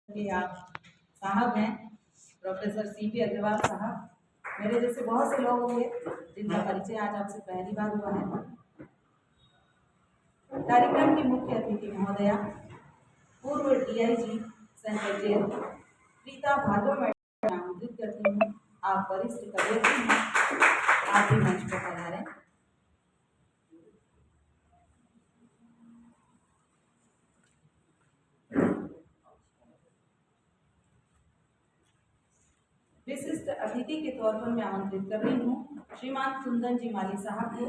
कि आप साहब हैं प्रोफेसर सीपी अग्रवाल साहब। मेरे जैसे बहुत से लोग होंगे जिनका परिचय आज आपसे पहली बार हुआ है। कार्यक्रम की मुख्य अतिथि महोदया पूर्व DIG central jail Preeta Bhargava madam आमंत्रित करती हूँ। आप वरिष्ठ कवयित्री हैं, आप भी मंच पर पधारें। विशिष्ट अतिथि के तौर पर मैं आमंत्रित कर रही हूँ श्रीमान कुंदन जी माली साहब को।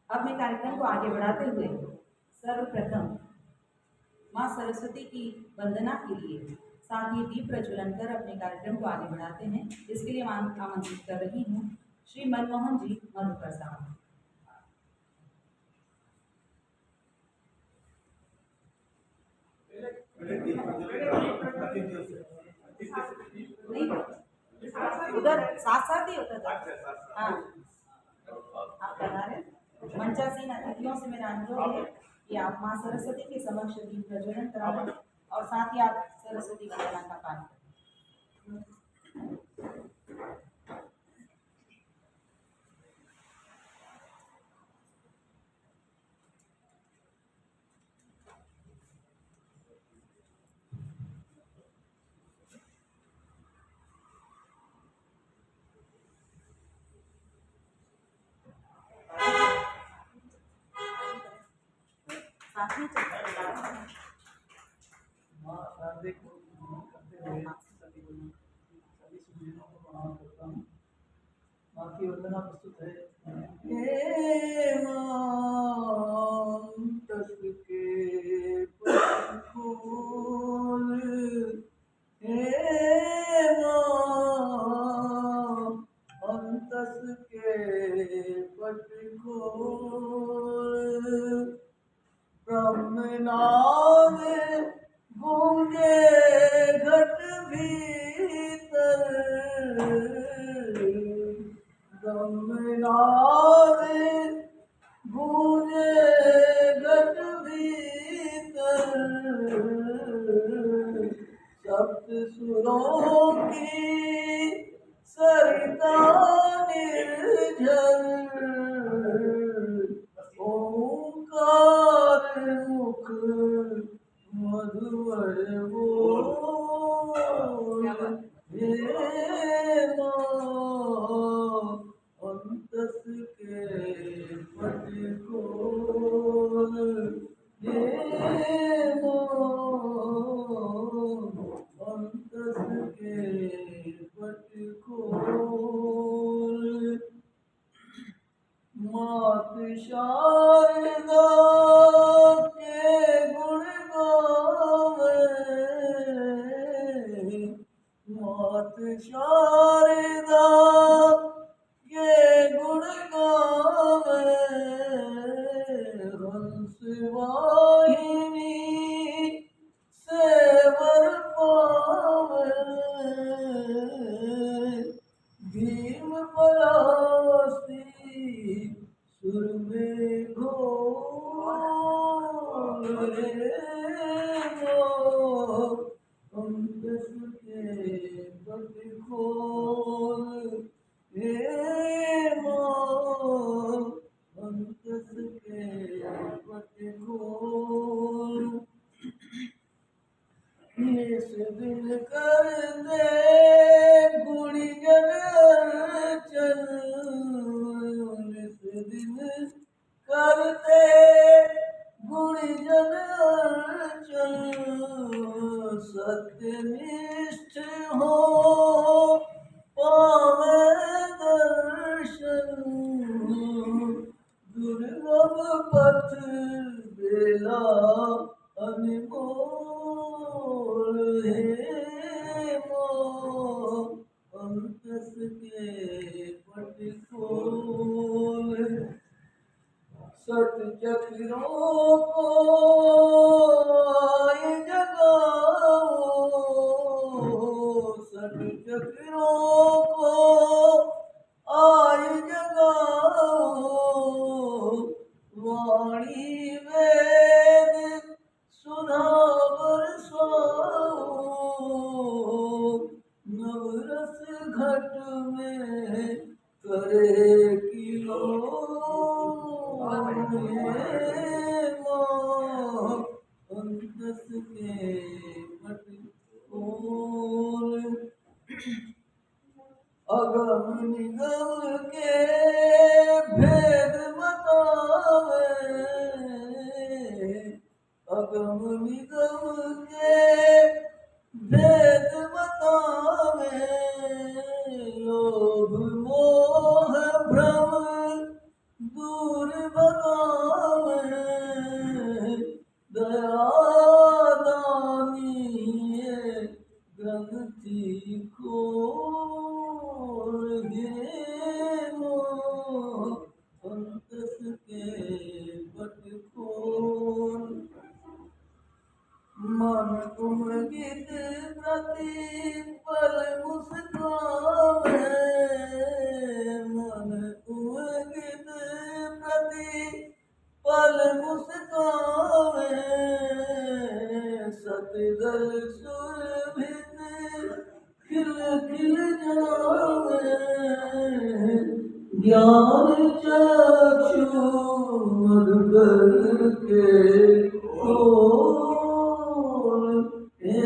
अपने कार्यक्रम को आगे बढ़ाते हुए सर्वप्रथम माँ सरस्वती की वंदना के लिए साथ ही दीप प्रज्वलन कर अपने कार्यक्रम को आगे बढ़ाते हैं। इसके लिए आमंत्रित कर रही हूँ श्री मनमोहन जी मधुकर साहब। नहीं, उधर साथ साथ ही होता था। हाँ, आप बता रहे मंचासीन अतिथियों से मेरा अनुरोध है कि आप माँ सरस्वती के समक्ष दीप प्रज्वलन कराएं और साथ ही आप सरस्वती वंदना का पाठ करें। साथ में बाकी वंदना प्रस्तुत है। हे तस के खोल, हे अंतस के पट खोल, ब्रह्मनाद गूंजे घट भीतर, ब्रह्मनाद गूंजे घट भीतर, सप्त सुरों की सरिता निर्झर, ओंकार मुख मधुवर बोल, हे अंतस के पट खोल, हे अंतस के पट खोल, मात शारदा के गुण गावे, मात शारदा के गुण गावे, हंस वाहिनी सेवर पावे, भीम परासी सुर में घोल, रे अंतस के पट खोल, हे अंतस के पट खोल, निस दिन कर दे गुणिजन अर्चन, निस दिन करते गुणिजन अर्चन, सत्यनिष्ठ हो पावे दर्शन, दुर्लभ पथ बेला अनमोल, हे अंतस के पट खोल, सत चक्रों को आए जगावे, चक्रों को आय जगाओ, वाणी वेद सुधा बरसाओ, नवरस घट में करे किलो अंतस के पट खोल, अगम निगम के भेद बतावे, अगम निगम के भेद बतावे, लोभ मोह भ्रम दूर भगावे, दया दानी ग्रंथि खोल, हे मोह अंतस के पट खोल, मन उमगित प्रतिपल मुस्कावे, मन उमगित प्रतिपल मुस्कावे, सतगल सुरभित खिल खिल जावे, ज्ञान चक्षु मधुकर के खोल, हे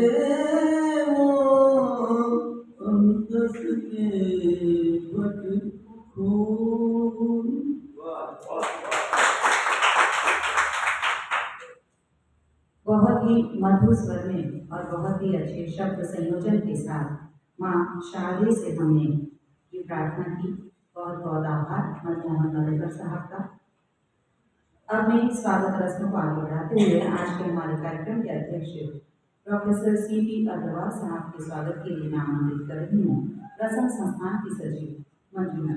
मोह अंतस के पट खोल। बहुत ही मधुर स्वर में और बहुत ही अच्छे शब्द संयोजन के साथ माँ शारदे से हमने ये प्रार्थना की। बहुत बहुत आभार मनमोहन नरेंद्र साहब का। अब मैं स्वागत रस्म को आगे बढ़ाते हुए आज के हमारे कार्यक्रम के अध्यक्ष प्रोफेसर C.P. अग्रवाल साहब के स्वागत के लिए मैं आमंत्रित कर रही हूँ रसम संस्थान की सचिव मंजुला।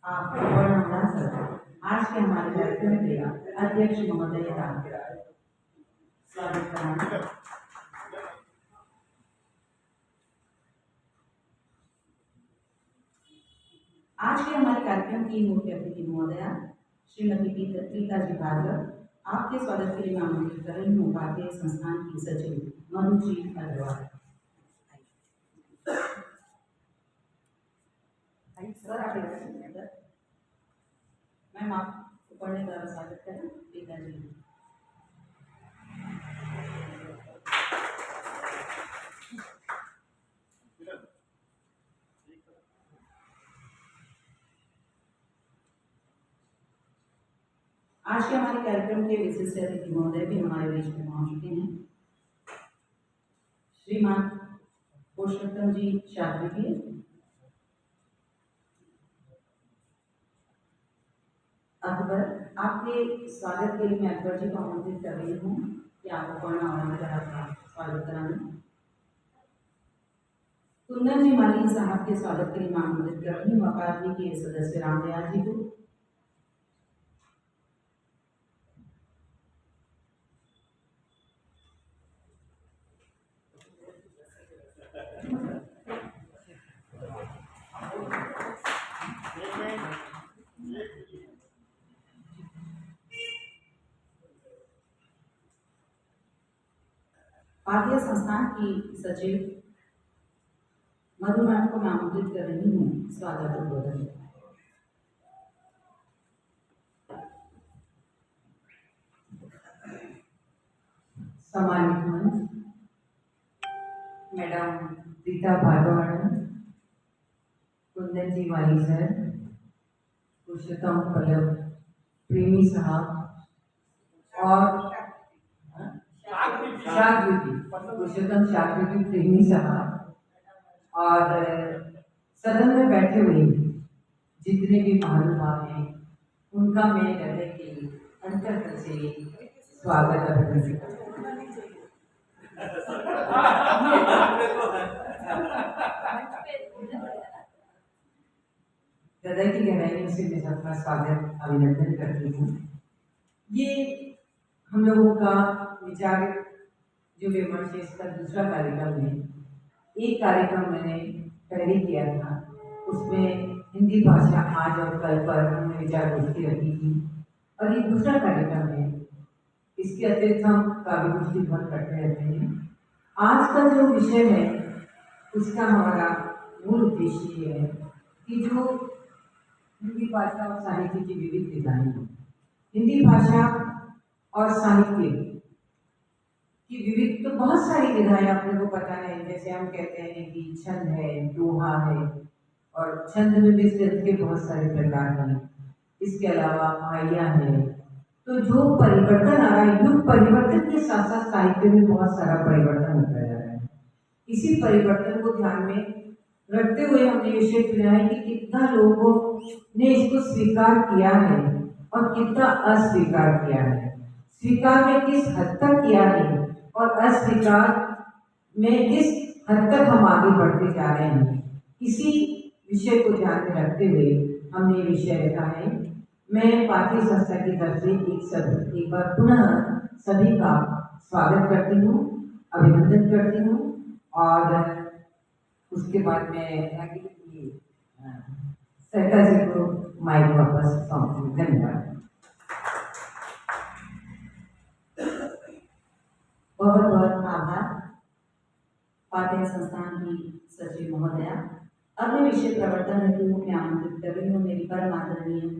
आप आज के हमारे कार्यक्रम के अध्यक्ष महोदय का स्वागत कराएंगे। आज के हमारे कार्यक्रम की मुख्य अतिथि महोदया श्रीमती प्रीता जी भार्गव, आपके स्वागत के लिए मैं आमंत्रित कर रही हूँ भारतीय संस्थान की सचिव मनु जी अग्रवाल। सर आप मैम आपको पढ़ने का स्वागत करें प्रीता जी। आज के हमारे कार्यक्रम के विशिष्ट अतिथि महोदय भी हमारे बीच में पहुंच चुके हैं। श्रीमान पुरुषोत्तम जी शास्त्री, अकबर, आपके स्वागत के लिए मैं अकबर जी को आमंत्रित कर रही हूँ कि आपको पढ़ना और आपका स्वागत कराना। कुंदन जी माली साहब के स्वागत के लिए मैं आमंत्रित कर रही हूँ अकादमी के सदस्य रामदयाल जी को। भारतीय संस्थान की सचिव मधु मैम को मैं आमंत्रित कर रही हूँ स्वागत उद्बोधन। सम्मानित मंच, मैडम प्रीता भार्गव मैडम, कुंदन जी वाली सर, पुरुषोत्तम पल्लव प्रेमी साहब और पुरुषोत्तम शाकृति प्रेमी साहब और सदन में बैठे हुए जितने भी महानुभाव हैं उनका मैं हृदय के अंतर्गत से स्वागत अभिनंदन करता हूं। हृदय की गहराइयों से मैं सबका स्वागत अभिनंदन करती हूँ। ये हम लोगों का विचार जो विमर्श है इसका दूसरा कार्यक्रम है। एक कार्यक्रम मैंने पहले किया था, उसमें हिंदी भाषा आज और कल पर हमने विचार गोष्ठी रखी थी, और ये दूसरा कार्यक्रम है। इसके अतिरिक्त हम काव्य गोष्ठी बहुत करते रहते हैं। आज का जो विषय है उसका हमारा मूल उद्देश्य ये है कि जो हिंदी भाषा और साहित्य की विविध विधाएं हैं, हिंदी भाषा और साहित्य की विविध तो बहुत सारी विधाएं आप लोगों को पता है। जैसे हम कहते हैं कि छंद है, दोहा है, और छंद में भी शब्द के बहुत सारे प्रकार हैं। इसके अलावा आया है। तो जो परिवर्तन आ रहा है, युग परिवर्तन के साथ साथ साहित्य में बहुत सारा परिवर्तन होता जा रहा है। इसी परिवर्तन को ध्यान में रखते हुए हमने विषय चुना है कि कितना लोगों ने इसको स्वीकार किया है और कितना अस्वीकार किया है। स्वीकार में किस हद तक किया है और अस्वीकार में किस हद तक हम आगे बढ़ते जा रहे हैं। इसी विषय को ध्यान में रखते हुए हमने विषय रखा है। मैं पार्टी संस्था की तरफ से एक बार पुनः सभी का स्वागत करती हूँ, अभिनंदन करती हूँ, और उसके बाद मैं आगे सरकार जी को माइक वापस सौंपती हूँ। धन्यवाद। बहुत बहुत आभार पाठ्य संस्थान की सचिव महोदया। अब मैं विषय प्रवर्तन हेतु मैं आमंत्रित कर रही हूँ मेरी परम आदरणीय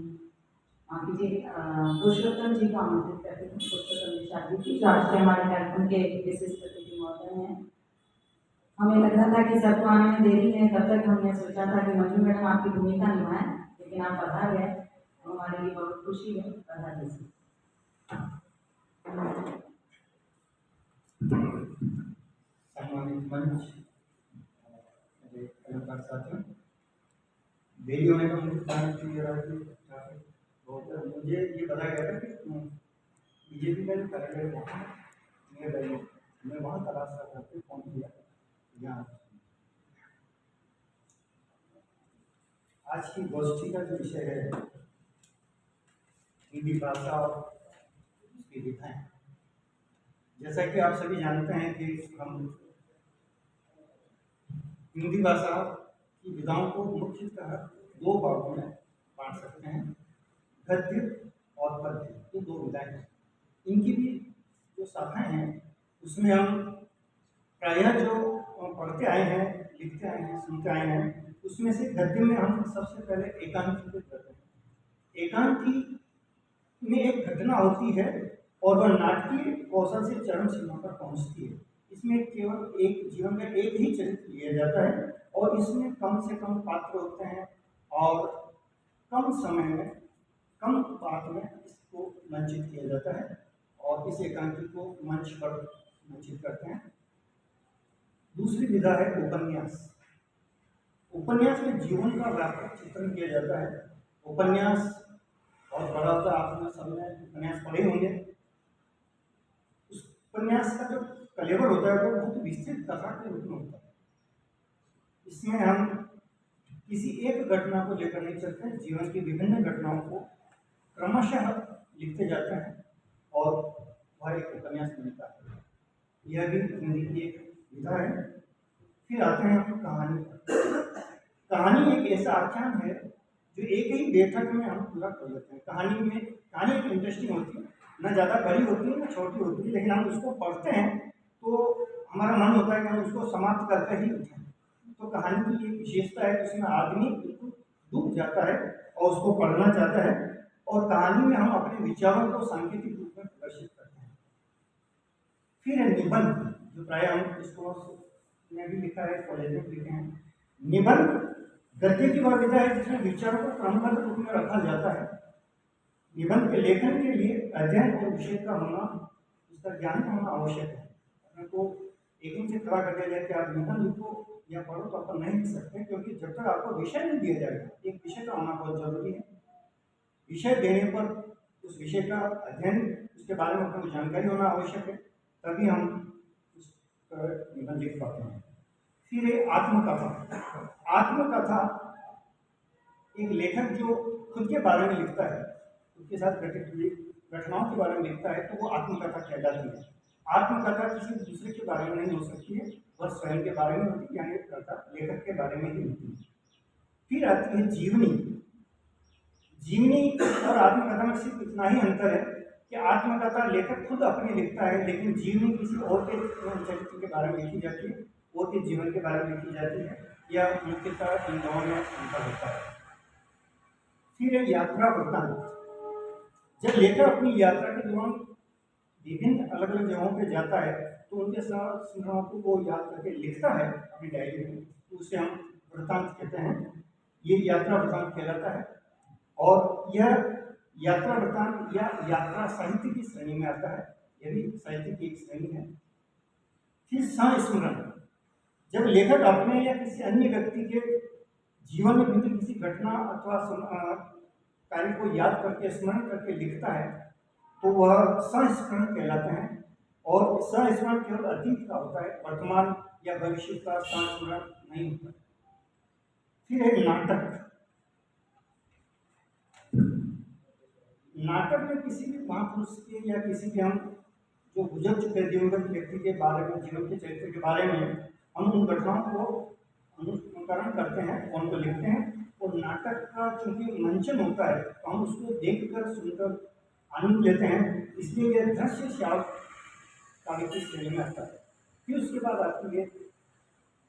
पुरुषोत्तम जी को आमंत्रित करती हूँ। पुरुषोत्तम शादी जी जो आज के हमारे कार्यक्रम के विशिष्ट अतिथि महोदय हैं। हमें लग रहा था कि सबको आने में देरी है, तब तक हमने सोचा था कि मंजू मैडम आपकी भूमिका निभाएं, लेकिन आप पधार गए, हमारे लिए बहुत खुशी है। पधार दीजिए। सम्मानित मंच, मेरे कलाकार साथियों, देरी होने का मुझे कारण ये रहा कि मुझे ये बताया गया था कि बीजेपी का जो कार्यालय वहाँ मैं वहाँ तलाश करके फोन किया यहाँ। आज की गोष्ठी का जो विषय है हिंदी भाषा और उसकी विधाएं। जैसा कि आप सभी जानते हैं कि हम हिंदी भाषा की विधाओं को मुख्यतः दो भागों में बांट सकते हैं, गद्य और पद्य। ये दो विधाएं हैं। इनकी भी जो शाखाएं हैं उसमें हम प्रायः जो पढ़ते आए हैं, लिखते आए हैं, सुनते आए हैं, उसमें से गद्य में हम सबसे पहले एकांकी को करते हैं। एकांकी में एक घटना होती है और वह नाटकीय कौशल से चरम सीमा पर पहुंचती है। इसमें केवल एक जीवन में एक ही चरित्र लिया जाता है और इसमें कम से कम पात्र होते हैं और कम समय में कम बात में इसको मंचित किया जाता है और इस एकांकी को मंच पर मंचित करते हैं। दूसरी विधा है उपन्यास। उपन्यास में जीवन का व्यापक चित्रण किया जाता है। उपन्यास बहुत बड़ा होता है, आपने सबने उपन्यास पढ़े होंगे। उस उपन्यास का जो कलेवर होता है वो बहुत विस्तृत कथा के रूप में होता है। इसमें हम किसी एक घटना को लेकर नहीं चलते, जीवन की विभिन्न घटनाओं को क्रमशः लिखते जाते हैं और वह एक उपन्यास बनता है। यह भी हिंदी की एक विधा है। फिर आते हैं हम कहानी पर। कहानी एक ऐसा आख्यान है जो एक ही बैठक में हम पूरा कर लेते हैं। कहानी एक इंटरेस्टिंग होती है, ना ज़्यादा बड़ी होती है ना छोटी होती है, लेकिन हम उसको पढ़ते हैं तो हमारा मन होता है कि हम उसको समाप्त करके ही उठें। तो कहानी की एक विशेषता है जिसमें आदमी बिल्कुल डूब जाता है और उसको पढ़ना चाहता है और कहानी में हम अपने विचारों को सांकेतिक रूप में प्रदर्शित करते हैं। फिर है निबंध, जो प्राय हम इसको में भी लिखा है, कॉलेज में लिखे हैं। निबंध गद्य की वह विधा है जिसमें विचारों को क्रमबद्ध रूप में रखा जाता है। निबंध के लेखन के लिए अध्ययन और विषय का होना, उसका ज्ञान होना आवश्यक है। अपने को एक से खड़ा कर दिया जाए कि आप निबंध लिखो या पढ़ो तो अपन नहीं लिख सकते, क्योंकि जब तक आपको विषय नहीं दिया जाएगा, एक विषय का होना बहुत जरूरी है। विषय देने पर उस विषय का अध्ययन, उसके बारे में अपने को जानकारी होना आवश्यक है, तभी हम उस निबंध लिख पाते हैं। फिर आत्मकथा। आत्मकथा एक लेखक जो खुद के बारे में लिखता है, खुद के साथ घटित हुई घटनाओं के बारे में लिखता है, तो वो आत्मकथा कहलाती है। आत्मकथा किसी दूसरे के बारे में नहीं हो सकती है, वह स्वयं के बारे में होती है, यानी अर्थात लेखक के बारे में ही होती है। फिर आती है जीवनी। जीवनी और आत्मकथा में सिर्फ इतना ही अंतर है कि आत्मकथा लेखक खुद अपनी लिखता है, लेकिन जीवनी किसी और के चरित्र के बारे में लिखी जाती है, और के जीवन के बारे में लिखी जाती है, या मुख्यतः इन दोनों में अंतर होता है। फिर है यात्रा वृत्तांत। जब लेखक अपनी यात्रा के दौरान विभिन्न अलग अलग जगहों पे जाता है, तो उनके साथ स्मरणों को वो याद करके लिखता है अपनी डायरी में, तो उसे हम वृत्तांत कहते हैं। ये यात्रा वृत्तांत कहलाता है, और यह यात्रा वृत्तांत या यात्रा साहित्य की श्रेणी में आता है, यह भी साहित्य की एक श्रेणी है। फिर संस्मरण। जब लेखक अपने या किसी अन्य व्यक्ति के जीवन में बीती किसी घटना अथवा कार्य को याद करके स्मरण करके लिखता है, तो वह संस्मरण कहलाते हैं। और संस्मरण केवल अतीत का होता है, वर्तमान या भविष्य का संस्मरण नहीं होता। फिर है नाटक। नाटक में किसी भी महापुरुष के या किसी भी हम जो गुजर चुके दिवंगत व्यक्ति के बारे में, जीवन के चरित्र के बारे में हम उन घटनाओं को अनुकरण करते हैं, उनको लिखते हैं। और नाटक का चूंकि मंचन होता है, तो हम उसको देखकर सुनकर आनंद लेते हैं, इसलिए यह दृश्य श्राव्य काव्य की श्रेणी में आता है। फिर उसके बाद आती है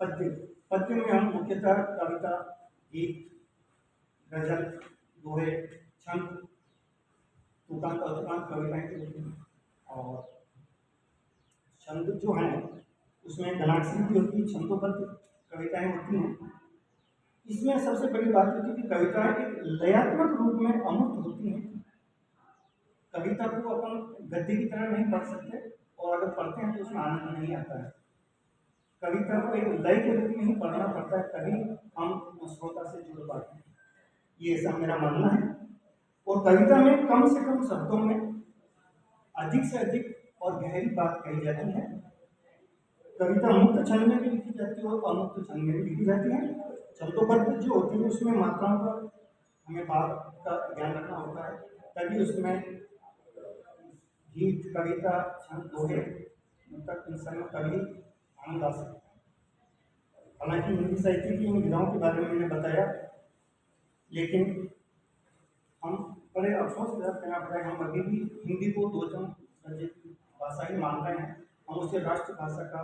पद्य। पद्य में हम मुख्यतः कविता, गीत, गजल, दोहे, छंद, तुकांत अतुकांत कविताएं होती हैं। और छंद जो हैं उसमें गणाक्षरी भी होती है, छंदोबद्ध कविताएं होती हैं। इसमें सबसे बड़ी बात होती है कि कविताएं एक लयात्मक रूप में अमूर्त होती हैं। कविता को अपन गद्य की तरह नहीं पढ़ सकते, और अगर पढ़ते हैं तो उसमें आनंद नहीं आता है। कविता को एक लय के रूप में ही पढ़ना पड़ता है, तभी हम श्रोता से जुड़ पाते हैं। ये ऐसा मेरा मानना है। और कविता में कम से कम शब्दों में अधिक से अधिक और गहरी बात कही जाती है। कविता मुक्त छंद में भी लिखी जाती है और अमुक्त छंद में भी लिखी जाती है। छंदोबद्ध जो होती है उसमें मात्राओं का हमें बात का ध्यान रखना होता है, तभी उसमें गीत, कविता, छंद, दोहे तक इन सब में कभी आनंद आ सकता है। हालांकि हिंदी साहित्य की इन विधाओं के बारे में मैंने बताया, लेकिन हम बड़े अफसोस के साथ कहना पड़ा है, हम अभी भी हिंदी को दोजन भाषा ही मान रहे हैं। हम उसे राष्ट्रभाषा का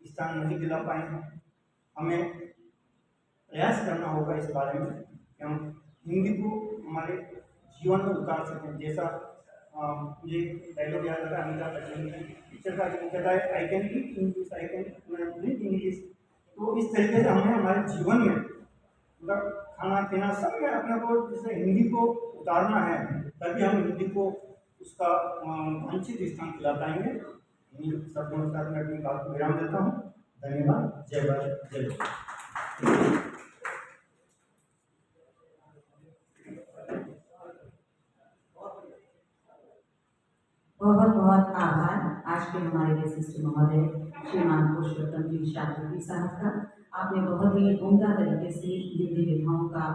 स्थान नहीं दिला पाए हैं। हमें प्रयास करना होगा इस बारे में कि हम हिंदी को हमारे जीवन में उतार सकें। जैसा मुझे डायलॉग याद आता है अमिताभ बच्चन की पिक्चर का, जो कहता है I can read English, I can read English. तो इस तरीके से हमें हमारे जीवन में मतलब खाना पीना सब में अपने को जैसे हिंदी को उतारना है, तभी हम हिंदी को उसका वांछित स्थान दिला पाएंगे। सब मैं अपनी बात को विराम देता हूँ। धन्यवाद। जय भारत, जय भारत। बहुत बहुत आभार आज के हमारे विशिष्ट महोदय श्रीमान पुरुषोत्तम जी शास्त्री साहब का। आपने बहुत ही उम्दा तरीके से हिंदी विधाओं का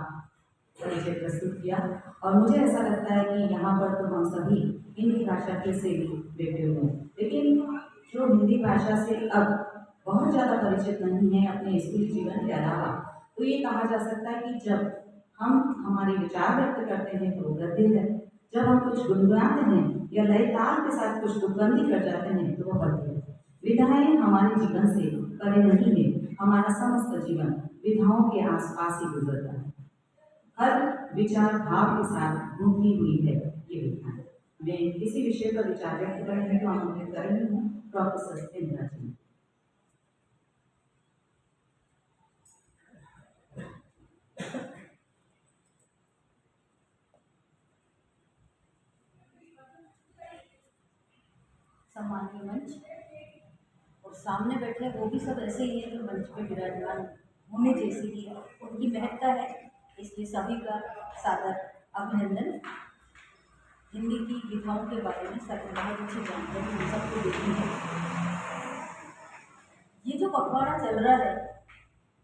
परिचय प्रस्तुत किया, और मुझे ऐसा लगता है कि यहाँ पर तो हम सभी हिंदी भाषा के से भी बैठे हुए हैं, लेकिन जो हिंदी भाषा से अब बहुत ज़्यादा परिचित नहीं है अपने स्कूली जीवन के अलावा, तो ये कहा जा सकता है कि जब हम हमारे विचार व्यक्त करते हैं तो गद्य है, जब हम कुछ गुनगुनाते हैं या लय ताल के साथ कुछ तुकबंदी कर जाते हैं तो वह पद्य है। विधाएं हमारे जीवन से परे नहीं है, हमारा समस्त जीवन विधाओं के आसपास ही गुजरता है। हर विचार भाव के साथ घूमती हुई है ये विधाएं। मैं किसी विषय पर विचार व्यक्त करने को आमंत्रित कर रही हूँ प्रोफेसर इंदिरा जी। सम्मानीय मंच और सामने बैठे वो भी सब ऐसे ही है जो मंच पे विराजमान होने जैसे ही है, उनकी महत्ता है, इसलिए सभी का सादर अभिनंदन। हिंदी की विधाओं के बारे में सब बहुत अच्छी जानकारी हम सबको देती है। ये जो पखवाड़ा चल रहा है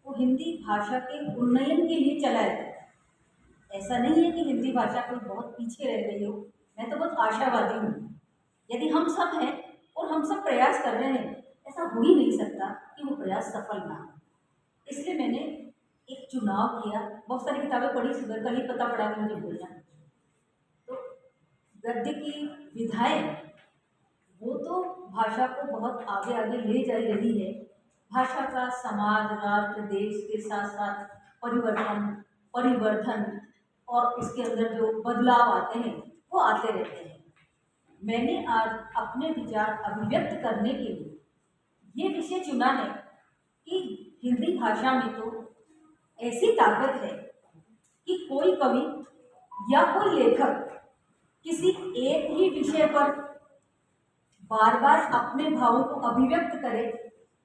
वो हिंदी भाषा के उन्नयन के लिए चलाया जाता है। ऐसा नहीं है कि हिंदी भाषा कोई बहुत पीछे रह गई हो। मैं तो बहुत आशावादी हूँ। यदि हम सब हैं और हम सब प्रयास कर रहे हैं, ऐसा हो ही नहीं सकता कि वो प्रयास सफल ना हो। इसलिए मैंने एक चुनाव किया। बहुत सारी किताबें पढ़ी, सुबह कल ही पता पड़ा कि मुझे बोलना है। तो गद्य की विधाएं वो तो भाषा को बहुत आगे आगे ले जा रही है। भाषा का समाज, राष्ट्र, देश के साथ साथ परिवर्धन और उसके अंदर जो बदलाव आते हैं वो आते रहते हैं। मैंने आज अपने विचार अभिव्यक्त करने के लिए ये विषय चुना है कि हिंदी भाषा में तो ऐसी ताकत है कि कोई कवि या कोई लेखक किसी एक ही विषय पर बार बार अपने भावों को अभिव्यक्त करे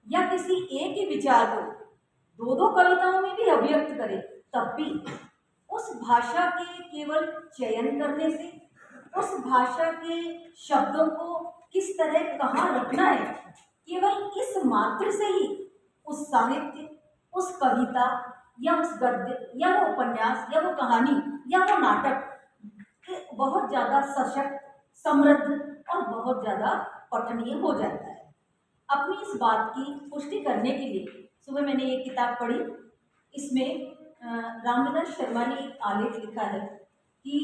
या किसी एक ही विचार को दो दो कविताओं में भी अभिव्यक्त करे, तब भी उस भाषा के केवल चयन करने से, उस भाषा के शब्दों को किस तरह कहाँ रखना है, केवल इस मात्र से ही उस साहित्य, उस कविता या उस गद्य या वो उपन्यास या वो कहानी या वो नाटक बहुत ज़्यादा सशक्त, समृद्ध और बहुत ज़्यादा पठनीय हो जाता है। अपनी इस बात की पुष्टि करने के लिए सुबह मैंने एक किताब पढ़ी। इसमें रामविलास शर्मा ने एक आलेख लिखा है कि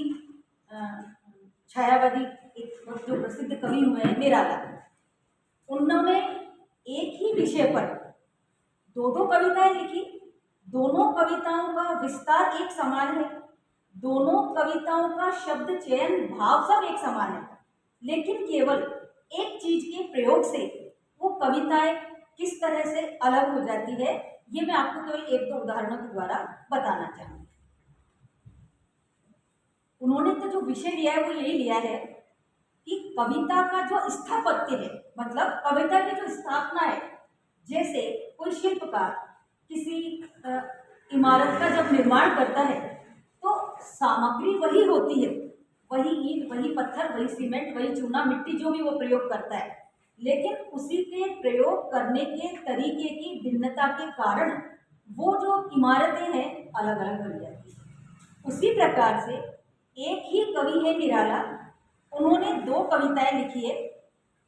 छायावादी एक जो प्रसिद्ध कवि हुए हैं निराला, उन्होंने एक ही विषय पर दो दो कविताएं लिखी। दोनों कविताओं का विस्तार एक समान है, दोनों कविताओं का शब्द चयन, भाव सब एक समान है, लेकिन केवल एक चीज के प्रयोग से वो कविताएं किस तरह से अलग हो जाती है, ये मैं आपको केवल एक दो उदाहरणों के द्वारा बताना चाहूँगी। उन्होंने तो जो विषय लिया है वो यही लिया है कि कविता का जो स्थापत्य है, मतलब कविता की जो स्थापना है, जैसे कोई शिल्पकार किसी इमारत का जब निर्माण करता है तो सामग्री वही होती है, वही ईंट, वही पत्थर, वही सीमेंट, वही चूना, मिट्टी, जो भी वो प्रयोग करता है, लेकिन उसी के प्रयोग करने के तरीके की भिन्नता के कारण वो जो इमारतें हैं अलग अलग बन जाती हैं। उसी प्रकार से एक ही कवि है निराला, उन्होंने दो कविताएं लिखी है।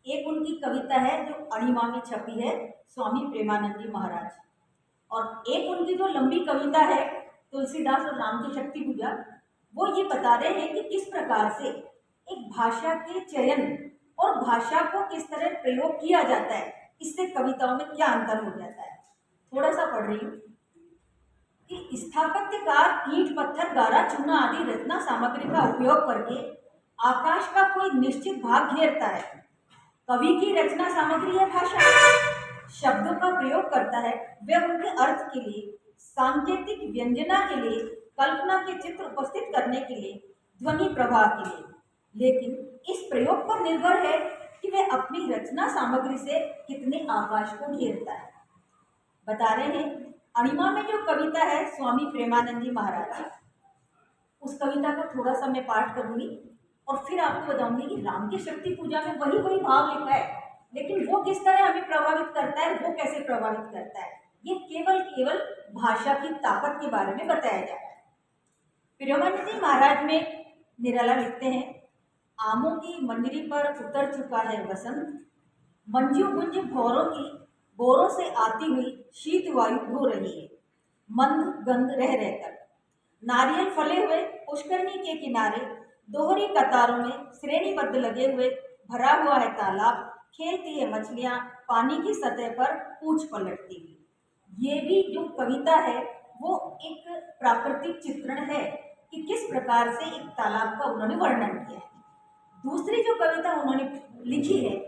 एक उनकी कविता है जो अणिमा में छपी है, स्वामी प्रेमानंद जी महाराज, और एक उनकी जो लंबी कविता है तुलसीदास और राम की शक्ति पूजा, वो ये बता रहे हैं कि किस प्रकार से एक भाषा के चयन और भाषा को किस तरह प्रयोग किया जाता है, इससे कविताओं में क्या अंतर हो जाता है। थोड़ा सा पढ़ रही हूँ कि स्थापत्यकार ईंट, पत्थर, गारा, चूना आदि रचना सामग्री का उपयोग करके आकाश का कोई निश्चित भाग घेरता है। कवि की रचना सामग्री है भाषा, शब्दों का प्रयोग करता है, वह उनके अर्थ के लिए, सांकेतिक व्यंजना के लिए, कल्पना के चित्र उपस्थित करने के लिए, ध्वनि प्रवाह के लिए, लेकिन इस प्रयोग पर निर्भर है कि वह अपनी रचना सामग्री से कितने आकाश को घेरता है। बता रहे हैं अणिमा में जो कविता है स्वामी प्रेमानंद जी महाराज, उस कविता का थोड़ा सा मैं पाठ करूंगी और फिर आपको बताऊंगी कि राम की शक्ति पूजा में वही वही भाव लिखा है, लेकिन वो किस तरह हमें प्रभावित करता है, वो कैसे प्रभावित करता है, ये केवल भाषा की ताकत के बारे में बताया जा रहा है। प्रेमानंद जी महाराज में निराला लिखते हैं, आमों की मंजरी पर उतर चुका है वसंत, मंजू गुंज भौरों से आती हुई शीत वायु हो रही है, मंद गंध रह रहकर। नारियल फले हुए पुष्करणी के किनारे दोहरी कतारों में श्रेणीबद्ध लगे हुए भरा हुआ है तालाब, खेलती है मछलियां पानी की सतह पर पूंछ पलटती हुई। ये भी जो कविता है वो एक प्राकृतिक चित्रण है कि किस प्रकार से एक तालाब का उन्होंने वर्णन किया है। दूसरी जो कविता उन्होंने लिखी है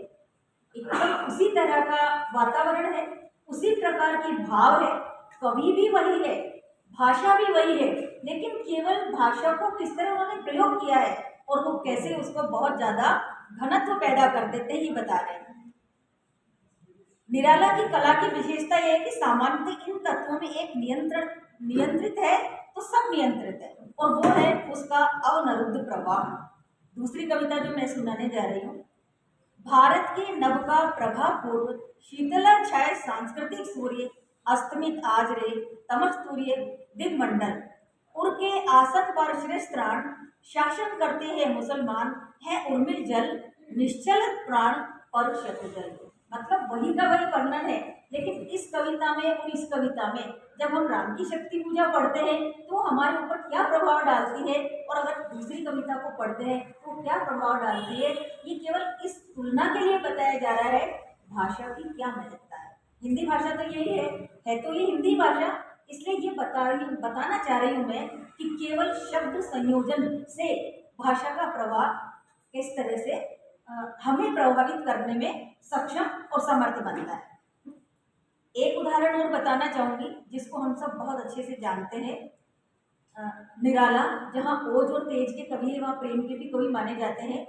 एकदम उसी तरह का वातावरण है, उसी प्रकार की भाव है, कवि भी वही है, भाषा भी वही है, लेकिन केवल भाषा को किस तरह उन्होंने प्रयोग किया है और वो कैसे उसको बहुत ज्यादा घनत्व पैदा कर देते हैं, ये बता रहे हैं। निराला की कला की विशेषता यह है कि सामान्यतः इन तत्वों में एक नियंत्रित है तो सब नियंत्रित है, और वो है उसका अवनरुद्ध प्रवाह। दूसरी कविता जो मैं सुनाने जा रही हूँ, भारत के नभ का प्रभा पूर्व शीतला छाय सांस्कृतिक सूर्य अस्तमित आज रे तमस्तूर्य दिग्मंडल, उर के आसन पर श्रेष्ठान, शासन करते हैं मुसलमान, है उर्मिल जल निश्चल प्राण पर शत्रुजल। मतलब वही का वही वर्णन है, लेकिन इस कविता में और इस कविता में जब हम राम की शक्ति पूजा पढ़ते हैं तो हमारे ऊपर क्या प्रभाव डालती है, और अगर दूसरी कविता को पढ़ते हैं तो क्या प्रभाव डालती है, ये केवल इस तुलना के लिए बताया जा रहा है भाषा की क्या महत्ता है। हिंदी भाषा तो यही है तो ये हिंदी भाषा, इसलिए ये बताना चाह रही हूँ मैं कि केवल शब्द संयोजन से भाषा का प्रभाव किस तरह से हमें प्रभावित करने में सक्षम और समर्थ बनता है। एक उदाहरण और बताना चाहूंगी जिसको हम सब बहुत अच्छे से जानते हैं। निराला, जहाँ ओज और तेज के कवि है वहाँ प्रेम के भी कवि माने जाते हैं।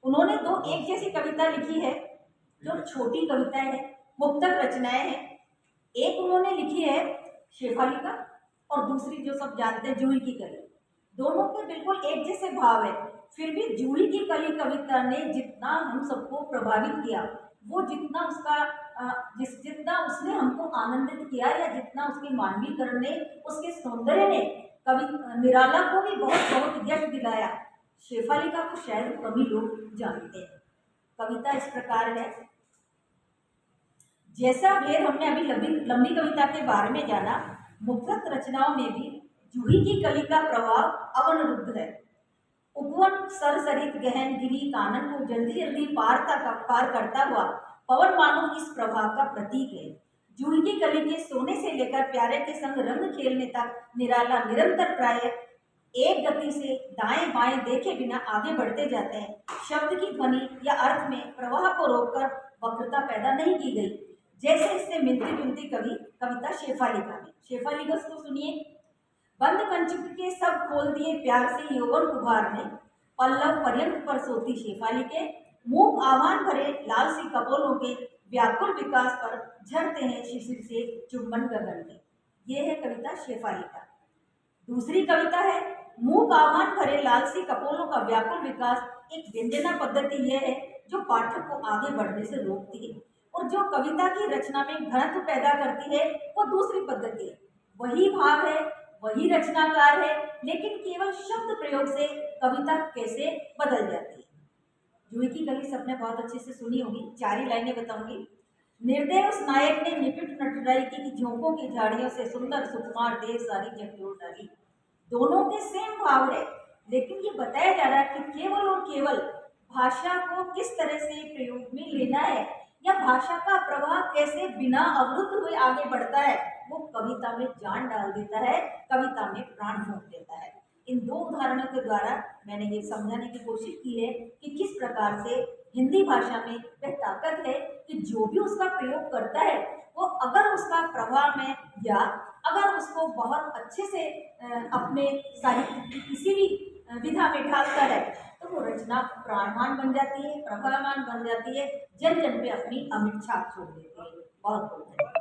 उन्होंने दो एक जैसी कविता लिखी है जो छोटी कविताएं हैं, मुक्तक रचनाएं हैं। एक उन्होंने लिखी है शेफाली का और दूसरी जो सब जानते हैं जूही की कली। दोनों के बिल्कुल एक जैसे भाव है, फिर भी जूही की कली कविता ने जितना हम सबको प्रभावित किया, वो जितना जितना उसने हमको आनंदित किया या जितना उसके मानवीकरण ने, उसके सौंदर्य ने कवि निराला को भी बहुत बहुत यश दिलाया, शेफाली का तो शायद कभी लोग जानते हैं। कविता इस प्रकार है। जैसा भेद हमने अभी लंबी कविता के बारे में जाना, मुक्तक रचनाओं में भी जूही की कली का प्रभाव अवनरुद्ध है। उपवन सरसरित गहन गिरी कानन को जल्दी जल्दी पार करता हुआ पवन मानो इस प्रभाव का प्रतीक है। जूही की कली के सोने से लेकर प्यारे के संग रंग खेलने तक निराला निरंतर प्राय एक गति से दाएं बाएं देखे बिना आगे बढ़ते जाते हैं। शब्द की ध्वनि या अर्थ में प्रवाह को रोककर वक्रता पैदा नहीं की गई, जैसे इससे मिलती जुलती कविता शेफाली का है। शेफाली का उसको सुनिए। बंद कंचुक के सब खोल दिए प्यार से यौवन कुभार ने, पल्लव पर्यंत पर सोती शेफाली के, मूक आह्वान भरे लाल सी कपोलों के, व्याकुल विकास पर झरते हैं शिशिर से चुंबन गगन के। ये है कविता शेफाली का। दूसरी कविता है मूक आह्वान भरे लाल सी कपोलों का व्याकुल विकास। एक व्यंजना पद्धति यह है जो पाठक को आगे बढ़ने से रोकती है, और जो कविता की रचना में घनत्व पैदा करती है वो दूसरी पद्धति है। वही भाव है, वही रचनाकार है, लेकिन केवल शब्द प्रयोग से कविता कैसे बदल जाती है। जूही की कली सबने बहुत अच्छे से सुनी होगी, 4 ही लाइनें बताऊंगी। निर्दय उस नायक ने निपिट नटराई की झोंकों की झाड़ियों से सुंदर सुकुमार देह सारी जगजोर डाली। दोनों के सेम भाव है, लेकिन ये बताया जा रहा है कि केवल और केवल भाषा को किस तरह से प्रयोग में लेना है या भाषा का प्रवाह कैसे बिना अवरुद्ध हुए आगे बढ़ता है, वो कविता में जान डाल देता है, कविता में प्राण फूंक देता है। इन 2 उदाहरणों के द्वारा मैंने ये समझाने की कोशिश की है कि किस प्रकार से हिंदी भाषा में वह ताकत है कि जो भी उसका प्रयोग करता है वो अगर उसका प्रभाव में या अगर उसको बहुत अच्छे से अपने साहित्य की किसी भी विधा में ढालता है तो वो रचना प्राणवान बन जाती है, प्रभावमान बन जाती है, जन जन पे अपनी अमिट छाप छोड़ देती है। बहुत बहुत धन्यवाद।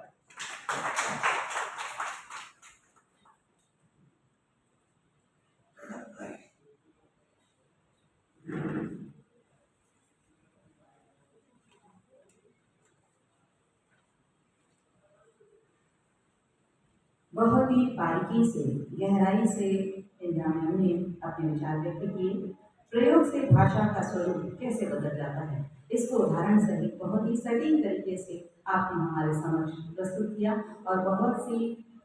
बहुत ही बारीकी से, गहराई से इंद्राणियों ने अपने विचार व्यक्त किए। प्रयोग से भाषा का स्वरूप कैसे बदल जाता है, इसको उदाहरण सहित बहुत ही सटीक तरीके से आपने हमारे समक्ष प्रस्तुत किया। और बहुत सी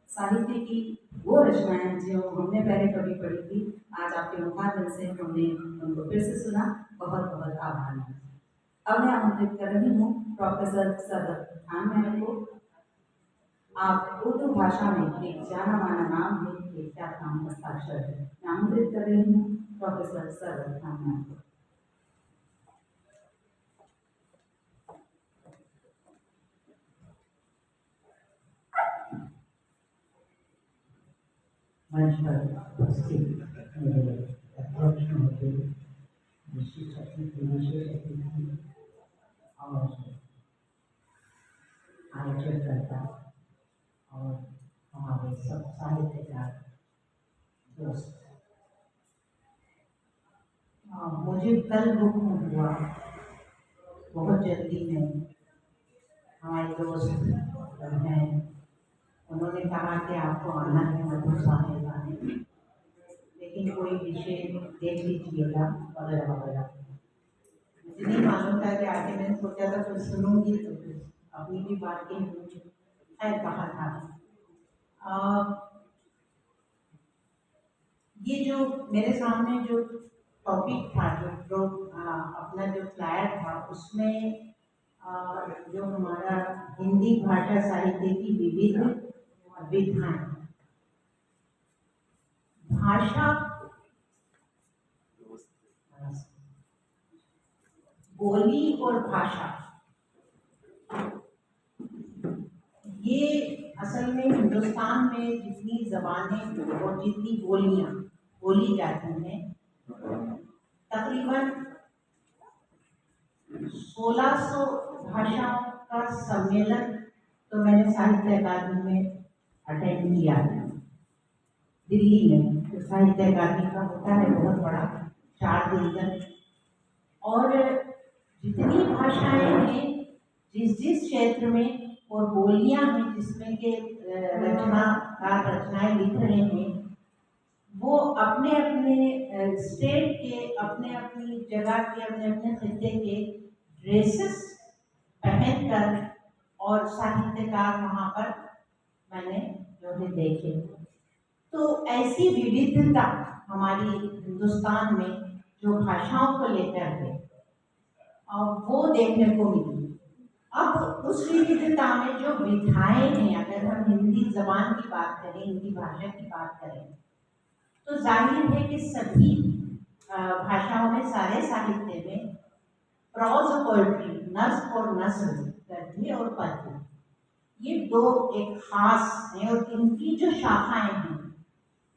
साहित्य की वो रचनाएं जो हमने पहले कभी पढ़ी थी, आज आपके मुखारबिन से हमने उनको फिर से सुना। बहुत बहुत आभार। अब मैं आमंत्रित कर रही हूँ प्रोफेसर सरवत खान मैम को। आप उर्दू भाषा में एक जाना माना नाम है, एक क्या काम हस्ताक्षर है। मैं आमंत्रित कर रही हूँ प्रोफेसर सरवत खान मैम को। मंच पर उपस्थित मेरे अध्यक्ष महोदय, विशेष अतिथि और आयोजकर्ता और हमारे सब साहित्यकार दोस्त, मुझे कल हुक्म हुआ बहुत जल्दी में, हमारे दोस्त हैं, उन्होंने कहा कि आपको आना है मधुर साहिब आने। लेकिन कोई विषय देख लीजिएगा वगैरह वगैरह। मुझे नहीं मालूम था कि आगे मैंने सोचा था कुछ सुनूंगी तो कुछ अपनी भी बातें खैर कहा था। ये जो मेरे सामने जो टॉपिक था जो अपना जो फ्लैट था उसमें जो हमारा हिंदी भाषा साहित्य की विविध विधाएं, भाषा, बोली और भाषा, ये असल में हिंदुस्तान में जितनी जबानें और जितनी बोलियां बोली जाती हैं तकरीबन 1600 भाषाओं का सम्मेलन तो मैंने साहित्य अकादमी में अटेंड किया दिल्ली में। तो साहित्य अकादमी का होता है बहुत बड़ा 4 दिन तक, और जितनी भाषाएं हैं जिस क्षेत्र में और बोलियां हैं जिसमें के रचनाकार रचनाएं लिख रहे हैं वो अपने अपने स्टेट के अपने अपनी जगह के अपने अपने खित्ते के ड्रेसेस पहन कर और साहित्यकार वहाँ पर मैंने जो है देखे। तो ऐसी विविधता हमारी हिंदुस्तान में जो भाषाओं को लेकर है वो देखने को मिली। अब उस विविधता में जो विधाएं हैं, अगर हम हिंदी जबान की बात करें, हिंदी भाषा की बात करें, तो जाहिर है कि सभी भाषाओं में, सारे साहित्य में प्रोज और पोएट्री, नज्म और नस्र, गद्य और पद्य, ये दो एक खास हैं और इनकी जो शाखाएं हैं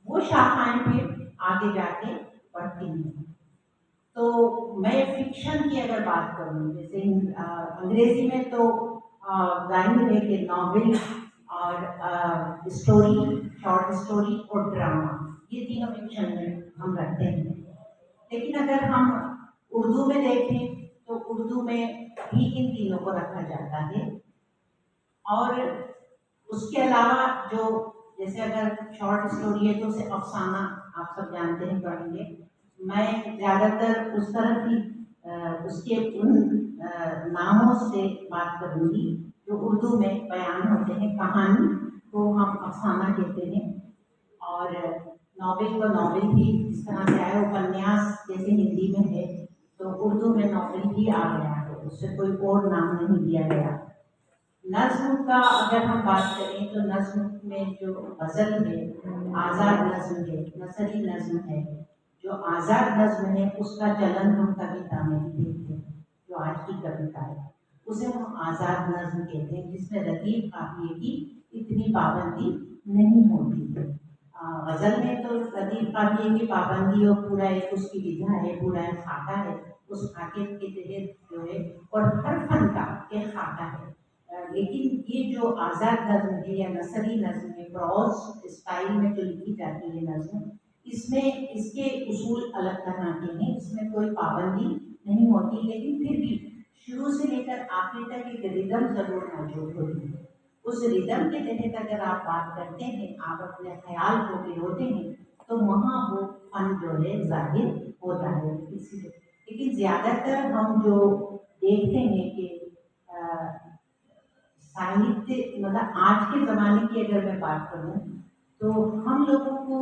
वो शाखाएं फिर आगे जाके बढ़ती हैं। तो मैं फिक्शन की अगर बात करूँ, जैसे अंग्रेजी में तो जाहिर है कि नॉवेल और स्टोरी, शॉर्ट स्टोरी और ड्रामा, ये तीनों फिक्शन में हम रखते हैं। लेकिन अगर हम उर्दू में देखें तो उर्दू में भी इन तीनों को रखा जाता है। और उसके अलावा जो जैसे अगर शॉर्ट स्टोरी है तो उसे अफसाना आप सब जानते हैं, पढ़ेंगे। मैं ज़्यादातर उस तरफ ही उसके उन नामों से बात करूँगी जो उर्दू में बयान होते हैं। कहानी को हम अफसाना कहते हैं और नॉवेल को नॉवेल ही इस तरह से आया। उपन्यास जैसे हिंदी में है तो उर्दू में नॉवेल ही आ गया है, उससे कोई और नाम नहीं दिया गया। नज्म का अगर हम बात करें तो नज्म में जो गज़ल है, आज़ाद नज्म है, नसरी नज्म है। जो आज़ाद नज्म है उसका चलन हम कविता में भी देखते हैं। जो आज की कविता है उसे हम आज़ाद नज्म कहते हैं, जिसमें रतीब काफिये की इतनी पाबंदी नहीं होती है। गज़ल में तो रतीब काफिये की पाबंदी और पूरा एक उसकी विधा है, पूरा एक खाका है, उस खाके के तहत जो है और हर फन का एक खाका है। लेकिन ये जो आज़ाद नज्म है या नसरी नज्म है, प्रोज स्टाइल में जो लिखी जाती है नज्म, इसमें इसके उसूल अलग तरह के हैं। इसमें कोई पाबंदी नहीं होती, लेकिन फिर भी शुरू से लेकर आखिर तक एक रिदम जरूर मौजूद होती है। उस रिदम के तहत अगर आप बात करते हैं, आप अपने ख्याल को गिरोते हैं, तो वहाँ वो फन जो है जाहिर होता है। इसीलिए लेकिन ज़्यादातर हम जो देखते हैं कि साहित्य, मतलब आज के ज़माने की अगर मैं बात करूँ तो हम लोगों को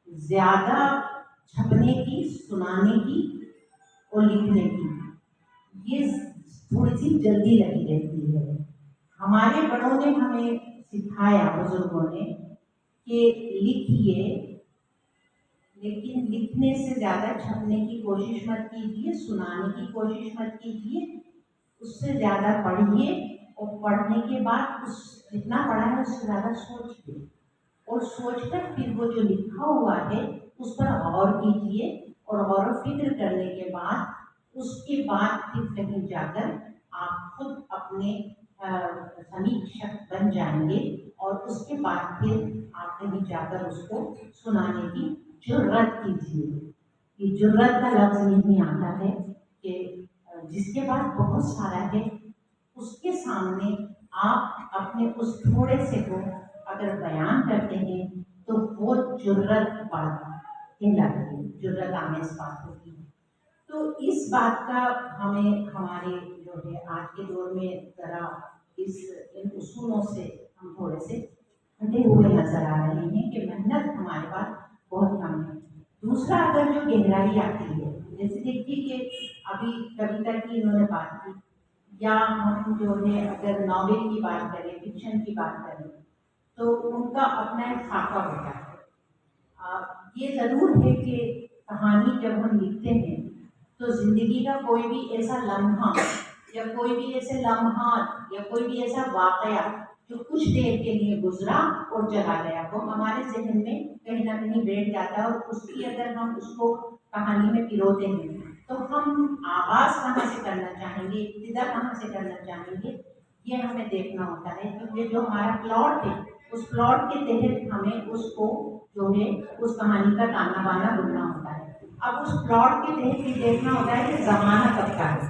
ज़्यादा छपने की, सुनाने की और लिखने की ये थोड़ी सी जल्दी लगी रहती है। हमारे बड़ों ने हमें सिखाया, बुजुर्गों ने, कि लिखिए लेकिन लिखने से ज़्यादा छपने की कोशिश मत कीजिए, सुनाने की कोशिश मत कीजिए, उससे ज़्यादा पढ़िए और पढ़ने के बाद उस जितना पढ़ा है उससे ज़्यादा सोचिए और सोचकर फिर वो जो लिखा हुआ है उस पर गौर कीजिए और गौर व फिक्र करने के बाद उसके बाद फिर कहीं जाकर आप खुद अपने समीक्षक बन जाएंगे और उसके बाद फिर आप कहीं जाकर उसको सुनाने की जुर्रत कीजिए। ये जुर्रत का लफ्ज़ नहीं आता है कि जिसके पास बहुत सारा है उसके सामने आप अपने उस थोड़े से को अगर बयान करते हैं तो वो जुर्रत बात कहलाती है, जो रदामेस बात होती है। तो इस बात का हमें हमारे जो है आज के दौर में ज़रा इन उसूलों से हम थोड़े से हटे हुए नजर आ रहे हैं कि मेहनत हमारे पास बहुत कम है। दूसरा, अगर जो गहराई आती है, जैसे देखिए कि अभी कविता की इन्होंने बात की, या हम जो है अगर नॉवेल की बात करें, फिक्शन की बात करें, तो उनका अपना एक खाका होता है। ये ज़रूर है कि कहानी जब हम लिखते हैं तो जिंदगी का कोई भी ऐसा लम्हा या कोई भी ऐसे लम्हात या कोई भी ऐसा वाकया जो कुछ देर के लिए गुजरा और चला गया, वो हमारे जहन में कहीं ना कहीं बैठ जाता है। और उसकी अगर हम उसको कहानी में पिरोते हैं तो हम आगाज कहाँ से करना चाहेंगे, इब्तिदा कहाँ से करना चाहेंगे, ये हमें देखना होता है। क्योंकि जो हमारा प्लॉट है, उस प्लॉट के तहत हमें उसको जो है उस कहानी का ताना बाना बुनना होता है। अब उस प्लॉट के तहत ये देखना होता है कि जमाना कब का है,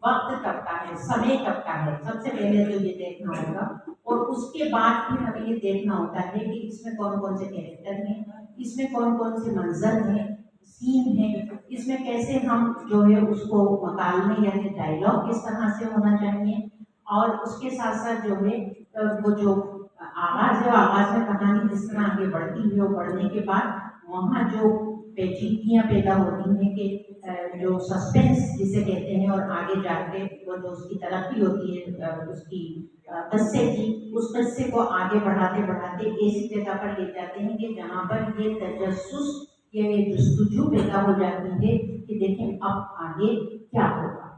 वक्त कब का है, समय कब का है, सबसे पहले तो ये देखना होगा। और उसके बाद फिर हमें ये देखना होता है कि इसमें कौन कौन से कैरेक्टर हैं, इसमें कौन कौन से मंजर हैं, सीन है, इसमें कैसे हम जो है उसको मकालमे यानी डायलॉग किस तरह से होना चाहिए। और उसके साथ साथ जो है वो जो आवाज़ है, आवाज़ में कहानी जिस तरह आगे बढ़ती है, वो बढ़ने के बाद वहाँ जो पेचीदगियाँ पैदा होती हैं कि जो सस्पेंस जिसे कहते हैं, और आगे जाके वो जो उसकी तरक्की होती है उसकी कस्से की, उस कस्से को आगे बढ़ाते बढ़ाते ऐसी जगह पर ले जाते हैं कि जहाँ पर ये तजस्सुस ये जुस्तजू पैदा हो जाती है कि देखें अब आगे क्या होगा।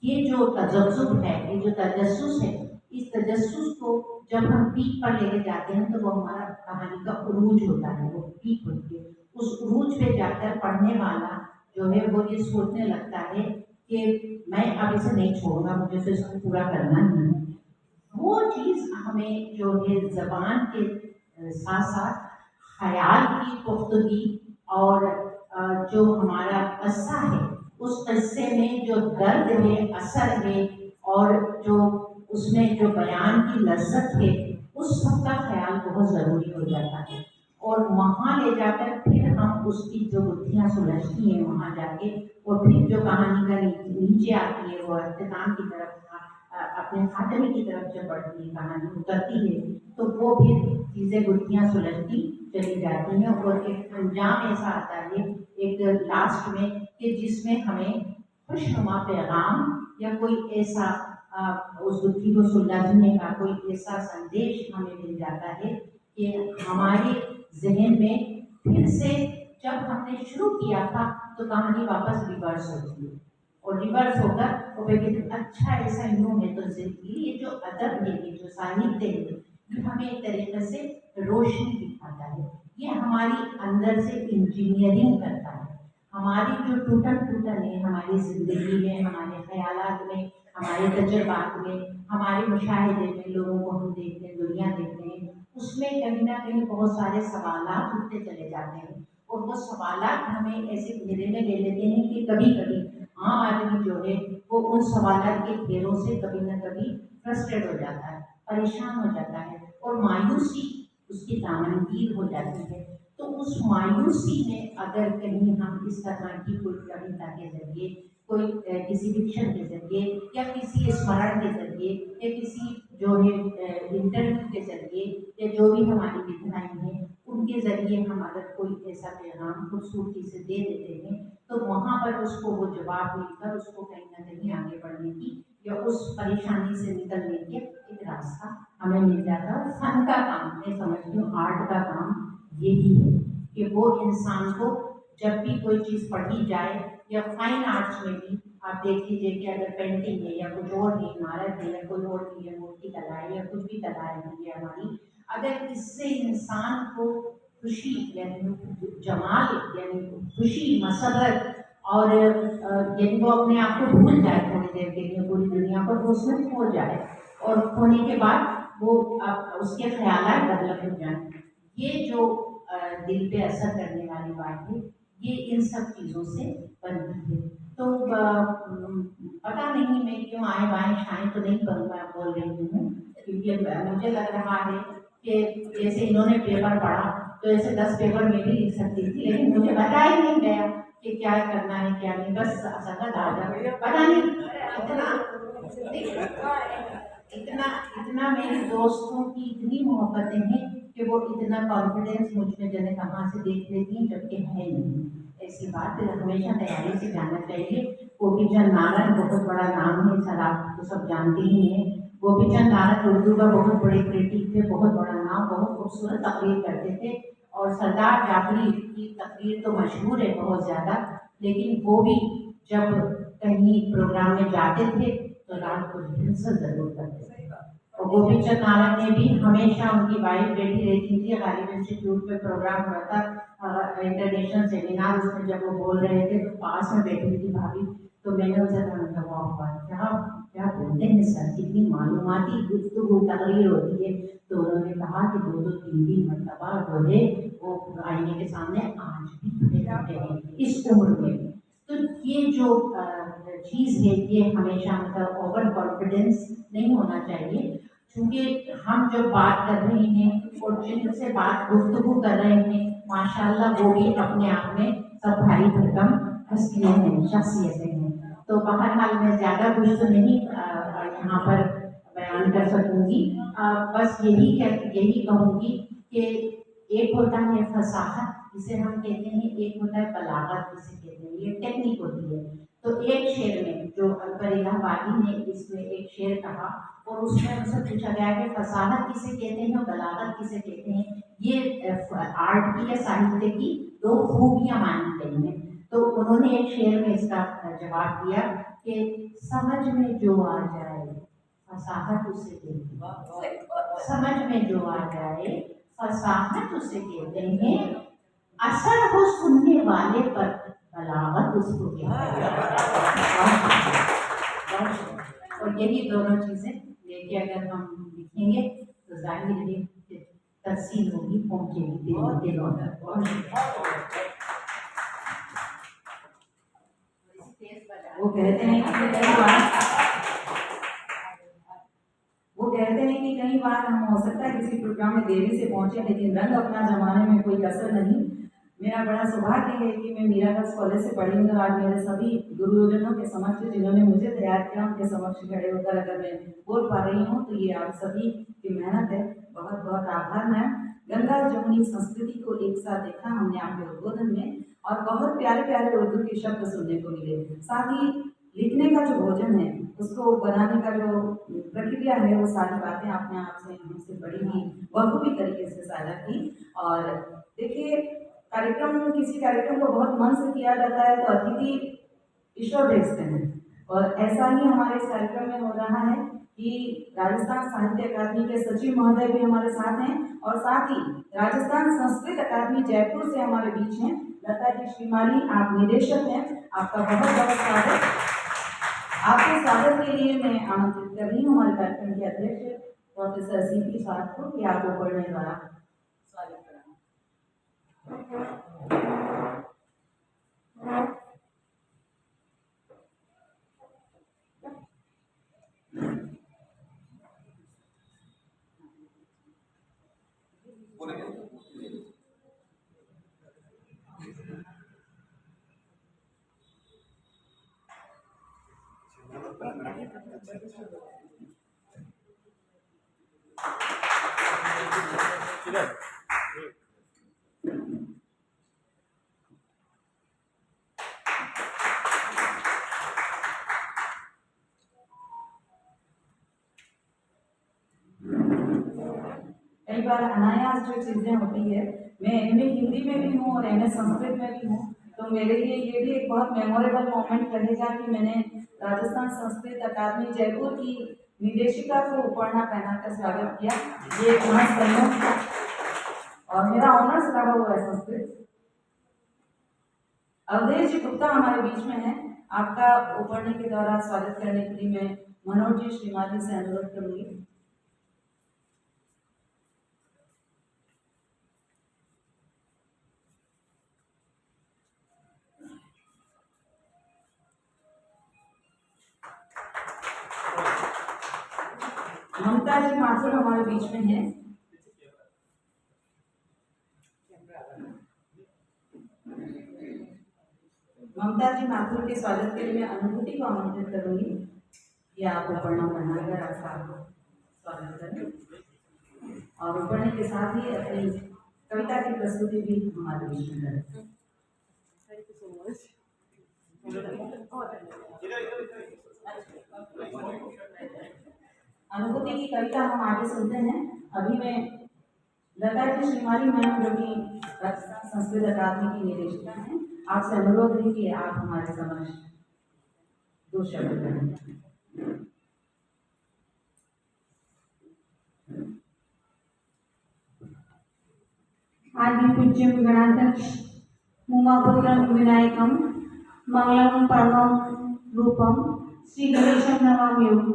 ये जो तजस्सुस है, ये जो तजस्सुस है, इस तजस्सुस को जब हम पीक पर लेके जाते हैं तो वो हमारा कहानी का उरूज होता है, वो पीक होती है। उस उरूज पे जाकर पढ़ने वाला जो है वो ये सोचने लगता है कि मैं अब इसे नहीं छोड़ूंगा, मुझे तो इसको पूरा करना ही है। वो चीज़ हमें जो है ज़बान के साथ साथ ख्याल की पुख्तगी और जो हमारा क़स्सा है, उस क़स्से में जो दर्द है, असर है, और जो उसमें जो बयान की लज्जत है, उस सब का ख्याल बहुत ज़रूरी हो जाता है। और वहाँ ले जाकर फिर हम उसकी जो बुद्धियाँ सुलझती हैं वहाँ जाके, और फिर जो कहानी का नीचे आती है, वो अख्तिताम की तरफ अपने खात्मे की तरफ जब बढ़ती है, कहानी उतरती है, तो वो फिर चीज़ें बुद्धियाँ सुलझती चली जाती हैं। और एक अंजाम ऐसा आता है एक लास्ट में कि जिसमें हमें खुशनुमा पैगाम या कोई ऐसा उस बुद्धि को सुलझने का कोई ऐसा संदेश हमें मिल जाता है कि हमारे जहन में फिर से जब हमने शुरू किया था तो कहानी वापस रिवर्स होती है, और रिवर्स होकर वो कहते अच्छा ऐसा यूँ है। तो जिंदगी ये जो अदब है, ये जो साहित्य है, ये हमें एक तरीके से रोशनी दिखाता है। ये हमारी अंदर से इंजीनियरिंग करता है। हमारी जो टूटन है हमारी ज़िंदगी में, हमारे ख्यालात में, हमारे तजुर्बात में, हमारे मुशाहिदे में, लोगों को हम देखते हैं, दुनिया देखते हैं, उसमें कहीं ना कहीं बहुत सारे सवालात उठते चले जाते हैं। और वो सवालात हमें ऐसे घेरे में ले लेते हैं कि कभी कभी आम आदमी जो है वो उन सवालात के घेरों से कभी ना कभी फ्रस्ट्रेट हो जाता है, परेशान हो जाता है, और मायूसी उसकी दामनगीर हो जाती है। तो उस मायूसी में अगर कहीं हम इस तरह की कोई कविता के जरिए, कोई किसी फिक्शन के जरिए, या किसी स्मरण के जरिए, या किसी जो है इंटरव्यू के जरिए, या जो भी हमारी विधाएं हैं उनके जरिए हम अगर कोई ऐसा पैगाम खूबसूरती से दे देते हैं, तो वहाँ पर उसको वो जवाब मिलकर उसको कहीं ना कहीं आगे बढ़ने की या उस परेशानी से निकलने के एक रास्ता हमें मिल जाता है। फन का काम, मैं समझती हूँ आर्ट का काम यही है कि वो इंसान को जब भी कोई चीज़ पढ़ी जाए, या फाइन आर्ट्स में भी आप देख लीजिए कि अगर पेंटिंग है या कुछ और है, इमारत है या कोई और भी है, मूर्ति कला है या कुछ भी कला है हमारी, अगर इससे इंसान को खुशी यानी जमाल यानी खुशी, मसरत, और यदि वो अपने आप को भूल जाए थोड़ी देर के लिए पूरी दुनिया को, तो उसमें खो जाए, और खोने के बाद वो उसके ख्यालात बदल हो जाए। ये जो दिल पे असर करने वाली बात है, ये इन सब चीज़ों से बनती है। तो पता नहीं मैं क्यों आए बाएँ शाएँ तो नहीं बोल रही हूँ, क्योंकि मुझे लग रहा है कि जैसे इन्होंने पेपर पढ़ा तो ऐसे 10 पेपर में भी लिख सकती थी, लेकिन मुझे बताया ही नहीं गया कि क्या करना है क्या नहीं, बस सतत आ जाओ। पता नहीं इतना इतना मेरे दोस्तों की इतनी मोहब्बतें हैं कि वो इतना कॉन्फिडेंस मुझ में जने कहाँ से देख लेती हैं, जबकि है नहीं ऐसी बात। हमेशा तैयारी से जाना चाहिए। गोपी चंद नारंग बहुत बड़ा नाम है, सर आप तो सब जानते ही हैं। गोपी चंद नारंग उर्दू का बहुत बड़े क्रिटिक थे, बहुत बड़ा नाम, बहुत खूबसूरत तकरीर करते थे। और सरदार जाफरी की तकरीर तो मशहूर है बहुत ज़्यादा, लेकिन वो भी जब कहीं प्रोग्राम में जाते थे तो रात को रिहर्सल जरूर करते थे। और गोपी चंद नारंग ने भी हमेशा, उनकी वाइफ बैठी रहती थी, गालिब इंस्टीट्यूट पे प्रोग्राम हुआ था इंटरनेशनल सेमिनार, उसमें जब वो बोल रहे थे तो पास में बैठी थी भाभी, तो मैंने उनसे कहा क्या क्या बोलते हैं सर, कितनी मालूमाती गुफ्तगू तकरीर होती है। तो उन्होंने कहा कि 2-3 मरतबा जो है वो आईने के सामने आज भी खड़े रहते हैं इस उम्र में। तो ये जो चीज़ है ये हमेशा मतलब ओवर कॉन्फिडेंस नहीं होना चाहिए, क्योंकि हम जब बात कर रहे हैं और जिनसे बात गुफ्तगू कर रहे हैं माशाल्लाह वो भी अपने आप में सब भारी भरकम हस्तियाँ हैं, शख्सियतें हैं। तो बहरहाल मैं ज़्यादा कुछ तो नहीं यहाँ पर बयान कर सकूँगी। बस यही कहूँगी कि एक होता है फसाहत जिसे हम कहते हैं, एक होता है बलागत जिसे कहते हैं, ये टेक्निक होती है। तो एक शेर में जो अकबर इलाहाबादी ने इसमें एक शेर कहा और उसमें उनसे पूछा गया कि फसाहत किसे कहते हैं और बलागत किसे कहते हैं, ये आर्ट की या साहित्य की 2 खूबियाँ मानी गई हैं। तो उन्होंने एक शेर में इसका जवाब दिया कि समझ में जो आ जाए फसाहत उसे कहते हैं, समझ में जो आ जाए फसाहत उसे कहते हैं, असर हो सुनने वाले पर बलागत उसको कहते हैं। और यही दोनों चीजें लेके अगर हम लिखेंगे तो जाहिर है कि तफसील होगी, पहुंचेगी दिलों तक। वो कहते हैं कि कई बार हम हो सकता है किसी प्रोग्राम में देरी से पहुंचे, लेकिन रंग अपना जमाने में कोई कसर नहीं। मेरा बड़ा सौभाग्य है कि मैं मीरागंज कॉलेज से पढ़ी हूँ। आज मेरे सभी गुरुजनों के समक्ष, जिन्होंने मुझे तैयार किया, उनके समक्ष खड़े होकर अगर मैं बोल पा रही हूँ तो ये आप सभी की मेहनत है। बहुत बहुत आभार मैम। गंगा जमुनी संस्कृति को एक साथ देखा हमने आपके उद्बोधन में, और बहुत प्यारे प्यारे उर्दू के शब्द सुनने को मिले। साथ ही लिखने का जो भोजन है, उसको बनाने का जो प्रक्रिया है, वो सारी बातें आपने आपसे हमसे बड़ी ही बखूबी तरीके से साझा की। और देखिए, किसी कार्यक्रम को बहुत मन से किया जाता है तो अतिथि ईश्वर भेजते हैं, और ऐसा ही हमारे इस कार्यक्रम में हो रहा है कि राजस्थान साहित्य अकादमी के सचिव महोदय भी हमारे साथ हैं, और साथ ही राजस्थान संस्कृत अकादमी जयपुर से हमारे बीच हैं लता जी श्रीमाली, आप निदेशक हैं। आपका बहुत बहुत स्वागत। आपके स्वागत के लिए मैं आमंत्रित कर रही हूँ हमारे कार्यक्रम के अध्यक्ष प्रोफेसर सीपी साहब को कि आपको पढ़ने द्वारा स्वागत कराएं। कई बार अनायास जो चीज़ें होती है, मैं एमए हिंदी में भी हूँ और एमए संस्कृत में भी हूँ, तो मेरे लिए ये भी एक बहुत मेमोरेबल मोमेंट रहेगा कि मैंने राजस्थान संस्कृत अकादमी जयपुर की निदेशिका को उपरना पहनाकर स्वागत किया। ये एक महज संयोग था और मेरा ऑनर्स रहा हुआ है संस्कृत। अवधेश जी गुप्ता हमारे बीच में है। आपका उपरने के द्वारा स्वागत करने के लिए मैं मनोज जी श्रीमाली से अनुरोध करूंगी। ममता जी माथुर हमारे बीच में है। ममता जी माथुर के स्वागत के लिए मैं अनुभूति को आमंत्रित करूंगी कि आप उपन्यास बनाकर आपका स्वागत करें और उपन्यास के साथ ही अपनी कविता की प्रस्तुति भी हमारे बीच में करें। अनुभूति की कविता हम आगे सुनते हैं। अभी मैं लता जी श्रीमाली मैम जो कि राजस्थान संस्कृत अकादमी की निदेशिका हैं, आपसे अनुरोध है कि आप हमारे समक्ष दो शब्द करें। आदि पूज्य गणाध्यक्ष उमापुत्रं विनायकं मंगलम परमं रूपम श्री गणेशं नमाम्यहम्।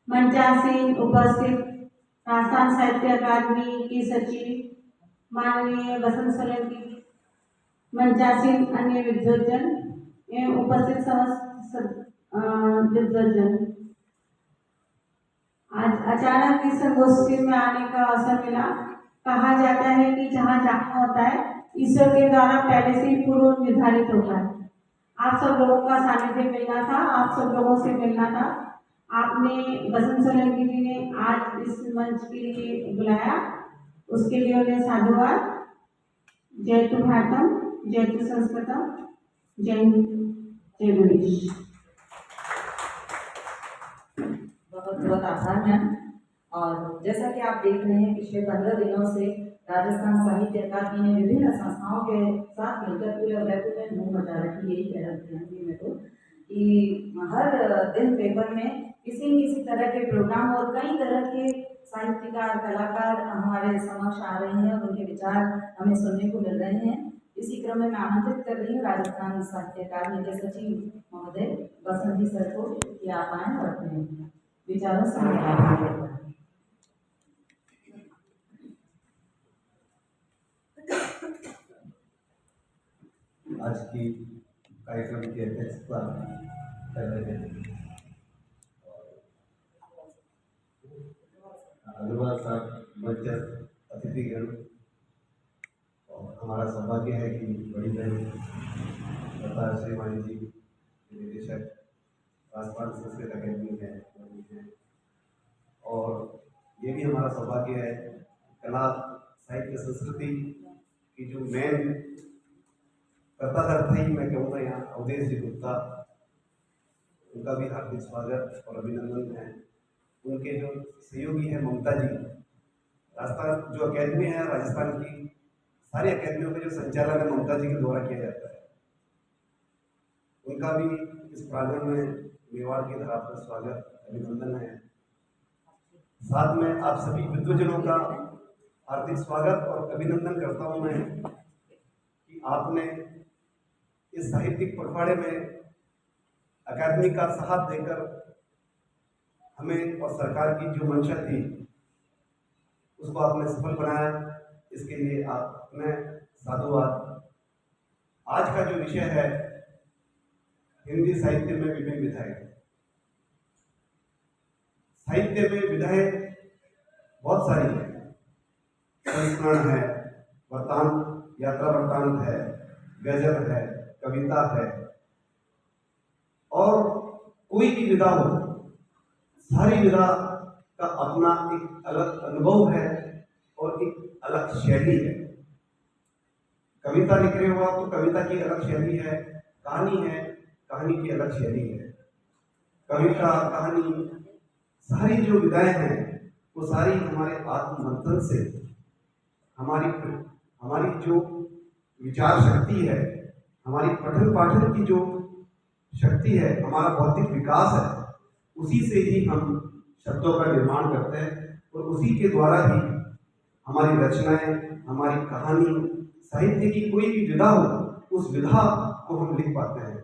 मंचासीन उपस्थित राजस्थान साहित्य अकादमी की सचिव माननीय बसंत सोलंकी, मंचासीन अन्य विद्वजन एवं उपस्थित समस्त विद्वजन, आज अचानक इस संगोष्ठी में आने का अवसर मिला। कहा जाता है कि जहाँ जाना होता है ईश्वर के द्वारा पहले से ही पूर्व निर्धारित होता है। आप सब लोगों का सानिध्य मिलना था, आप सब लोगों से मिलना था। आपने बसंत सोलंकी जी ने आज इस मंच के लिए बुलाया, उसके लिए उन्हें साधुवाद। जयतु भारतम, जयतु संस्कृतम, जय हिंद, जय गणेश। बहुत बहुत आभार मैम। और जैसा कि आप देख रहे हैं, पिछले 15 दिनों से राजस्थान साहित्य अकादमी ने विभिन्न संस्थाओं के साथ मिलकर पूरे उदयपुर में धूम मचा रखी। यही कह रही मैं तो कि हर दिन पेपर में किसी न किसी तरह के प्रोग्राम और कई तरह के साहित्यकार कलाकार हमारे समक्ष आ रहे हैं और उनके विचार हमें सुनने को मिल रहे हैं। इसी क्रम में मैं आमंत्रित कर रही हूँ राजस्थान साहित्य अकादमी के सचिव महोदय बसंत जी सर को कि आप आए और अपने विचारों से मेरा भाग लें। आज की कार्यक्रम की अध्यक्षता कर रहे हैं अग्रवाल साहब, मंच अतिथिगण, और हमारा सौभाग्य है कि बड़ी बहन लता श्रीमाली जी निदेशक राजस्थान संस्कृत अकादमी है, और ये भी हमारा सौभाग्य है कला साहित्य संस्कृति की जो मेन करता था ही मैं कहूँगा यहाँ अवधेश जी गुप्ता, उनका भी हार्दिक स्वागत और अभिनंदन है। उनके जो सहयोगी हैं ममता जी, राजस्थान जो अकेडमी है राजस्थान की सारी अकेडमियों का जो संचालन है ममता जी के द्वारा किया जाता है, उनका भी इस प्रांगण में मेवाड़ की धरा पर स्वागत अभिनंदन है। साथ में आप सभी विद्वजनों का हार्दिक स्वागत और अभिनंदन करता हूँ मैं कि आपने इस साहित्यिक पखवाड़े में अकादमी का साथ देकर हमें और सरकार की जो मंशा थी उसको आपने सफल बनाया। इसके लिए आपने साधुवाद। आज का जो विषय है हिंदी साहित्य में विभिन्न विधाएं। साहित्य में विधाएं बहुत सारी है, संस्मरण है, वृत्तांत यात्रा वृत्तांत है, गजल है, कविता है, और कोई भी विधा हो, सारी विधा का अपना एक अलग अनुभव है और एक अलग शैली है। कविता लिख रहे हो आप तो कविता की अलग शैली है, कहानी है, कहानी की अलग शैली है। कविता, कहानी, सारी जो विधाएं हैं वो सारी हमारे आत्ममंथन से, हमारी जो विचार शक्ति है, हमारी पठन पाठन की जो शक्ति है, हमारा बौद्धिक विकास है, उसी से ही हम शब्दों का निर्माण करते हैं और उसी के द्वारा ही हमारी रचनाएं, हमारी कहानी, साहित्य की कोई भी विधा हो, उस विधा को हम लिख पाते हैं।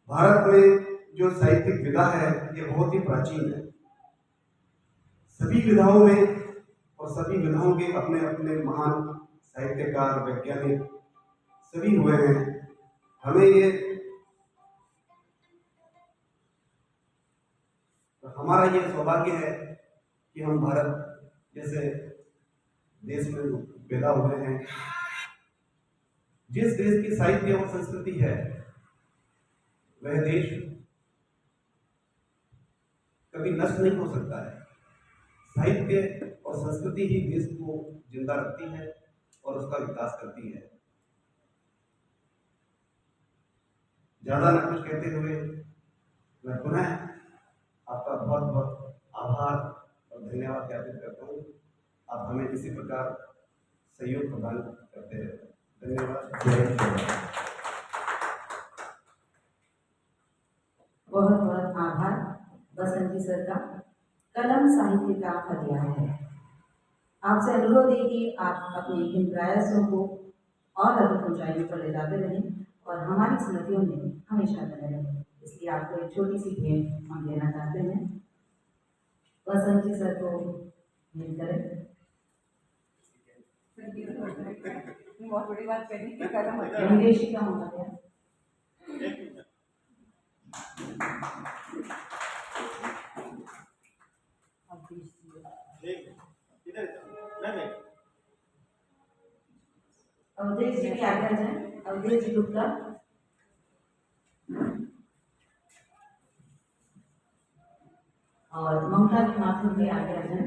भारत में जो साहित्यिक विधा है ये बहुत ही प्राचीन है। सभी विधाओं में और सभी विधाओं के अपने अपने महान साहित्यकार, वैज्ञानिक सभी हुए हैं। हमें ये हमारा ये सौभाग्य है कि हम भारत जैसे देश में पैदा हुए हैं। जिस देश की साहित्य और संस्कृति है वह देश कभी नष्ट नहीं हो सकता है। साहित्य और संस्कृति ही देश को जिंदा रखती है और उसका विकास करती है। ज्यादा न कुछ कहते हुए मैं पुनः आपका बहुत बहुत आभार और धन्यवाद ज्ञापित करता हूँ। आप हमें इसी प्रकार सहयोग प्रदान करते रहे। धन्यवाद। जय हिंद। बहुत बहुत आभार बसंत जी सर का। कलम साहित्य का अध्याय है। आपसे अनुरोध है कि आप अपने इन प्रयासों को और अधिक ऊंचाइयों पर ले जाते रहें और हमारी स्मृतियों में हमेशा बने रहें। इसलिए आपको एक छोटी सी भेंट हम देना चाहते हैं। बसंत जी सर को भेंट करें। बहुत बड़ी बात कही कि कलम विदेशी का होगा क्या? अवधेश जी भी आगे आ जाए। अवधेश जी गुप्ता। और ममता जी माथुर भी आगे आ जाए।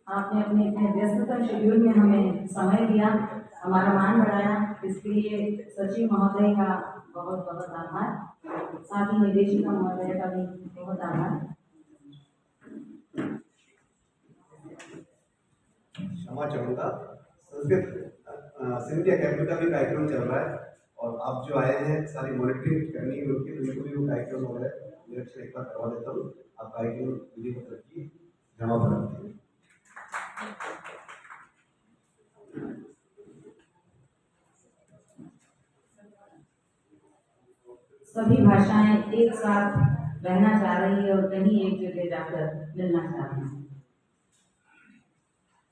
आपने अपने इतने व्यस्ततम शेड्यूल में हमें समय दिया, हमारा मान बढ़ाया, इसके लिए सचिव महोदय का बहुत बहुत आभार। साथ ही निदेशिका महोदय का भी बहुत आभार। क्षमा चाहूँगा, संस्कृत सिंधी अकेडमी का भी कार्यक्रम चल रहा है और आप जो आए हैं सारी मॉनिटरिंग करनी है उनकी, उनको भी वो कार्यक्रम हो रहा है। निरीक्षण एक बार करवा देता हूँ। आप कार्यक्रम विधि को रखिए, जमा बनाते हैं। सभी भाषाएं एक साथ रहना चाह रही है और कहीं एक जगह जाकर मिलना चाह रही है।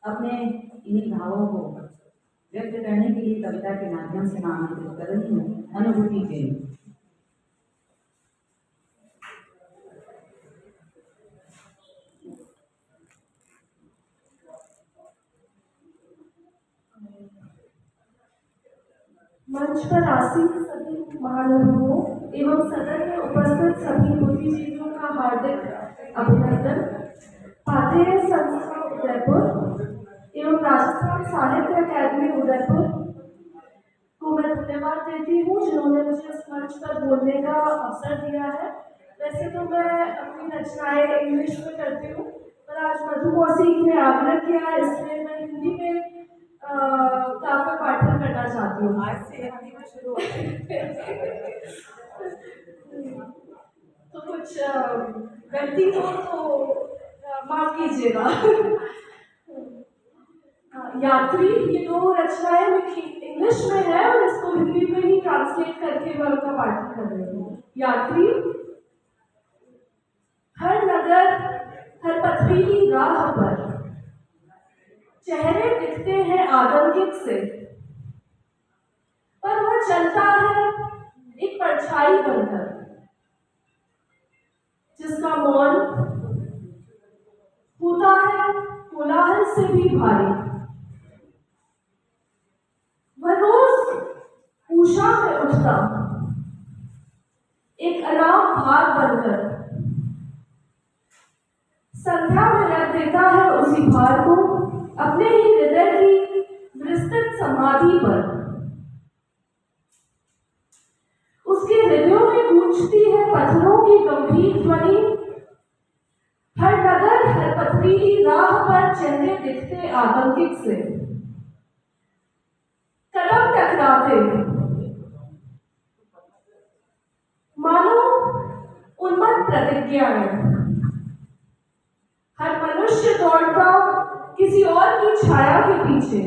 अपने इन्हीं भावों को व्यक्त करने के लिए कविता के माध्यम से मैं आमंत्रित कर रही हूँ अनुभूति के। मंच पर आसीन सभी महानुभावों एवं सदन में उपस्थित सभी बुद्धिजीवियों का हार्दिक अभिनंदन। पाथेय संस्था उदयपुर एवं राजस्थान साहित्य अकादमी उदयपुर को मैं धन्यवाद देती हूँ जिन्होंने मुझे इस मंच पर बोलने का अवसर दिया है। वैसे तो मैं अपनी रचनाएं इंग्लिश में करती हूँ, पर आज मधु मौसी ने आग्रह किया है, इसलिए मैं हिंदी में काव्य पाठन करना चाहती हूँ। आज से हिंदी में शुरू होता है। तो कुछ गलती हो तो माफ कीजिएगा। यात्री, ये दो रचनाएं मेरी इंग्लिश में है और इसको हिंदी में ही ट्रांसलेट करके मैं उनका पाठन कर रही हूँ। यात्री, हर नगर हर पथरीली राह पर चेहरे दिखते हैं आगंतुक से, पर वह चलता है एक परछाई बनकर जिसका मौन होता है कोलाहल से भी भारी। वह रोज उषा में उठता एक अनाम भाग बनकर संध्या में रख देता है उसी भार को अपने ही हृदय की विस्तृत समाधि पर। उसके हृदयों में गूंजती है पत्थरों की गंभीर ध्वनि। हर नगर हर पथरीली राह पर चेहरे दिखते आतंकित से, कदम टकराते मानो उन्मत्त प्रतिज्ञाएं। हर मनुष्य दौड़ता किसी और की छाया के पीछे,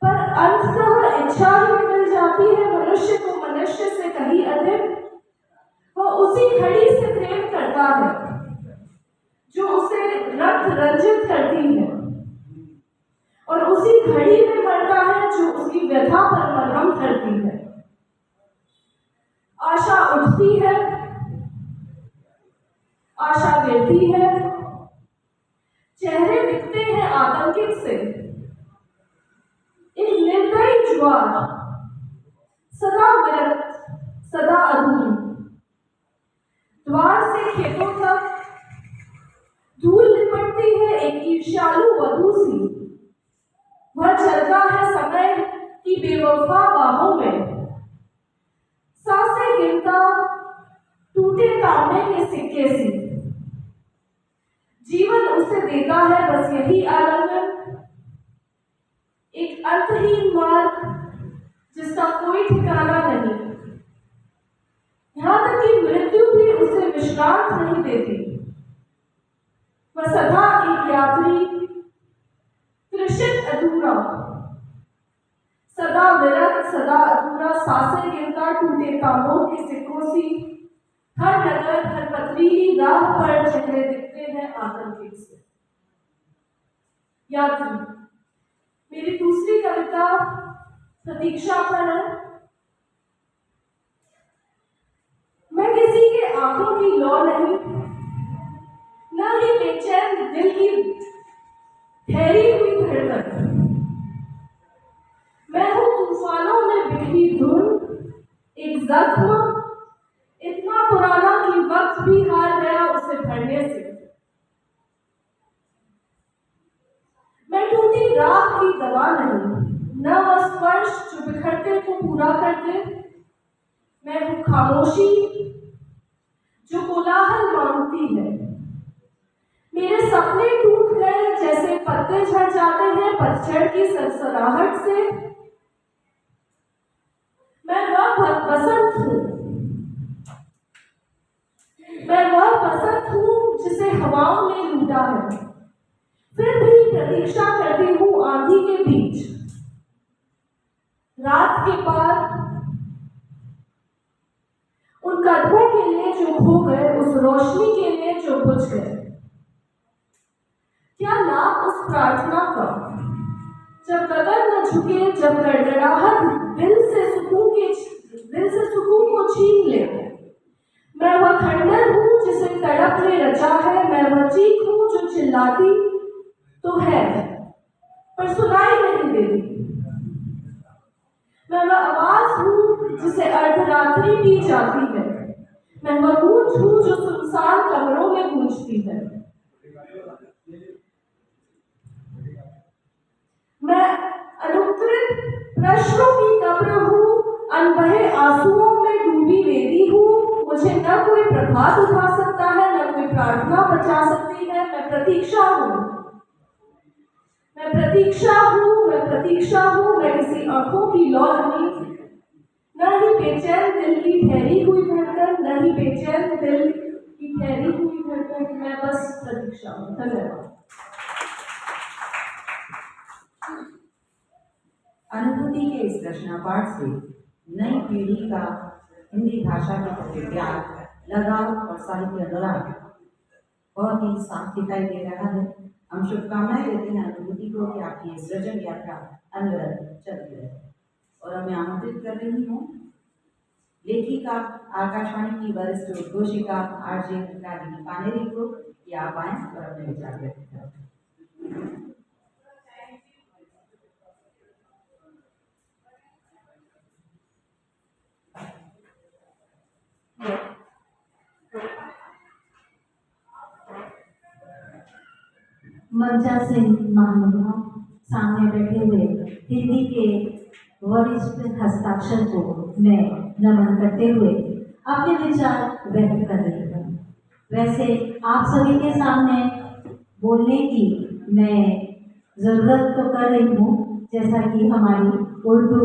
पर अंततः इच्छा ही मिल जाती है मनुष्य को मनुष्य से कहीं अधिक। वह उसी घड़ी से प्रेम करता है जो उसे रक्त रंजित करती है, और उसी घड़ी में मरता है जो उसकी व्यथा पर मरहम करती है। आशा उठती है, आशा गिरती है, चेहरे दिखते हैं आतंकित से। एक निर्दयी ज्वार, सदा विरक्त, सदा अधूरी, द्वार से खेतों तक धूल लिपटती है एक ईर्ष्यालु वधू सी। वह चलता है समय की बेवफा बाहों में, सांसें गिनता टूटे तांबे के सिक्के सी। जीवन उसे देता है बस यही आलिंगन, एक अर्थहीन मार्ग जिसका कोई ठिकाना नहीं। यहां तक कि मृत्यु भी उसे विश्रांत नहीं देती। वह सदा एक यात्री, तृषित अधूरा, सदा विरक्त, सदा अधूरा, सांसें गिनता टूटे तांबों के सिक्कों सी। हर नगर, हर पथरीली राह पर चेहरे दिखते हैं आतंकित से। यात्री। मेरी दूसरी कविता प्रतीक्षा पर है। मैं किसी के आंखों की लौ नहीं, न ही बेचैन दिल की ठहरी हुई धड़कन। मैं हूं तूफानों में बिखरी धुन, एक जख्म इतना पुराना कि वक्त भी हार गया उसे भरने से। मैं टूटी राह की दवा नहीं, न वह स्पर्श जो बिखरते को पूरा कर दे। मैं हूं खामोशी जो कोलाहल मांगती है। मेरे सपने टूट गए जैसे पत्ते झड़ जाते हैं पतझड़ की सरसराहट से। मैं वह बसंत हूं, मैं वह बसंत हूं जिसे हवाओं ने लूटा है। फिर भी प्रतीक्षा करती हूं आंधी के बीच, रात के पार, उन कदमों के लिए जो खो गए, उस रोशनी के लिए जो बुझ गए। क्या लाभ उस प्रार्थना का जब कदम न झुके, जब गड़गड़ाहट दिल से सुकून को छीन ले। मैं वह खंडर हूं जिसे तड़प ने रचा है। मैं वह चीख हूं जो चिल्लाती तो है पर सुनाई नहीं देती। मैं वह आवाज हूं जिसे अर्धरात्रि पी जाती है। मैं वह गूंज हूं जो सुनसान कमरों में गूंजती है। मैं अनुत्तरित प्रश्नों की कब्र हूं, अनबहे आंसुओं में डूबी वेदी हूं। मुझे न कोई प्रभात उठा सकता है, न कोई प्रार्थना बचा सकती है। मैं प्रतीक्षा हूं, मैं प्रतीक्षा हूं, मैं प्रतीक्षा हूं। मैं किसी आंखों की लौ नहीं, न ही बेचैन दिल की ठहरी हुई धड़कन, न ही बेचैन दिल की ठहरी हुई धड़कन। मैं बस प्रतीक्षा हूं। धन्यवाद। अनुभूति के इस रचना पाठ से नई पीढ़ी का हिंदी भाषा के प्रति प्यार, लगाव और साहित्य अनुराग बहुत ही साफ दिखाई दे रहा है। हम शुभकामनाएं देते हैं अनुभूति को कि आपकी इस सृजन यात्रा अनवरत चलती रहे। और अब मैं आमंत्रित कर रही हूँ लेखिका, आकाशवाणी की वरिष्ठ उद्घोषिका आरजे रागिनी पानेरी को कि आप आए और अपने विचार व्यक्त करें। मंचासीन महानुभाव, सामने बैठे हुए हिंदी के वरिष्ठ हस्ताक्षर को मैं नमन करते हुए अपने विचार व्यक्त कर रही हूँ। वैसे आप सभी के सामने बोलने की मैं ज़रूरत तो कर रही हूँ, जैसा कि हमारी उर्दू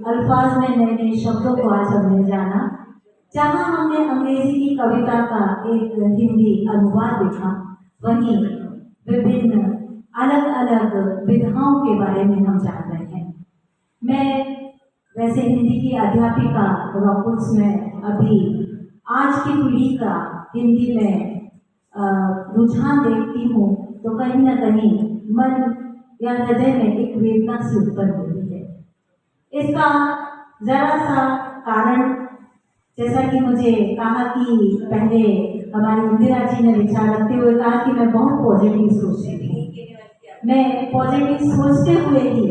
अल्फाज में नए नए शब्दों को आज हमने जाना। जहाँ हमने अंग्रेजी की कविता का एक हिंदी अनुवाद देखा, वहीं विभिन्न अलग अलग विधाओं के बारे में हम जान रहे हैं। मैं वैसे हिंदी की अध्यापिका रॉकुल्स में अभी आज की पीढ़ी का हिंदी में रुझान देखती हूँ तो कहीं ना कहीं मन या हृदय में एक वेदना सी उत्पन्न होती है। इसका जरा सा कारण, जैसा कि मुझे कहा कि पहले हमारी इंदिरा जी ने विचार रखते हुए कहा कि मैं बहुत पॉजिटिव सोचती थी, मैं पॉजिटिव सोचते हुए ही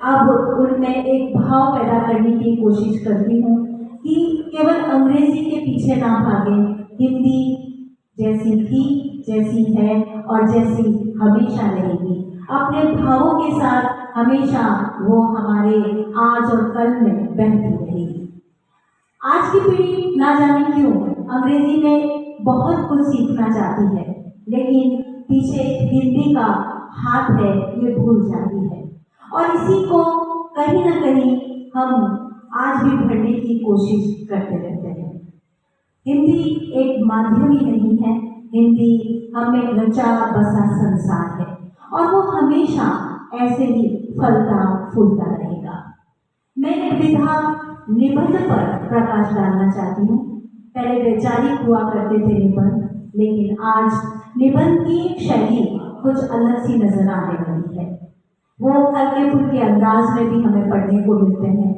अब उनमें एक भाव पैदा करने की कोशिश करती हूँ कि केवल अंग्रेजी के पीछे ना भागे, हिंदी जैसी थी, जैसी है और जैसी हमेशा रहेगी, अपने भावों के साथ हमेशा वो हमारे आज और कल में बहती रहेगी। आज की पीढ़ी ना जाने क्यों अंग्रेजी में बहुत कुछ सीखना चाहती है, लेकिन पीछे हिंदी का हाथ है ये भूल जाती है, और इसी को कहीं ना कहीं हम आज भी भरने की कोशिश करते रहते हैं। हिंदी एक माध्यम ही नहीं है, हिंदी हमें रचा बसा संसार है और वो हमेशा ऐसे ही फलता फूलता रहेगा। मैं विधा निबंध पर प्रकाश डालना चाहती हूँ। पहले वैचारिक हुआ करते थे निबंध, लेकिन आज निबंध की शैली कुछ अलग सी नजर आने लगी है। वो हल्के फुल्के अंदाज में भी हमें पढ़ने को मिलते हैं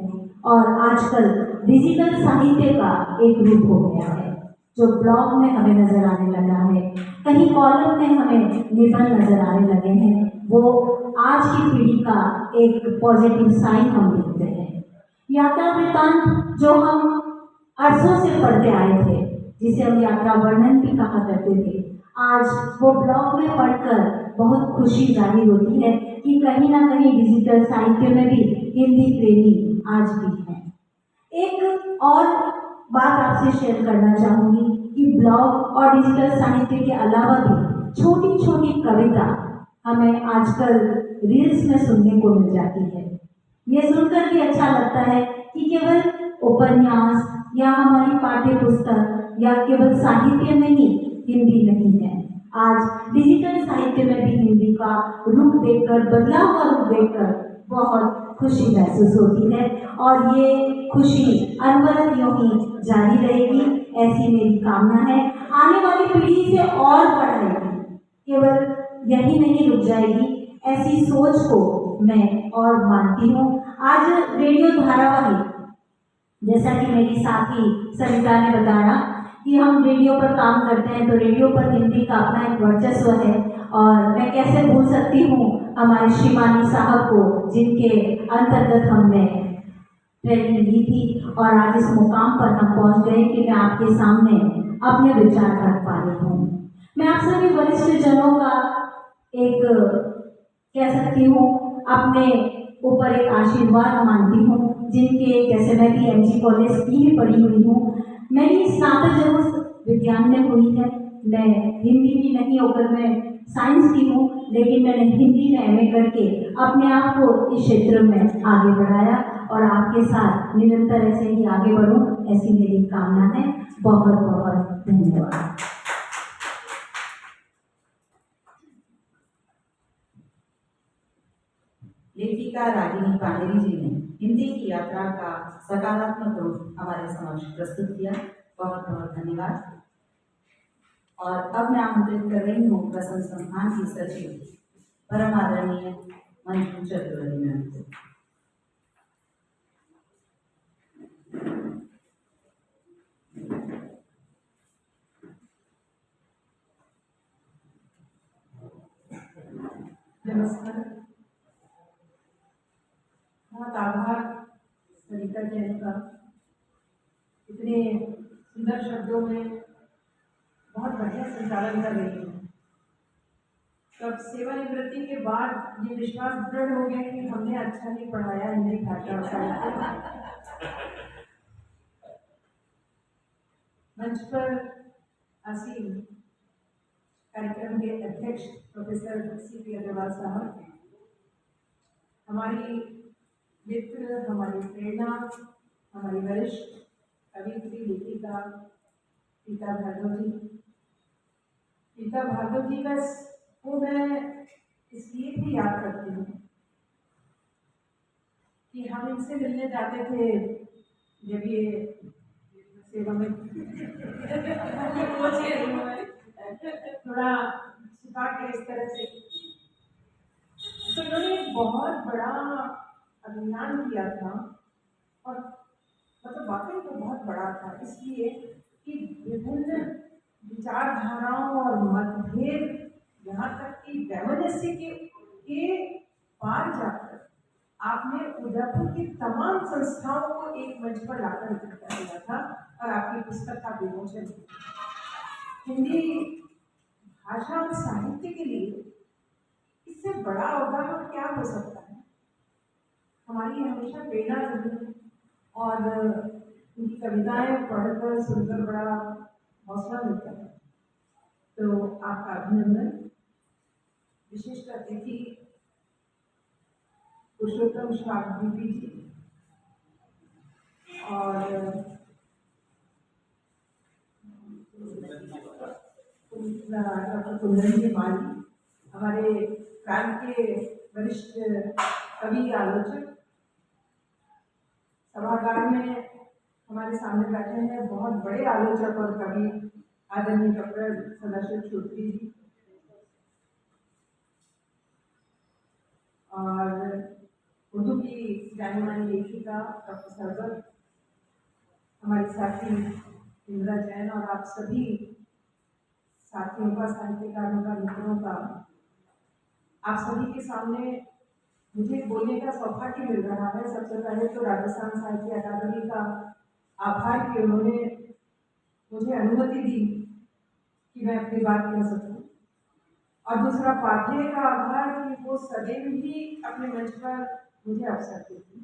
और आजकल डिजिटल साहित्य का एक रूप हो गया है जो ब्लॉग में हमें नजर आने लगा है, कहीं कॉलम में हमें निबंध नजर आने लगे हैं। वो आज की पीढ़ी का एक पॉजिटिव साइन हम देखते हैं। यात्रा वृत्तांत जो हम अरसों से पढ़ते आए थे, जिसे हम यात्रा वर्णन भी कहा करते थे, आज वो ब्लॉग में पढ़कर बहुत खुशी जाहिर होती है कि कहीं ना कहीं डिजिटल साहित्य में भी हिंदी प्रेमी आज भी हैं। एक और बात आपसे शेयर करना चाहूँगी कि ब्लॉग और डिजिटल साहित्य के अलावा भी छोटी छोटी कविता हमें आजकल रील्स में सुनने को मिल जाती है। ये सुनकर भी अच्छा लगता है कि केवल उपन्यास या हमारी पाठ्य पुस्तक या केवल साहित्य में ही हिंदी नहीं है, आज डिजिटल साहित्य में भी हिंदी का रूप देखकर, बदला हुआ रूप देखकर बहुत खुशी महसूस होती है और ये खुशी अनवरत यूं ही जारी रहेगी, ऐसी मेरी कामना है। आने वाली पीढ़ी से और बढ़ेगी, केवल यही नहीं रुक जाएगी, ऐसी सोच को मैं और मानती हूँ। आज रेडियो धारावाहिक, जैसा कि मेरी साथी सरिता ने बताया कि हम रेडियो पर काम करते हैं, तो रेडियो पर हिंदी का अपना एक वर्चस्व है और मैं कैसे भूल सकती हूँ हमारे शिवानी साहब को, जिनके अंतर्गत हमने ट्रेनिंग ली थी और आज इस मुकाम पर हम पहुँच गए कि मैं आपके सामने अपने विचार रख पा रही हूँ। मैं आप सभी वरिष्ठ जनों का एक कह सकती हूँ अपने ऊपर एक आशीर्वाद मानती हूँ, जिनके जैसे मैं भी एमजी कॉलेज की ही पढ़ी हुई हूँ। मेरी स्नातक जरूर विज्ञान में हुई है, मैं हिंदी की नहीं होकर मैं साइंस की हूँ, लेकिन मैंने हिंदी में एमए करके अपने आप को इस क्षेत्र में आगे बढ़ाया और आपके साथ निरंतर ऐसे ही आगे बढ़ूँ, ऐसी मेरी कामना है। बहुत बहुत धन्यवाद। लेखिका रागिनी पांडेरी जी ने हिंदी की यात्रा का सकारात्मक रूप हमारे समक्ष प्रस्तुत किया, बहुत बहुत धन्यवाद। और अब मैं आमंत्रित कर रही हूँ प्रसन्न संस्थान की सचिव परम आदरणीय मंजू चतुर्वेदी मैम को। नमस्कार। बहुत आभार सरिता जैन का, इतने सुंदर शब्दों में बहुत बढ़िया संचालन कर रही है। तब सेवानिवृत्ति के बाद ये विश्वास दृढ़ हो गया कि हमने अच्छा नहीं पढ़ाया हिंदी भाषा और साहित्य। मंच पर आसीन कार्यक्रम के अध्यक्ष प्रोफेसर CP अग्रवाल साहब, हमारी मित्र, हमारी प्रेरणा, हमारी वरिष्ठ कवित्री लेखिका पीता भार्गव जी। पीता भार्गव जी बस को मैं इसलिए भी याद करती हूँ कि हम इनसे मिलने जाते थे जब ये सेवा में थोड़ा छिपा के इस तरह से। तो इन्होंने एक बहुत बड़ा अभियान किया था और मतलब वाकई वो बहुत बड़ा था, इसलिए कि विभिन्न विचारधाराओं और मतभेद, यहाँ तक कि वैमनस्य के पार जाकर आपने उदयपुर की तमाम संस्थाओं को एक मंच पर लाकर इकट्ठा किया था और आपकी पुस्तक का विमोचन किया। हिंदी भाषा और साहित्य के लिए इससे बड़ा अवदान और क्या हो सकता है। हमारी हमेशा प्रेरणा रही और उनकी कविताएं पढ़कर सुनकर बड़ा हौसला मिलता है। तो आपका अभिनंदन। विशिष्ट अतिथि पुरुषोत्तम श्रावणी जी और डॉक्टर कुंदन जी माली, हमारे प्रांत के वरिष्ठ कवि आलोचक, सभागार में हमारे सामने बैठे हैं बहुत बड़े आलोचक और कवि आदरणीय डॉक्टर सदाशिव श्रोत्री जी, और उर्दू की जानी मानी लेखिका डॉक्टर सरवर, हमारी साथी इंदिरा जैन और आप सभी साथियों का, साहित्यकारों का, मित्रों का, आप सभी के सामने मुझे बोलने का सौभाग्य मिल रहा है। सबसे पहले तो राजस्थान साहित्य अकादमी का आभार कि उन्होंने मुझे अनुमति दी कि मैं अपनी बात कह सकूं, और दूसरा पाध्याय का आभार कि वो सदैव ही अपने मंच पर मुझे अवसर देती।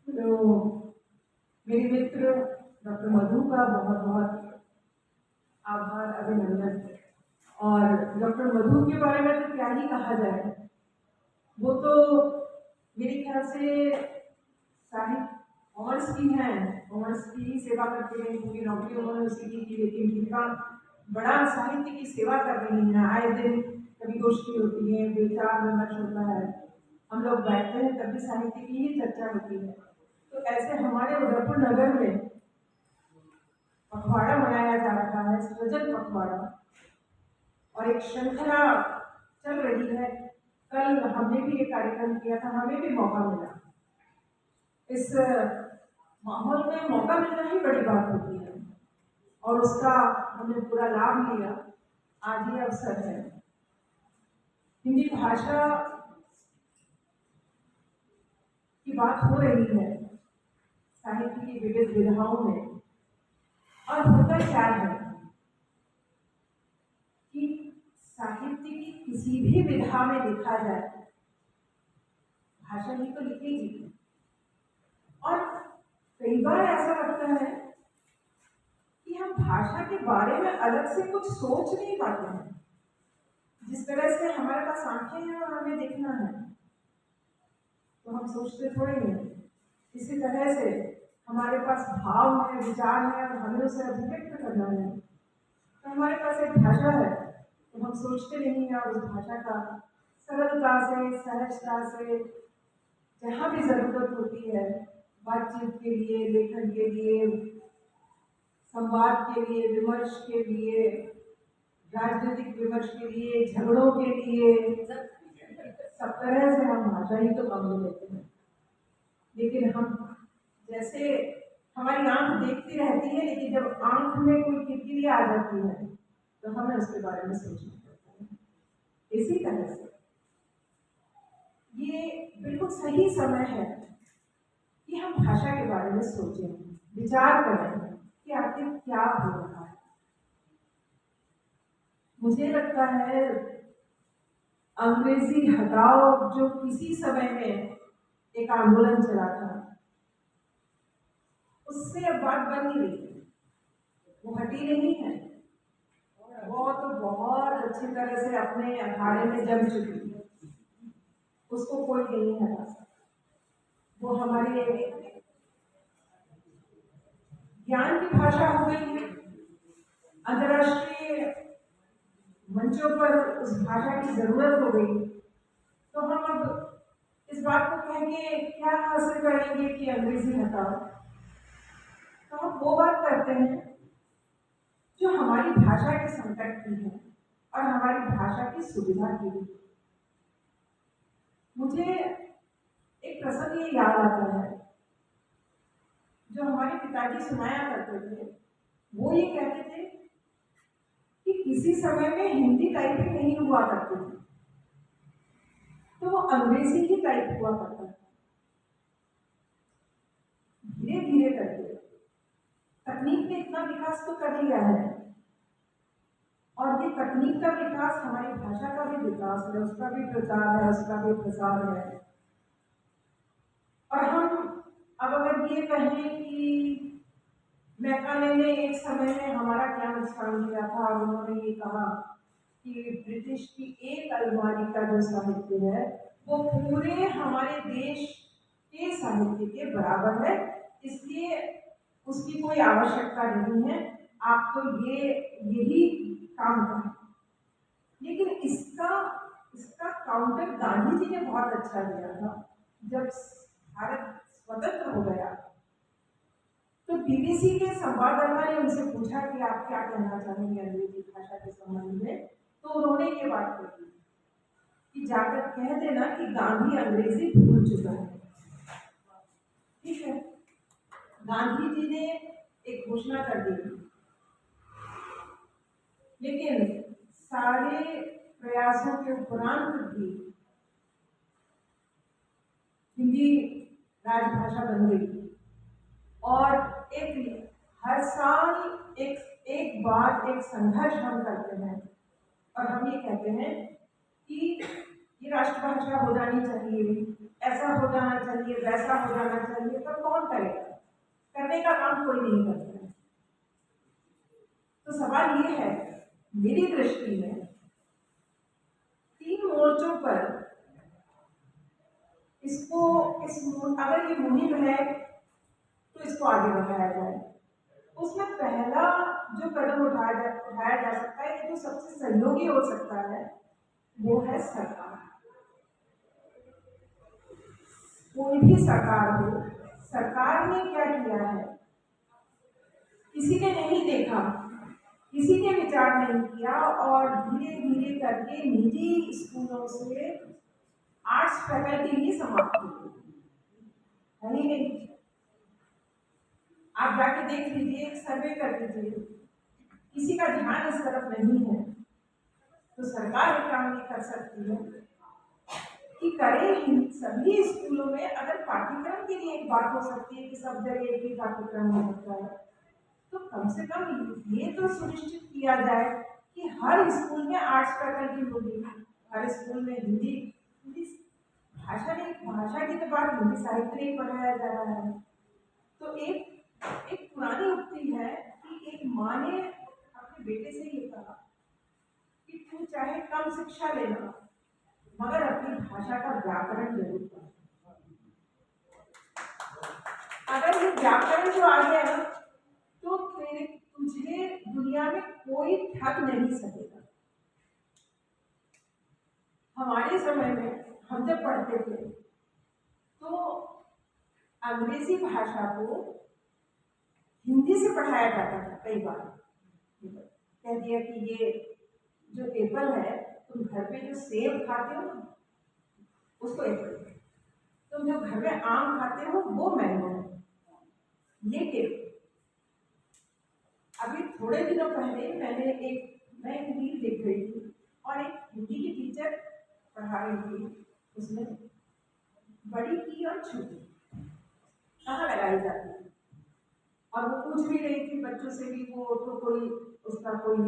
तो मेरे मित्र डॉक्टर मधु का बहुत बहुत आभार, अभिनंदन। और डॉक्टर मधु के बारे में तो क्या ही कहा जाए, वो तो मेरे ख्याल से साहित्य ऑनर्स की हैं, ऑनर्स की ही सेवा करते हैं, क्योंकि नौकरी उन्होंने उसी की लेकिन जिनका बड़ा साहित्य की सेवा कर रही हैं। आए दिन कभी गोष्ठी होती है, विचार विमर्श होता है, हम लोग बैठते हैं तब भी साहित्य की ही चर्चा होती है। तो ऐसे हमारे उदयपुर नगर में पखवाड़ा मनाया जा रहा है, सृजन पखवाड़ा, और एक श्रृंखला चल रही है। कल हमने भी एक कार्यक्रम किया था, हमें भी मौका मिला। इस माहौल में मौका मिलना ही बड़ी बात होती है और उसका हमने पूरा लाभ लिया। आज ये अवसर है। हिंदी भाषा की बात हो रही है साहित्य की विविध विधाओं में, और होता क्या है कि साहित्य की किसी भी विधा में लिखा जाए, भाषा ही तो लिखेगी। और कई बार ऐसा लगता है कि हम भाषा के बारे में अलग से कुछ सोच नहीं पाते हैं। जिस तरह से हमारे पास आंखें हैं और हमें देखना है, तो हम सोचते थोड़े हैं। इसी तरह से हमारे पास भाव है, विचार है और हमें उसे अभिव्यक्त करना है। तो हमारे पास एक भाषा है, तो हम सोचते नहीं हैं और उस भाषा का सरलता से, सहजता से, जहाँ भी जरूरत होती है बातचीत के लिए, लेखन के लिए, संवाद के लिए, विमर्श के लिए, राजनीतिक विमर्श के लिए, झगड़ों के लिए, सब तरह से हम भाषा ही तो काम लेते हैं। लेकिन हम जैसे हमारी आंख देखती रहती है, लेकिन जब आंख में कोई किरकिरी आ जाती है तो हमें उसके बारे में सोचना पड़ता है। इसी तरह से ये बिल्कुल सही समय है कि हम भाषा के बारे में सोचें, विचार करें कि आखिर क्या हो रहा है। मुझे लगता है अंग्रेजी हटाओ जो किसी समय में एक आंदोलन चला था, उससे अब बात बन ही रही है, वो हटी नहीं है। वो तो बहुत अच्छी तरह से अपने अखाड़े में जम चुकी है, उसको कोई नहीं हटा सकता। वो हमारे ज्ञान की भाषा हो गई है। अंतर्राष्ट्रीय मंचों पर उस भाषा की जरूरत हो गई। तो हम अब इस बात को कह के क्या हासिल करेंगे कि अंग्रेजी हटाओ, तो हम वो बात करते हैं जो हमारी भाषा के संकट की है और हमारी भाषा की सुविधा की भी। मुझे एक प्रसंग ये याद आता है जो हमारे पिताजी सुनाया करते थे। वो ये कहते थे कि किसी समय में हिंदी टाइपिंग नहीं हुआ करती थी, तो वो अंग्रेजी ही टाइप हुआ करता था। धीरे धीरे करके तकनीक ने इतना विकास तो कर लिया है, और ये तकनीक का विकास हमारी भाषा का भी विकास है, उसका भी प्रचार है, उसका भी प्रसार है। और हम अब अगर ये कहें कि मैकाले ने एक समय में हमारा क्या नुकसान किया था, और उन्होंने ये कहा कि ब्रिटिश की एक अलमारी का जो साहित्य है वो पूरे हमारे देश के साहित्य के बराबर है, इसलिए उसकी कोई आवश्यकता नहीं है, आप तो यही काम करें। लेकिन इसका काउंटर गांधी जी ने बहुत अच्छा दिया था। जब भारत स्वतंत्र हो गया तो बीबीसी के संवाददाता ने उनसे पूछा कि आप क्या कहना चाहेंगे अंग्रेजी भाषा के संबंध में, तो उन्होंने ये बात कही कि जाकर कह देना कि गांधी अंग्रेजी भूल चुका है। ठीक है, गांधी जी ने एक घोषणा कर दी, लेकिन सारे प्रयासों के उपरांत भी हिंदी राजभाषा बन गई, और हर साल एक बार एक संघर्ष हम करते हैं और हम ये कहते हैं कि ये राष्ट्रभाषा हो जानी चाहिए, ऐसा हो जाना चाहिए, वैसा हो जाना चाहिए, पर कौन करेगा? करने का काम कोई नहीं करता है। तो सवाल ये है मेरी दृष्टि में, 3 मोर्चों पर अगर ये मुहिम है तो इसको आगे बढ़ाया जाए। उसमें पहला जो कदम उठाया जा सकता है, ये जो सबसे सहयोगी हो सकता है, वो है सरकार। कोई भी सरकार हो, सरकार ने क्या किया है, किसी ने नहीं देखा, किसी ने विचार नहीं किया, और धीरे धीरे करके निजी स्कूलों से आर्ट्स फैकल्टी ही समाप्त हो गई। नहीं, आप जाके देख लीजिए, एक सर्वे कर लीजिए, किसी का ध्यान इस तरफ नहीं है। तो सरकार एक काम नहीं कर सकती है कि करे सभी स्कूलों में, अगर पाठ्यक्रम के लिए एक बात हो सकती है कि सब जगह एक ही पाठ्यक्रम हो सकता है, तो कम से कम ये तो सुनिश्चित किया जाए कि हर स्कूल में आर्ट्स फैकल्टी होगी, हर स्कूल में हिंदी भाषा की तो बात हिंदी साहित्य नहीं पढ़ाया जा रहा है। तो एक पुरानी उक्ति है कि एक माँ ने अपने बेटे से ये कहा कि तू चाहे कम शिक्षा लेना, मगर अपनी भाषा का व्याकरण जरूर पढ़। अगर ये व्याकरण जो आ गया ना, तो तुझे दुनिया में कोई ठग नहीं सकेगा। हमारे समय में हम जब पढ़ते थे तो अंग्रेजी भाषा को हिंदी से पढ़ाया जाता था। कई बार कह दिया कि ये जो एप्पल है, तुम घर पे जो सेब खाते हो ना, उसको एप्पल, तुम जो घर में आम खाते हो वो मैंगो है। लेकिन अभी थोड़े दिनों पहले मैं एक रील देख रही थी, और एक हिंदी की टीचर पढ़ा रही थी, उसमें बड़ी की और छोटी कहाँ लगाई जाती है, और वो पूछ भी रही थी बच्चों से भी, वो तो कोई उसका कोई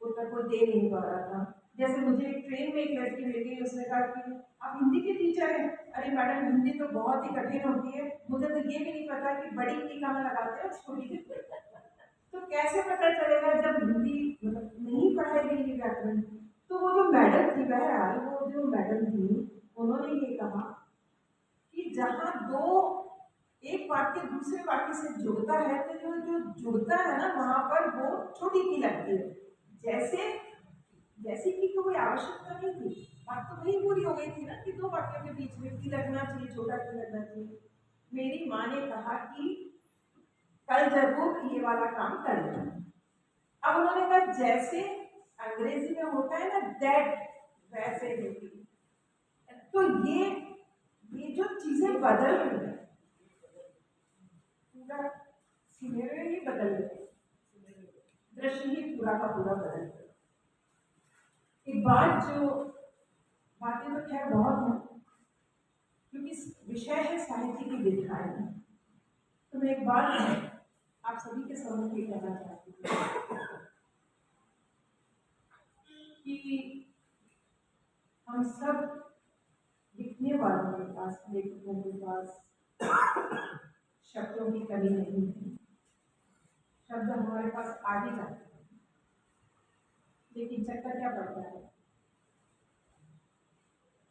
उत्तर कोई दे नहीं पा रहा था। जैसे मुझे एक ट्रेन में एक लड़की मिल गई, उसने कहा कि आप हिंदी के टीचर हैं? अरे मैडम, हिंदी तो बहुत ही कठिन होती है, मुझे तो ये भी नहीं पता कि बड़ी की कहाँ लगाते हैं, छोटी की। तो कैसे पता चलेगा जब हिंदी नहीं पढ़ाई गई व्याकरण? तो वो जो मैडम थी, बहरहाल वो जो मैडम थी, उन्होंने ये कहा कि जहाँ एक वाक्य दूसरे वाक्य से जुड़ता है, तो जो जुड़ता है ना, वहां पर वो छोटी की लगती है। जैसे कि कोई आवश्यकता नहीं थी, बात तो वही पूरी हो गई थी ना कि 2 वाक्यों के बीच में की लगना चाहिए, छोटा की लगना चाहिए। मेरी माँ ने कहा कि कल जरूर ये वाला काम करेंगे। अब उन्होंने कहा जैसे अंग्रेजी में होता है ना दैट, वैसे हिंदी। तो ये जो चीजें बदल रही है, पूरा सिनेरियो ही बदल गया, दृश्य ही पूरा का पूरा बदल गया। एक बात जो बातें तो खैर बहुत हैं, क्योंकि विषय है साहित्य की विधाएं, तो मैं एक बात आप सभी के सामने कहना चाहती हूँ कि हम सब लिखने वालों के पास, लेखकों के पास शब्दों की कमी नहीं है। शब्द हमारे पास आ ही जाते हैं, लेकिन चक्कर क्या पड़ता है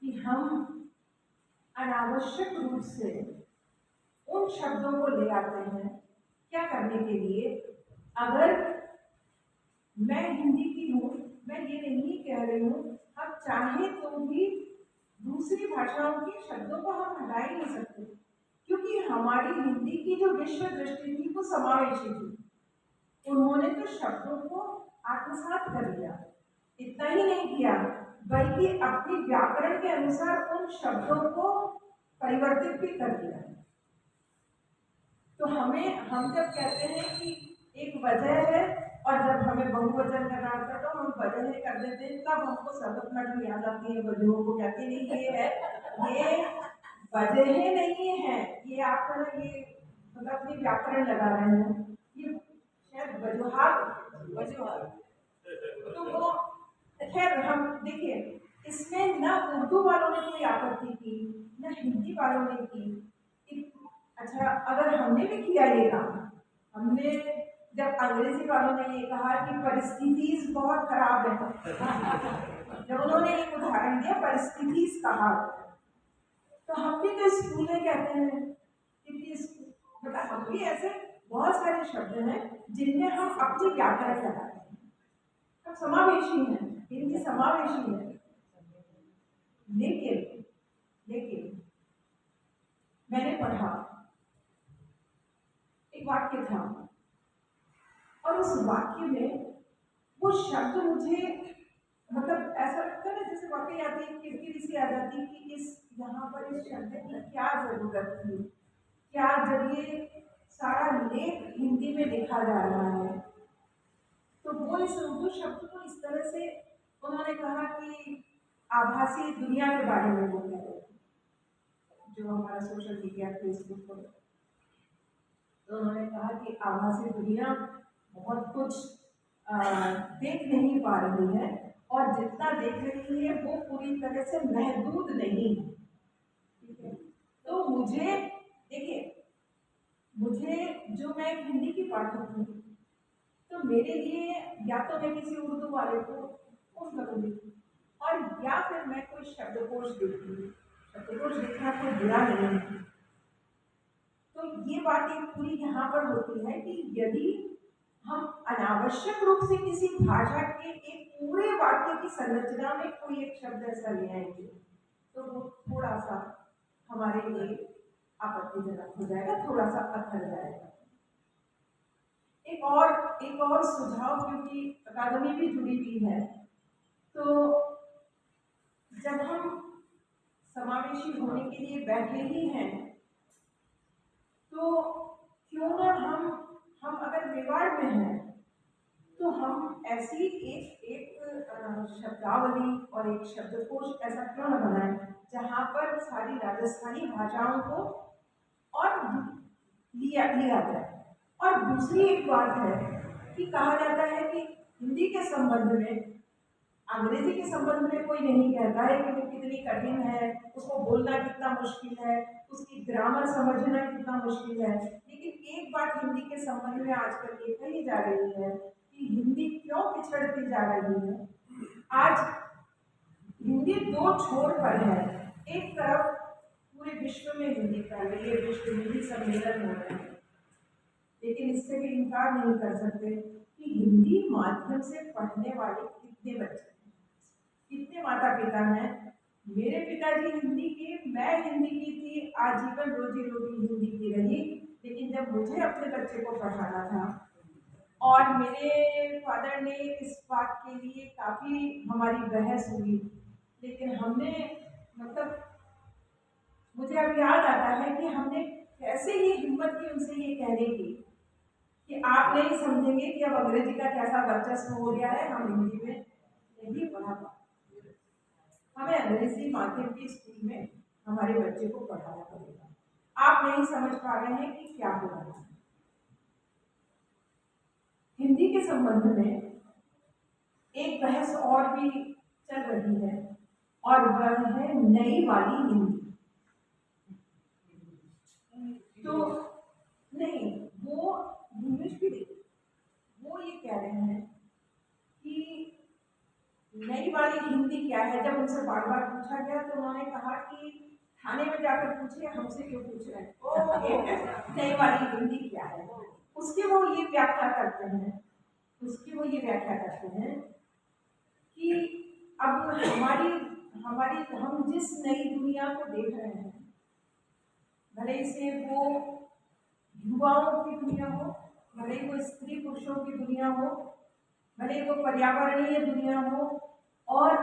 कि हम अनावश्यक रूप से उन शब्दों को ले आते हैं क्या करने के लिए। अगर मैं हिंदी की हूँ, मैं ये नहीं कह रही हूँ, हम चाहे तो भी दूसरी भाषाओं के शब्दों को हम हटा ही नहीं सकते, क्योंकि हमारी हिंदी की जो विश्व दृष्टि थी वो समावेशी थी। उन्होंने तो शब्दों को आत्मसात कर लिया, इतना ही नहीं किया बल्कि अपनी व्याकरण के अनुसार उन शब्दों को परिवर्तित भी कर दिया। तो हम जब कहते हैं कि एक वजह है, और जब हमें बहुवचन करना होता है तो हम वजह कर देते हैं, तब हमको सर्वनाम याद आती है, वजहों को कहते नहीं ये है, ये वजह नहीं है, ये आप मतलब अपनी व्याकरण लगा रहे हैं, ये शायद वजूहात। तो वो खैर हम देखिए, इसमें न उर्दू वालों ने कोई आपत्ति की, न हिंदी वालों ने की। अच्छा, अगर हमने भी किया ये काम, हमने जब अंग्रेजी वालों ने ये कहा कि परिस्थिति बहुत खराब है, जब उन्होंने एक उदाहरण दिया परिस्थिति कहा, तो हम भी तो स्कूल में कहते हैं कि मतलब हम भी ऐसे बहुत सारे शब्द हैं जिनमें हम अपनी व्याकरण लगाते हैं। हम समावेशी हैं, हिंदी समावेशी है, लेकिन मैंने पढ़ा एक वाक्य था, और उस वाक्य में वो शब्द मुझे मतलब ऐसा लगता है ना जैसे वाकई आती है, किरकिरी सी आ जाती कि इस यहाँ पर इस शब्द की क्या जरूरत थी, क्या जरिए सारा लेख हिंदी में लिखा जा रहा है। तो वो इस उर्दू शब्द को इस तरह से उन्होंने कहा कि आभासी दुनिया के बारे में वो कह रहे थे, जो हमारा सोशल मीडिया फेसबुक पर, तो उन्होंने कहा कि आभासी दुनिया बहुत कुछ देख नहीं पा रही है, और जितना देख रही है वो पूरी तरह से महदूद नहीं है। ठीक है, तो मुझे देखिए, मुझे जो मैं हिंदी की पाठक हूँ, तो मेरे लिए या तो मैं किसी उर्दू वाले को फोन करूँगी, और या फिर मैं कोई शब्दकोश देखूँगी। शब्दकोश देखना कोई बुरा नहीं है। तो ये बात एक पूरी यहाँ पर होती है कि यदि हम अनावश्यक रूप से किसी भाषा के एक पूरे वाक्य की संरचना में कोई एक शब्द ऐसा ले आएंगे, तो वो थोड़ा सा हमारे लिए आपत्तिजनक हो जाएगा, थोड़ा सा अखर जाएगा। एक और सुझाव, क्योंकि अकादमी भी जुड़ी हुई है, तो जब हम समावेशी होने के लिए बैठे ही हैं, तो क्यों ना हम अगर मेवाड़ में हैं, तो हम ऐसी एक शब्दावली और एक शब्दकोश ऐसा क्यों न बनाएं जहाँ पर सारी राजस्थानी भाषाओं को और लिया जाए। और दूसरी एक बात है कि कहा जाता है कि हिंदी के संबंध में अंग्रेजी के संबंध में कोई नहीं कहता है कि वो कितनी कठिन है, उसको बोलना कितना मुश्किल है, उसकी ग्रामर समझना कितना मुश्किल है। लेकिन एक बात हिंदी के संबंध में आजकल ये कही जा रही है कि हिंदी क्यों पिछड़ती जा रही है। आज हिंदी दो छोर पर है, एक तरफ पूरे विश्व में हिंदी फैल रही है, विश्व हिंदी सम्मेलन हो रहे हैं, लेकिन इससे भी इनकार नहीं कर सकते कि हिंदी माध्यम से पढ़ने वाले कितने बच्चे हैं, कितने माता पिता हैं। मेरे पिताजी हिंदी के, मैं हिंदी की थी, आजीवन रोजी रोटी हिंदी की रही, लेकिन जब मुझे अपने बच्चे को पढ़ाना था और मेरे फादर ने इस बात के लिए काफ़ी हमारी बहस हुई, लेकिन हमने मतलब मुझे अब याद आता है कि हमने कैसे ये हिम्मत की उनसे ये कहने की कि आप नहीं समझेंगे कि अब अंग्रेजी का कैसा वर्चस्व हो गया है, हम हिंदी में नहीं पढ़ा पाते, हमें अंग्रेजी माध्यम की स्कूल में हमारे बच्चे को पढ़ाना पड़ेगा। आप नहीं समझ पा रहे हैं कि क्या हो रहा है। हिंदी के संबंध में एक बहस और भी चल रही है और वह है नई वाली हिंदी। तो नहीं, वो इंग्लिश भी देखिए, वो ये कह रहे हैं कि नई वाली हिंदी क्या है। जब उनसे बार बार पूछा गया तो उन्होंने कहा कि थाने में जाकर पूछिए, हमसे क्यों पूछ रहे हैं, ओ नई वाली हिंदी क्या है। उसकी वो ये व्याख्या करते हैं कि अब हमारी हम जिस नई दुनिया को देख रहे हैं, भले से वो युवाओं की दुनिया हो, भले वो स्त्री पुरुषों की दुनिया हो, भले वो पर्यावरणीय दुनिया हो, और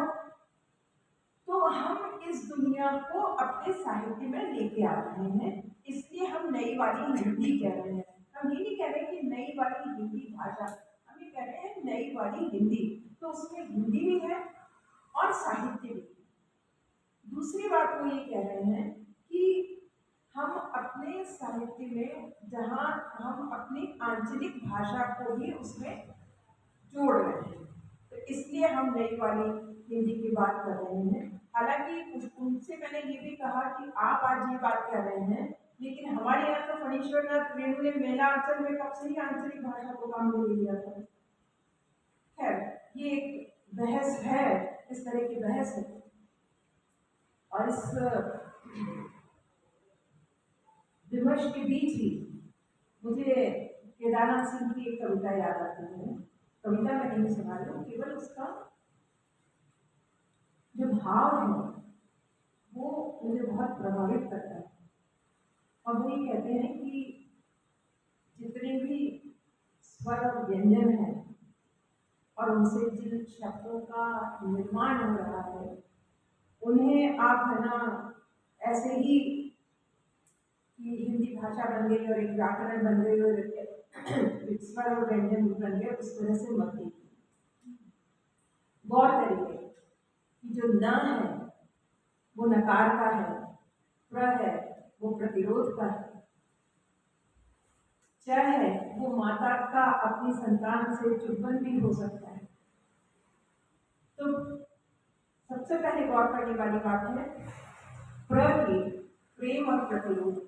तो हम इस दुनिया को अपने साहित्य में लेके आ रहे हैं, इसलिए हम नई वाली हिंदी कह रहे हैं। हम ये नहीं कह रहे कि नई वाली हिंदी भाषा, हम ये कह रहे हैं नई वाली हिंदी। तो उसमें हिंदी भी है और साहित्य भी। दूसरी बात वो ये कह रहे हैं कि हम अपने साहित्य में जहाँ हम अपनी आंचलिक भाषा को भी उसमें जोड़ रहे हैं, तो इसलिए हम नई वाली हिंदी की बात कर रहे हैं। हालांकि उनसे मैंने ये भी कहा कि आप आज ये बात कर रहे हैं, लेकिन हमारे यहाँ तो फणीश्वरनाथ रेणु ने मेला आंचल में कब से ही आंचलिक भाषा को काम ले लिया था। खैर, ये एक बहस है, इस तरह की बहस है। और इस विमर्श के बीच ही मुझे केदारनाथ सिंह की एक कविता याद आती है। कविता मैं नहीं सुना रही हूँ, केवल उसका जो भाव है वो मुझे बहुत प्रभावित करता है। और वो ये कहते हैं कि जितने भी स्वर और व्यंजन है और उनसे जिन शब्दों का निर्माण हो रहा है, उन्हें आप है ना ऐसे ही कि हिंदी भाषा बन गई और एक व्याकरण बन गई और स्वर और व्यंजन बन गए, उस तरह से मत देखिए। गौर करिए कि जो न है वो नकार का है, प्र है वो प्रतिरोध का है, च है वो माता का अपनी संतान से चुंबन भी हो सकता है। तो सबसे पहले गौर करने वाली बात है प्र की, प्रेम और प्रतिरोध की।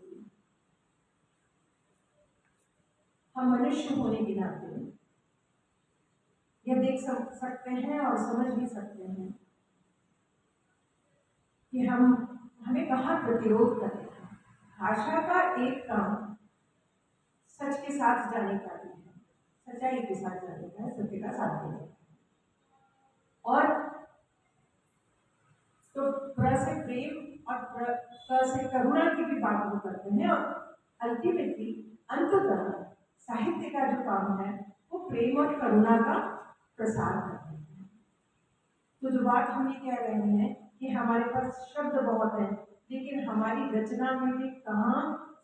हम मनुष्य होने के नाते यह देख सकते हैं और समझ भी सकते हैं कि हमें कहाँ प्रतिरोध करना है। भाषा का एक काम सच के साथ जाने का भी है, सच्चाई के साथ जाने का है, सत्य का साथ देने का। और तो प्र से प्रेम और प्र से करुणा की भी बात हम करते हैं, और अल्टीमेटली अंततः साहित्य का जो काम है वो प्रेम और करुणा का प्रसार करते हैं। तो जो बात हम ये कह रहे हैं कि हमारे पास शब्द बहुत हैं, लेकिन हमारी रचना में भी कहाँ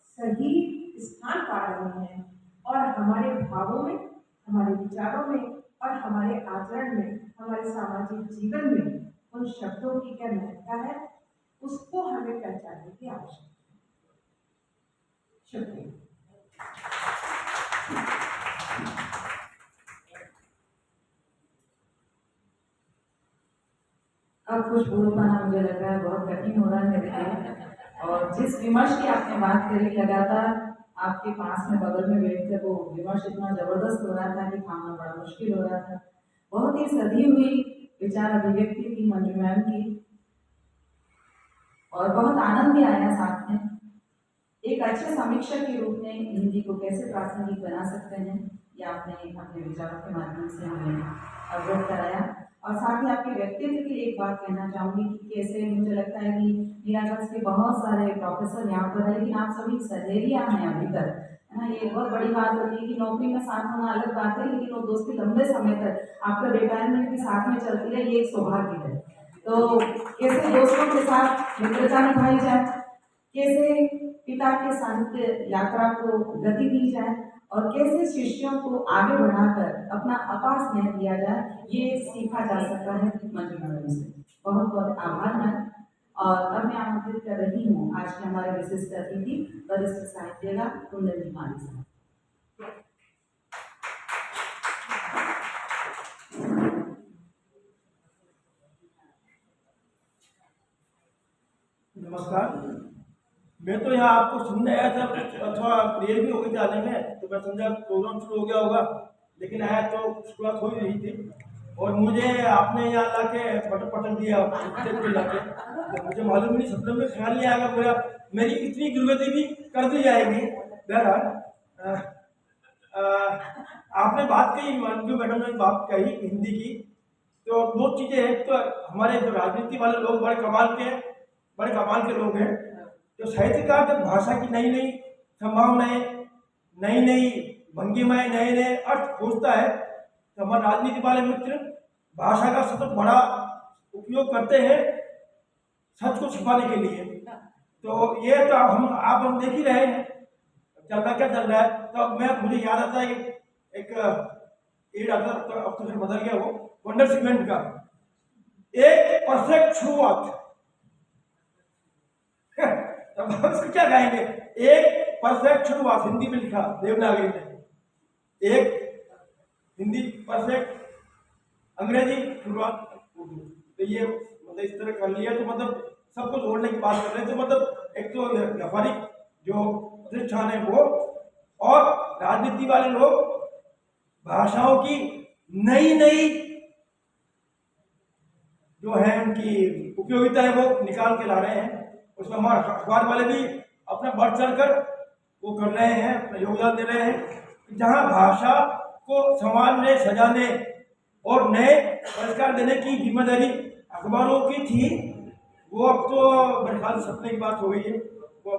सही स्थान पा रहे हैं, और हमारे भावों में, हमारे विचारों में और हमारे आचरण में, हमारे सामाजिक जीवन में उन शब्दों की क्या महत्ता है, उसको हमें पहचानने की आवश्यकता है। शुक्रिया। अब कुछ बोल पाना मुझे लग रहा है बहुत कठिन हो रहा है मेरे लिए। और जिस विमर्श की आपने बात करी, लगातार आपके पास में बगल में बैठ कर वो विमर्श इतना जबरदस्त हो रहा था कि थामना बड़ा मुश्किल हो रहा था। बहुत ही सधी हुई विचार अभिव्यक्ति थी मंजू मैम की, और बहुत आनंद भी आया साथ में। एक अच्छे समीक्षक के रूप में हिंदी को कैसे प्रासंगिक बना सकते हैं, ये आपने अपने विचारों के माध्यम से हमें अवगत कराया। और साथ ही आपके व्यक्तित्व की एक बात कहना चाहूँगी कि कैसे मुझे लगता है कि मीरागंज के बहुत सारे प्रोफेसर यहाँ पर है, लेकिन आप सभी सहेलियाँ हैं अभी तक, है ना। ये बहुत बड़ी बात होती है कि नौकरी में साथ होना अलग बात है, लेकिन वो दोस्ती लंबे समय तक आपका रिटायरमेंट भी साथ में चलती है, ये एक सौभाग्य है। तो कैसे दोस्तों के साथ मित्रता निभाई जाए, कैसे पिता के साहित्य यात्रा को गति दी जाए और कैसे शिष्यों को आगे बढ़ाकर अपना अपार स्नेह दिया जाए, ये सीखा जा सकता है मंजू मैडम से। बहुत बहुत आभार मैम। और अब मैं आमंत्रित कर रही हूँ आज के हमारे विशिष्ट अतिथि वरिष्ठ साहित्यकार कुंदन जी माली साहब। नमस्कार। मैं तो यहाँ आपको सुनने आया था, थोड़ा देर भी हो गई जाने में, तो मैं समझा प्रोग्राम शुरू हो गया होगा, लेकिन आया तो शुरुआत हो ही रही थी और मुझे आपने यहाँ ला के पटक दिया ला के, तो मुझे मालूम नहीं, सपने में ख्याल नहीं आएगा पूरा, मेरी इतनी गुरबती भी कर दी जाएगी। बहरहाल आपने बात कही, मंजू मैडम ने बात कही हिंदी की, तो दो चीज़ें हैं। तो हमारे जो राजनीति वाले लोग बड़े कमाल के लोग हैं, जो साहित्यकार जब भाषा की नई नई संभावनाएं, नई नई भंगिमाएं, नए नए अर्थ खोजता है, तो हमारे राजनीति वाले मित्र भाषा का सतत बड़ा उपयोग करते हैं सच को छिपाने के लिए। तो ये तो हम देख ही रहे हैं चल रहा है। तो मुझे याद आता है एक एड आता, तो अब तो फिर बदल गया वो, वंडर सीमेंट का एक परफेक्ट शुरुआत। अब हम इसको क्या कहेंगे, एक परफेक्ट शुरुआत, हिंदी में लिखा देवनागरी में, एक हिंदी परफेक्ट, अंग्रेजी शुरुआत उर्दू। तो ये मतलब इस तरह कर लिया, तो मतलब सबको जोड़ने की बात कर रहे हैं। तो मतलब एक तो व्यापारिक जो प्रतिष्ठान है वो, और राजनीति वाले लोग भाषाओं की नई नई जो है उनकी उपयोगिता है वो निकाल के ला रहे हैं। उसमें हमारे अखबार वाले भी अपना बढ़ चढ़ कर वो कर रहे हैं, अपना योगदान दे रहे हैं। जहाँ भाषा को संवारने, सजाने और नए पुरस्कार देने की जिम्मेदारी अखबारों की थी, वो अब तो मेरे ख्याल सपने की बात हो गई है, वो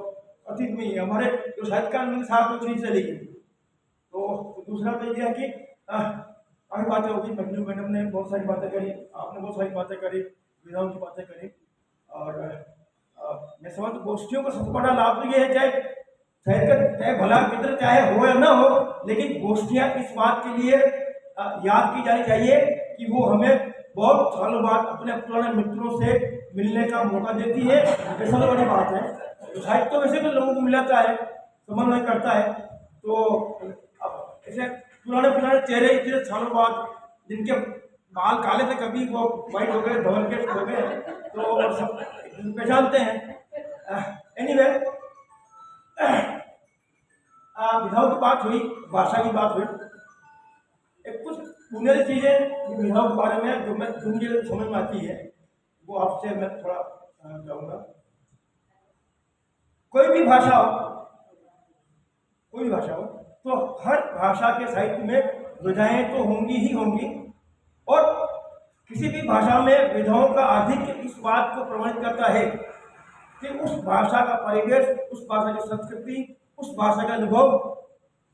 अतीत में ही है। हमारे जो साहित्यकार मेरे साथ में चीज चली गई। तो दूसरा तो यह कि काफ़ी बातें होगी, मंजू मैडम ने बहुत सारी बातें करी, आपने बहुत सारी बातें करी, विधाओं की बातें करी, और मैं समझ गोष्ठियों का सबसे बड़ा लाभ तो ये है, चाहे भला मित्र चाहे हो या ना हो, लेकिन गोष्ठियाँ इस बात के लिए याद की जानी चाहिए कि वो हमें बहुत सालों बाद अपने पुराने मित्रों से मिलने का मौका देती है। ये सबसे बड़ी बात है। तो साहित्य तो वैसे भी लोगों को मिलाता है, समन्वय करता है। तो अब ऐसे पुराने चेहरे इतने सालों बाद, जिनके बाल काले थे कभी वो वाइट हो गए, धवल के हो गए, तो सब पहचानते हैं। एनीवे, विधाओं की बात हुई, भाषा की बात हुई, एक कुछ बुनियादी चीज़ें विधाओं के बारे में जो मुझे समझ में आती है वो आपसे मैं थोड़ा चाहूँगा। कोई भी भाषा हो तो हर भाषा के साहित्य में विधाएँ तो होंगी ही होंगी, और किसी भी भाषा में विधाओं का अधिक इस बात को प्रमाणित करता है कि उस भाषा का परिवेश, उस भाषा की संस्कृति, उस भाषा का अनुभव,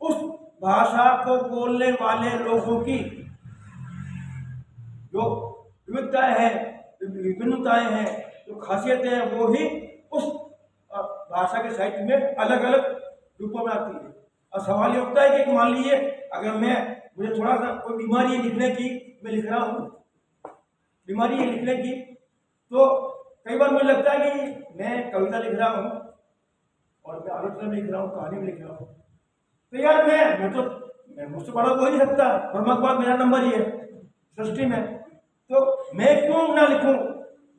उस भाषा को बोलने वाले लोगों की जो विविधताएं हैं, विभिन्नताएं हैं, जो खासियतें हैं, वो ही उस भाषा के साहित्य में अलग अलग रूपों में आती है। और सवाल ये उठता है कि मान लीजिए अगर मुझे थोड़ा सा कोई बीमारी है लिखने की, मैं लिख रहा हूँ बीमारी है लिखने की, तो कई बार मुझे लगता है कि मैं कविता लिख रहा हूँ और मैं आलोचना में लिख रहा हूँ, कहानी में लिख रहा हूँ। तो यार मैं मुझसे बड़ा कोई नहीं सकता, प्रमुख बात मेरा नंबर ही है सृष्टि में, तो मैं क्यों ना लिखूं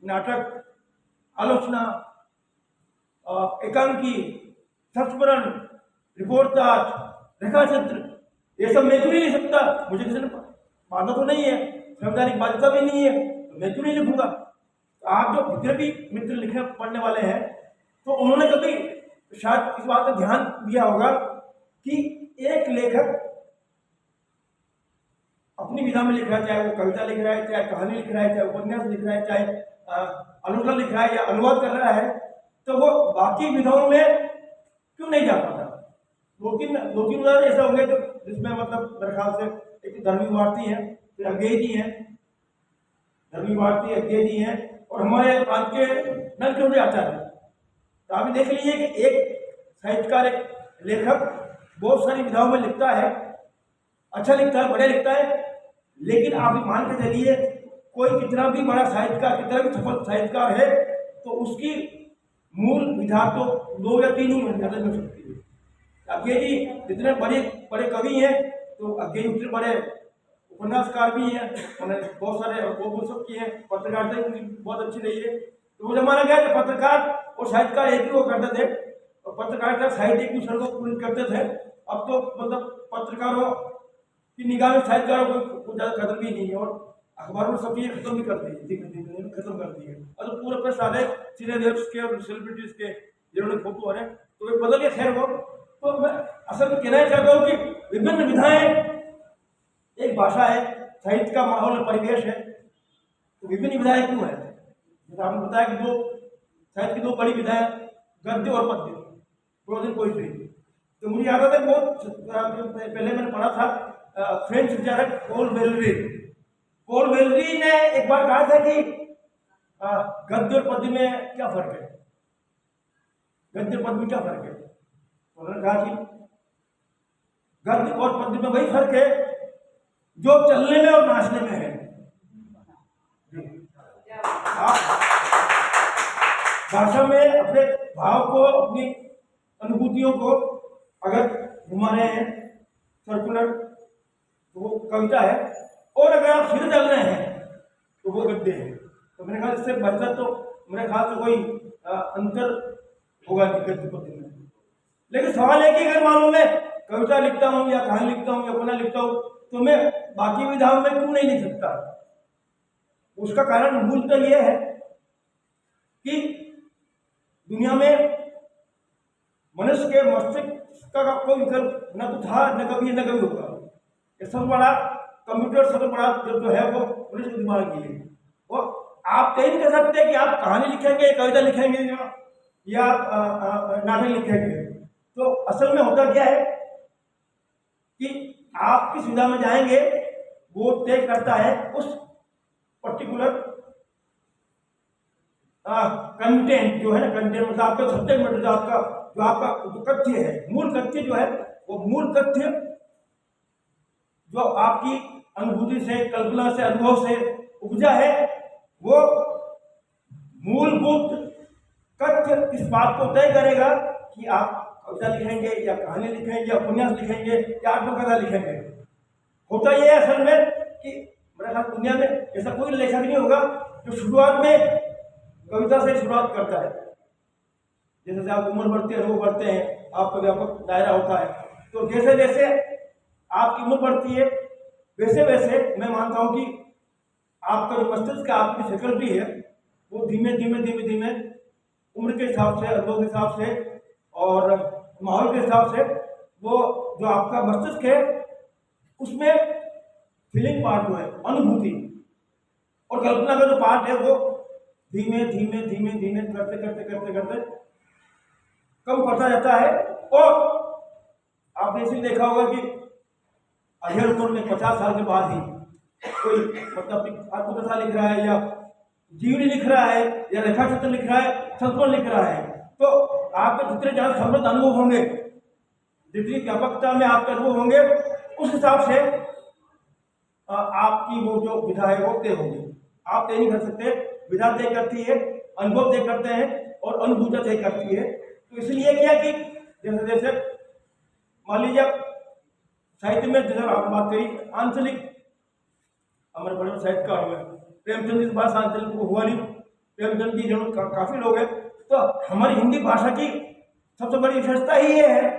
नाटक, आलोचना, एकांकी, संस्मरण, रिपोर्टाज, रेखाचित्र, ये सब मैं क्यों नहीं लिख सकता? मुझे किसी ने बाधा तो नहीं है, संवैधानिक बाध्यता भी नहीं है, तो मैं क्यों नहीं लिखूंगा? तो आप जो जितने भी मित्र लिखने पढ़ने वाले हैं, तो उन्होंने कभी शायद इस बात का ध्यान दिया होगा कि एक लेखक अपनी विधा में लिख रहा है, चाहे वो कविता लिख रहा है, चाहे कहानी लिख रहा है, चाहे उपन्यास लिख रहा है, चाहे आलोचना लिख रहा है या अनुवाद कर रहा है, तो वो बाकी विधाओं में क्यों नहीं जा पाता? दो तीन उदाहरण ऐसे होंगे जो जिसमें मतलब मेरे ख्याल से एक धर्मी भारती है, फिर अज्ञेय जी हैं, धर्मी भारती अज्ञेय जी हैं, और हमारे आज के नलचंद्र आचार्य। तो आप देख लीजिए कि एक साहित्यकार, एक लेखक बहुत सारी विधाओं में लिखता है, अच्छा लिखता है, बढ़िया लिखता है, लेकिन आप मान के चलिए कोई कितना भी बड़ा साहित्यकार, कितना भी सफल साहित्यकार है, तो उसकी मूल विधा तो 2 या 3 ही मिल सकती है। अज्ञेय जी जितने बड़े कवि हैं, तो अज्ञेय जी उतने बड़े उपन्यासकार भी हैं, उन्होंने बहुत सारे वो सब किए हैं, पत्रकारिता उनकी बहुत अच्छी रही है। तो वो जमाना गया कि पत्रकार और साहित्यकार एक ही वो करते थे, और पत्रकारिता साहित्य एक दूसरे को पूर्ण करते थे। अब तो मतलब पत्रकारों की निगाह में साहित्यकारों को ज़्यादा कदर भी नहीं है, और अखबारों में सब चीज़ें खत्म भी कर दी है, धीरे खत्म कर दी है। और तो पूरे अपने सारे सिनेरियर्स के और सेलिब्रिटीज़ के जिन्होंने फोटो आ रहे हैं, तो वे बदल के खैर वो। तो मैं असल में कहना चाहता हूँ कि विभिन्न विधाएं, एक भाषा है, साहित्य का माहौल परिवेश है, तो विभिन्न विधाएं क्यों है? जैसे आपने बताया कि साहित्य की 2 बड़ी विधाएं, गद्य और पद्य, प्रोज एंड पोएट्री। तो मुझे याद आता है बहुत पहले मैंने पढ़ा था, फ्रेंच विचारक पॉल वेलेरी ने एक बार कहा था कि गद्य और पद्य में क्या फर्क है, गद्य और पद्य में क्या फर्क है? उन्होंने कहा कि गद्य और पद्य में वही फर्क है जो चलने में और नाचने में है। आप भाषा में अपने भाव को, अपनी अनुभूतियों को अगर घुमा रहे हैं सर्कुलर, तो वो कविता है, और अगर आप सिर चल रहे हैं तो वो गद्य है। तो मेरे ख्याल इससे बेहतर तो मेरे ख्याल से कोई अंतर होगा नहीं गद्य पद्य में। लेकिन सवाल है कि अगर मान लो मैं कविता लिखता हूँ या कहानी लिखता हूँ या उपन्यास लिखता हूँ, तो मैं बाकी विधाओं में क्यों नहीं लिख सकता? उसका कारण मूलतः यह है कि दुनिया में मनुष्य के मस्तिष्क का कोई विकल्प न तो था, न कभी होगा। ये सबसे बड़ा कंप्यूटर, सबसे बड़ा जो है वो मनुष्य के दिमाग की है। वो आप कहीं नहीं कह सकते कि आप कहानी लिखेंगे, कविता लिखेंगे या नाटक लिखेंगे। तो असल में होता क्या है कि आप किस विधा में जाएंगे वो तय करता है उस पर्टिकुलर कंटेंट जो है ना, कंटेंट मतलब आपका सब्जेक्ट मैटर, जो आपका कथ्य है, मूल कथ्य जो है, वो मूल कथ्य जो आपकी अनुभूति से, कल्पना से, अनुभव से उपजा है, वो मूलभूत कथ्य इस बात को तय करेगा कि आप कविता लिखेंगे या कहानी लिखेंगे या उपन्यास लिखेंगे या आत्मकथा लिखेंगे। होता यह है असल में कि मेरे ख्याल दुनिया में ऐसा कोई लेखक नहीं होगा जो शुरुआत में कविता से शुरुआत करता है। जैसे जैसे आप उम्र बढ़ती है, अनुभव बढ़ते हैं, आपका व्यापक दायरा होता है, तो जैसे जैसे आपकी उम्र बढ़ती है वैसे वैसे मैं मानता हूँ कि आपका जो मस्तिष्क का आपकी फैकल्टी है वो धीमे धीमे उम्र के हिसाब से, अनुभव के हिसाब से और माहौल के हिसाब से वो जो आपका मस्तिष्क है उसमें फीलिंग पार्ट जो है, अनुभूति और कल्पना का जो पार्ट है वो धीमे करते कम पड़ता जाता है। और आपने इसी देखा होगा कि अधेड़ उम्र में 50 साल के बाद ही कोई मतलब आत्मकथा लिख रहा है या जीवनी लिख रहा है या रेखा चित्र लिख रहा है, संस्मरण लिख रहा है, तो आपके जितने ज़्यादा समृद्ध अनुभव होंगे, जितनी व्यापकता में आपके अनुभव होंगे, उस हिसाब से आपकी वो जो विधा है वो तय होगी। आप तय नहीं कर सकते, विधा तय करती है, अनुभव तय करते हैं और अनुभूति तय करती है। तो इसलिए क्या कि जैसे जैसे मान लीजिए साहित्य में जैसे आपने बात करी आंचलिक, हमारे बड़े साहित्यकार हुए प्रेमचंद जी के पास आंचलिक को हुआ नहीं, प्रेमचंद जी जो काफ़ी लोग हैं। तो हमारी हिंदी भाषा की सबसे बड़ी विशेषता ही ये है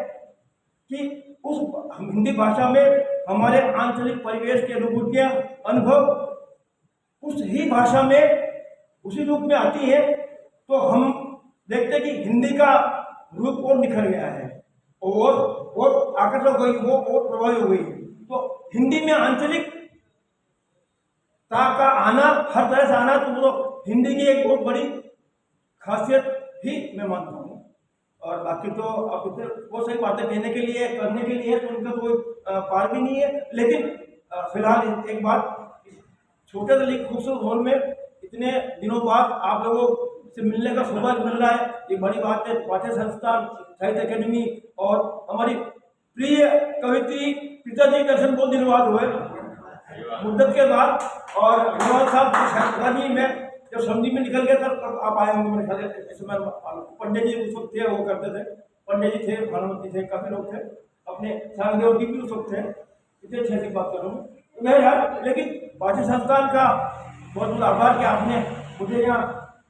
कि उस हिंदी भाषा में हमारे आंचलिक परिवेश की अनुभूतियाँ, अनुभव उस ही भाषा में उसी रूप में आती है। तो हम देखते कि हिंदी का रूप और निखर गया है और आकर्षक हो गई, वो और प्रभावी हो गई। तो हिंदी में आंचलिक का आना, हर तरह से आना, तो वो हिंदी की एक बहुत बड़ी खासियत ही मैं मानता हूँ। और बाकी तो अब इतने वो सही बातें कहने के लिए करने के लिए तो उनका कोई पार भी नहीं है। लेकिन फिलहाल एक बात, छोटे से लेकिन खूबसूरत हॉल में इतने दिनों बाद आप लोगों से मिलने का सौभाग्य मिल रहा है, ये बड़ी बात है। पाठ्य संस्थान, साहित्य अकेडमी और हमारी प्रिय कवित्री पिताजी दर्शन बहुत दिन बाद हुए, मुद्दत के बाद। और भगवान साहब की शादी में जब समझी में निकल गया था तब आप आए होंगे मेरे ख्याल से। इस समय पंडित जी उस वक्त थे, वो करते थे, पंडित जी थे, भानुमती थे, काफ़ी लोग थे, अपने सारंगदेव जी भी उस वक्त थे। इतने अच्छे से बात कर रहा हूँ मैं यार। लेकिन पाठ्य संस्थान का बहुत बहुत आभार कि आपने मुझे यहाँ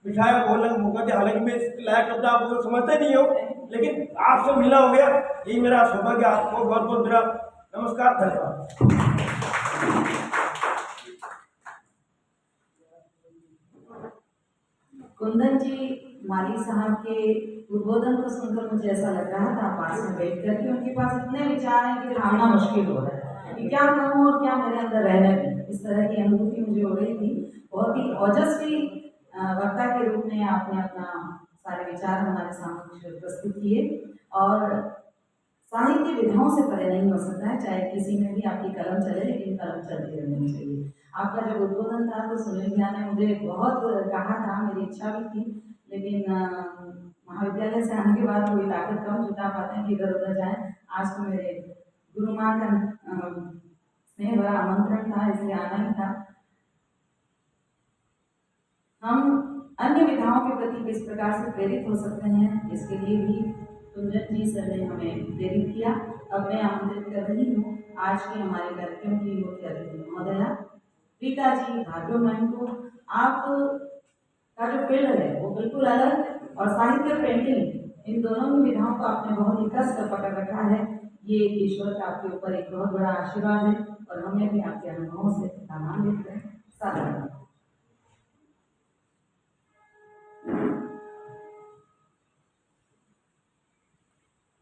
बिठाया, बोलने का मौका दिया। हालांकि मैं इस लायक शब्द आप लोग समझते नहीं हो, लेकिन आपसे मिला हो गया, यही मेरा सौभाग्य। आपको बहुत बहुत मेरा नमस्कार, धन्यवाद। कुंदन जी माली साहब के उद्बोधन को सुनकर मुझे ऐसा लग रहा था पास में बैठ कर कि उनके पास इतने विचार हैं कि थामना मुश्किल हो रहा है कि क्या कहूँ और क्या मेरे अंदर रहने दें। इस तरह की अनुभूति मुझे हो रही थी। बहुत ही ओजस्वी वक्ता के रूप में आपने अपना सारे विचार हमारे सामने प्रस्तुत किए। और साहित्य विधाओं से परे नहीं हो सकता है, चाहे किसी में भी आपकी कलम चले, लेकिन कलम चलती रहनी चाहिए। आपका जब उद्बोधन था तो सुनील भैया ने मुझे बहुत कहा था, मेरी इच्छा भी थी, लेकिन महाविद्यालय से आने के बाद कोई ताकत कम जुटा पाते हैं कि इधर उधर जाए। आज तो मेरे गुरु माँ का स्नेह भरा आमंत्रण था, इसलिए आना ही था। हम अन्य विधाओं के प्रति किस प्रकार से प्रेरित हो सकते हैं, इसके लिए भी कुंदन जी सर ने हमें प्रेरित किया। अब मैं आमंत्रित कर रही हूँ आज के हमारे कार्यक्रम की मुख्य अतिथि महोदया रीता जी भार्गव मैम को। आप का जो फील्ड है वो बिल्कुल अलग, और साहित्य पेंटिंग, इन दोनों ही विधाओं को आपने बहुत ही कस कर पकड़ रखा है। ये ईश्वर का आपके ऊपर एक बहुत बड़ा आशीर्वाद है, और हमें भी आपके अनुभवों से सामान लेते हैं। साधारण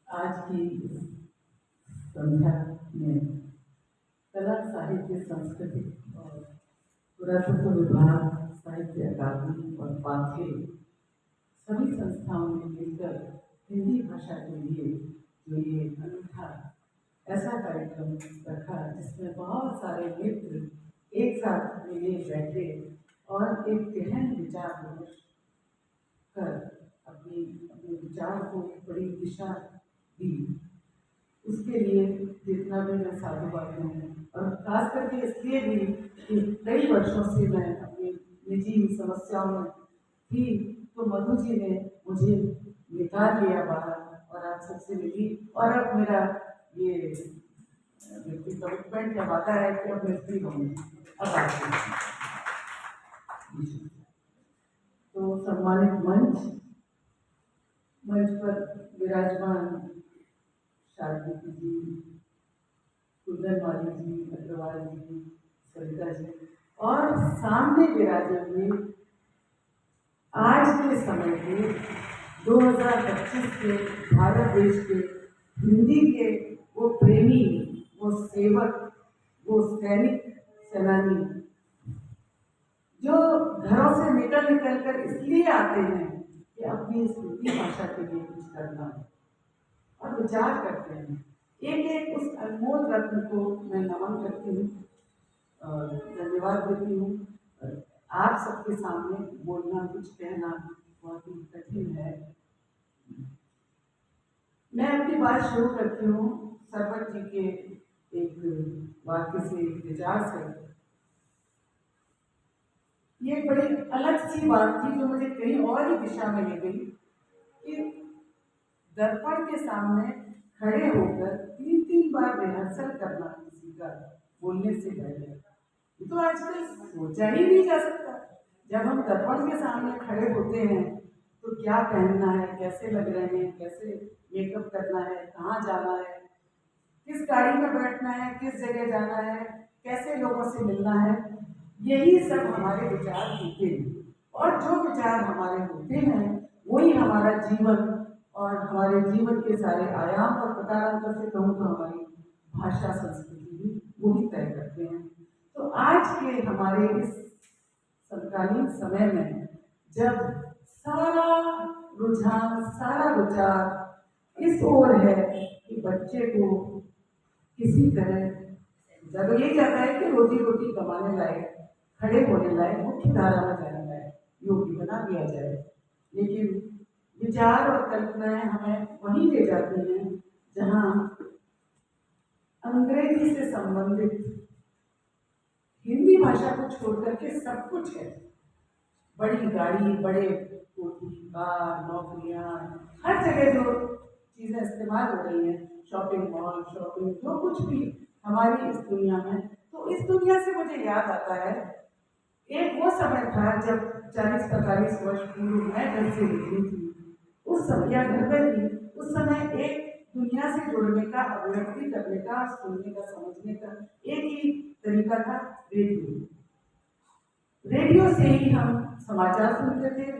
आज की संध्या में कला, साहित्य, संस्कृति और पुरातत्व विभाग, साहित्य अकादमी और पाथे सभी संस्थाओं ने मिलकर हिंदी भाषा के लिए जो ये अनूठा ऐसा कार्यक्रम रखा, जिसमें बहुत सारे मित्र एक साथ मिले, बैठे और एक गहन विचार विमर्श कर अपने विचार को बड़ी दिशा दी। उसके लिए जितना भी मैं साधुवाद हूँ, और खास करके इसलिए भी कि कई वर्षों से मैं अपनी निजी समस्याओं में थी, तो मधु जी ने मुझे निकाल लिया बाहर और आप सबसे मिली। और अब मेरा ये कमिटमेंट या वादा है कि अब मैं फ्री होंगी। अब आती तो सम्मानित मंच पर विराजमान शारदी जी, कुंदन माली जी, अग्रवाल जी, सरिता जी, और सामने विराजे हुए आज के समय के 2025 के भारत देश के हिंदी के वो प्रेमी, वो सेवक, वो सैनिक, सेनानी, जो घरों से निकल कर इसलिए आते हैं कि अपनी इस हिंदी भाषा के लिए कुछ करना है और विचार करते हैं। एक एक उस अनमोल रत्न को मैं नमन करती हूँ और धन्यवाद देती हूँ। आप सबके सामने बोलना, कुछ कहना बहुत ही कठिन है। मैं अपनी बात शुरू करती हूँ सरवर जी के एक वाक्य से, एक विचार से। ये बड़ी अलग सी बात थी जो मुझे कहीं और ही दिशा में ले गई कि दर्पण के सामने खड़े होकर 3-3 बार रिहर्सल करना किसी का बोलने से पहले, तो आजकल सोचा ही नहीं जा सकता। जब हम दर्पण के सामने खड़े होते हैं तो क्या पहनना है, कैसे लग रहे हैं, कैसे मेकअप करना है, कहाँ जाना है, किस गाड़ी में बैठना है, किस जगह जाना है, कैसे लोगों से मिलना है, यही सब हमारे विचार होते हैं। और जो विचार हमारे होते हैं वही हमारा जीवन और हमारे जीवन के सारे आयाम और प्रकारांतर से कहूँ तो हमारी भाषा, संस्कृति भी वही तय करते हैं। तो आज के हमारे इस समकालीन समय में जब सारा रुझान, सारा विचार इस ओर है कि बच्चे को किसी तरह जब ये चाहता है कि रोजी रोटी कमाने लायक, खड़े होने लायक, मुख्य धारा में जाने लायक योग्य बना दिया जाए, लेकिन विचार और कल्पनाएं हमें वहीं ले जाती हैं जहाँ अंग्रेजी से संबंधित हिंदी भाषा को छोड़ करके सब कुछ है। बड़ी गाड़ी, बड़े कोठी, कार, नौकरियां, हर जगह जो चीजें इस्तेमाल हो रही हैं, शॉपिंग मॉल, शॉपिंग, जो कुछ भी हमारी इस दुनिया में, तो इस दुनिया से मुझे याद आता है एक वो समय था जब 40-45 वर्ष पूर्व मैं घर से निकली थी, उस समय या घर में थी, उस समय एक दुनिया से जुड़ने का, अभिव्यक्ति करने का, सुनने का, समझने का एक ही तरीका था, रेडियो। रेडियो से ही हम समाचार सुनते थे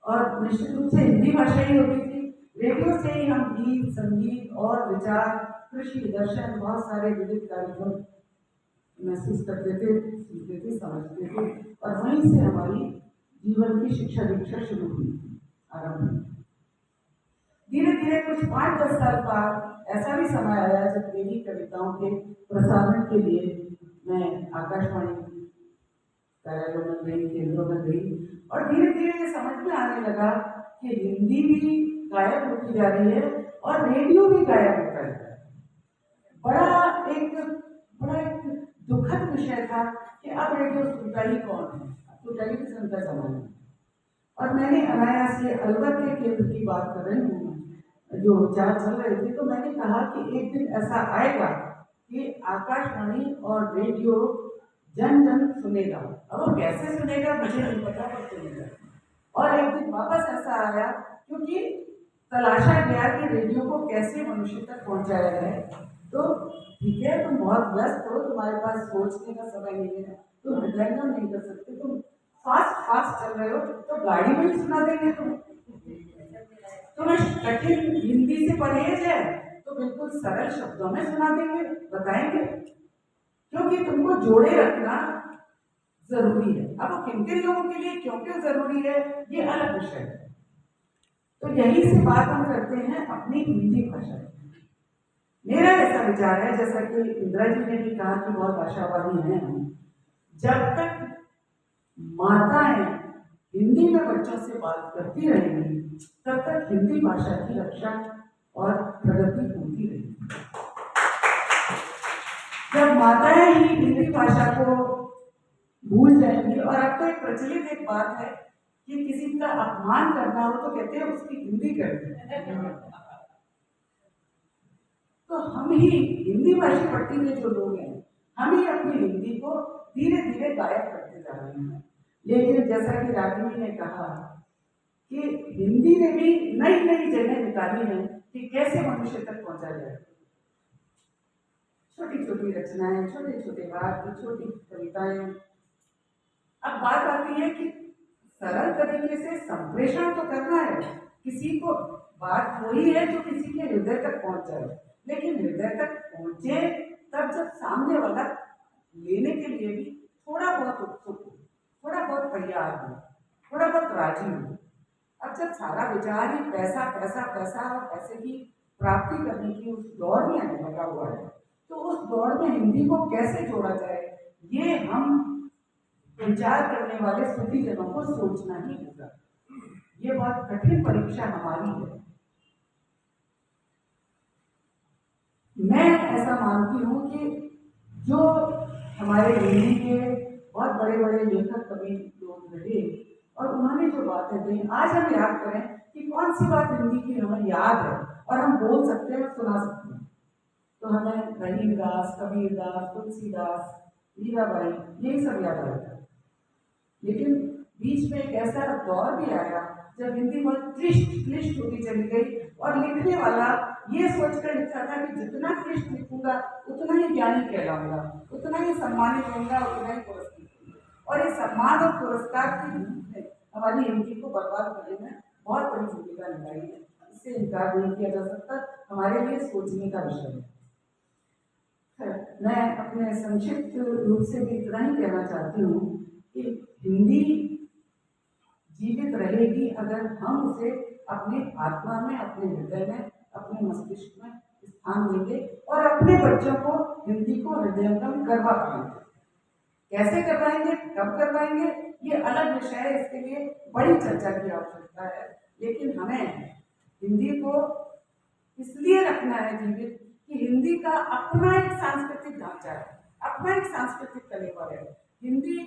और निश्चित रूप से हिंदी भाषा ही होती थी। रेडियो से ही हम गीत, संगीत और विचार, कृषि, दर्शन, बहुत सारे विविध कार्यक्रम महसूस करते थे, सुनते थे, समझते थे, और वहीं से हमारी जीवन की शिक्षा दीक्षा शुरू हुई, आरंभ हुई। धीरे धीरे कुछ 5-10 साल बाद ऐसा भी समय आया जब मेरी कविताओं के प्रसारण के लिए मैं आकाशवाणी कार्यालयों में गई, केंद्रों में गई, और धीरे धीरे ये समझ में आने लगा कि हिंदी भी गायब होती जा रही है और रेडियो भी गायब होता जा रहा है। बड़ा एक दुखद विषय था कि अब रेडियो सुनता ही कौन है, अब तो टेलीविजन का जमाना है। और मैंने अनायास ये अलवर के केंद्र की बात कर रही हूँ, जो विचार चल रहे थे, तो मैंने कहा कि एक दिन ऐसा आएगा कि आकाशवाणी और रेडियो जन जन सुनेगा। अब वो कैसे सुनेगा मुझे नहीं पता, पर सुनेगा। और एक दिन वापस ऐसा आया क्योंकि तलाशा गया कि रेडियो को कैसे मनुष्य तक पहुंचाया जाए। तो ठीक है, तुम बहुत व्यस्त हो, तुम्हारे पास सोचने का समय नहीं है, तुम हृदयंगम नहीं कर सकते, तुम फास्ट चल रहे हो, तो गाड़ी में ही सुना देंगे। तुम्हें कठिन हिंदी से परहेज है तो बिल्कुल सरल शब्दों में सुना देंगे, बताएंगे, क्योंकि तुमको जोड़े रखना जरूरी है। अब वो किन किन लोगों के लिए क्यों क्यों जरूरी है, ये अलग विषय है। तो यही से बात हम करते हैं अपनी हिंदी भाषा की। मेरा ऐसा विचार है, जैसा कि इंदिरा जी ने भी कहा कि बहुत आशावादी हैं, जब तक माताएं हिंदी में बच्चों से बात करती रहेंगी तब तक हिंदी भाषा की रक्षा और प्रगति होती रहेगी। जब माताएं ही हिंदी भाषा को भूल जाएंगी, और अब तो एक प्रचलित एक बात है कि किसी का अपमान करना हो तो कहते हैं उसकी हिंदी करते, तो हम ही हिंदी भाषी पट्टी में जो लोग हैं, हम ही अपनी हिंदी को धीरे धीरे गायब करते जा रहे हैं। लेकिन जैसा कि रागिनी ने कहा कि हिंदी ने भी नई नई जगह निकाली है कि कैसे मनुष्य तक पहुंचा जाए। छोटी छोटी रचनाएं, छोटे छोटे वाक्य, छोटी कविताएं। अब बात आती है कि सरल तरीके से संप्रेषण तो करना है, किसी को बात वही है जो किसी के हृदय तक पहुंच जाए, लेकिन हृदय तक पहुंचे तब जब सामने वाला लेने के लिए भी थोड़ा बहुत उत्सुक हो, थोड़ा बहुत तैयार हो, थोड़ा बहुत राजी हो। अब जब सारा विचार ही पैसा पैसा पैसा और पैसे की प्राप्ति करने की उस दौड़ में लगा हुआ है, तो उस दौड़ में हिंदी को कैसे जोड़ा जाए, ये हम विचार करने वाले सभी जनों को सोचना ही होगा। ये बहुत कठिन परीक्षा हमारी है। मैं ऐसा मानती हूँ कि जो हमारे हिंदी के बहुत बड़े बड़े लेखक कवि लोग रहे और उन्होंने जो बातें दी, आज हम याद करें कि कौन सी बात हिंदी की हमें याद है और हम बोल सकते हैं, सुना सकते हैं, तो हमें रहीमदास, कबीरदास, तुलसीदास, मीराबाई, यही सब याद आएगा। लेकिन बीच में एक ऐसा दौर भी आया जब हिंदी बहुत क्लिष्ट होती चली गई और लिखने वाला ये सोचकर लिखता था कि जितना क्लिष्ट लिखूंगा उतना ही ज्ञानी कहलाऊंगा, उतना ही सम्मानित होगा, उतना ही पुरस्कृत। और ये सम्मान और पुरस्कार की हमारी हिंदी को बर्बाद करने में बहुत बड़ी भूमिका निभाई है, इससे इनकार नहीं किया जा सकता, हमारे लिए सोचने का विषय है। मैं अपने संक्षिप्त रूप से भी इतना ही कहना चाहती हूँ कि हिंदी जीवित रहेगी अगर हम उसे अपने आत्मा में, अपने हृदय में, अपने अपने मस्तिष्क में स्थान देंगे और अपने बच्चों को हिंदी को हृदयंगम करवा पाएंगे। कैसे करवाएंगे, कब करवाएंगे, ये अलग विषय है, इसके लिए बड़ी चर्चा की आवश्यकता है। लेकिन हमें हिंदी को इसलिए रखना है जीवित कि हिंदी का अपना एक सांस्कृतिक ढांचा है, अपना एक सांस्कृतिक कलेवर है। हिंदी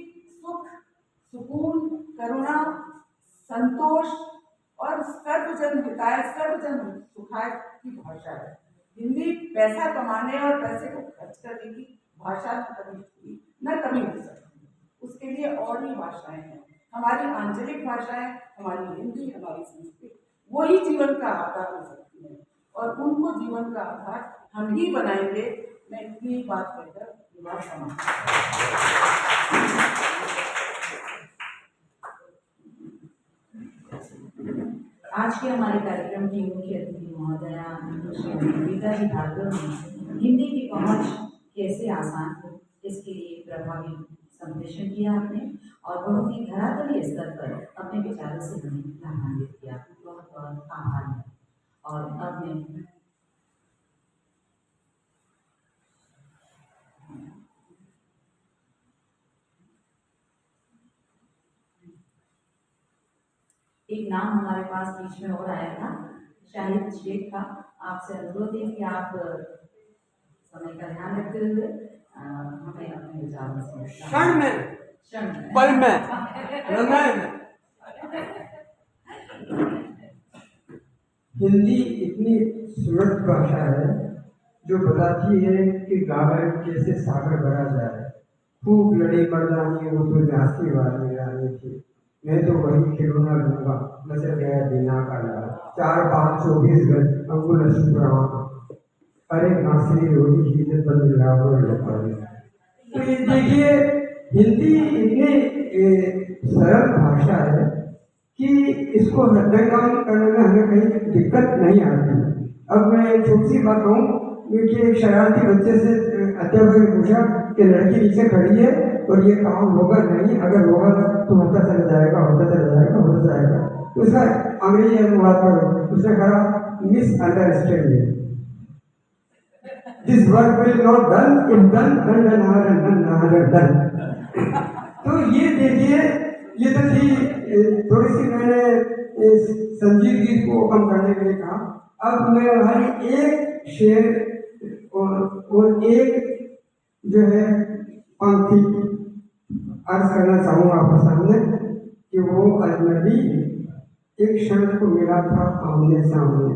सुख, सुकून, करुणा, संतोष और सर्वजन हिताय, सर्वजन सुखाय की भाषा है। हिंदी पैसा कमाने और पैसे को खर्च करने की भाषा न कभी हो सकती। उसके लिए और भी भाषाएं हैं, हमारी आंचलिक भाषाएं, हमारी हिंदी, हमारी संस्कृत, वही जीवन का आधार हो सकती है और उनको जीवन का आधार हम ही बनाएंगे। मैं इतनी बात कहकर विवाद समाप्त। आज के हमारे कार्यक्रम की मुख्य अतिथि महोदया श्रीमती गीता जी भार्गव ने हिंदी की पहुंच कैसे आसान हो इसके लिए प्रभावी संप्रेषण किया आपने और बहुत ही धरातलीय स्तर पर अपने विचारों से हमें लाभान्वित किया। बहुत बहुत आभार है। और अब मैं एक नाम हमारे पास बीच में और आया था, शाहिद शेख का। आपसे अनुरोध है कि आप समय का ध्यान रखते हुए हमें अपने विचारों से क्षण में, पल में, रंगाई में। हिंदी इतनी सुलभ भाषा है जो बताती है कि गागर कैसे सागर भरा जाए। खूब लड़ी मर्दानी वो तो झांसी वाली रानी थी, मैं तो वही खिलौना लूंगा, नजर गया बिना का लाल। 4-5-24 गज अंगुल सुप्राण, अरे घासरी रोटी ही बंद लाभ। तो ये देखिए हिंदी इतनी सरल भाषा है कि इसको हृदयंगम करने में हमें कहीं दिक्कत नहीं आती। अब मैं एक छोटी सी बात कहूँ कि एक शरारती बच्चे से अध्यापक ने पूछा कि लड़की नीचे खड़ी है और ये काम होगा नहीं, अगर होगा तो होता चला जाएगा, होता चला जाएगा, होता जाएगा। तो उसका अंग्रेजी अनुवाद करो, उसने कहा miss understanding, this work will not done if done. तो ये देखिए, ये तो थी थोड़ी सी मैंने संजीदगी को कम करने के लिए कहा। अब मैं हमारी एक शेर और एक जो है पंक्ति अर्ज करना चाहूँगा आपके सामने कि वो अजनबी एक क्षण को मिला था आमने सामने,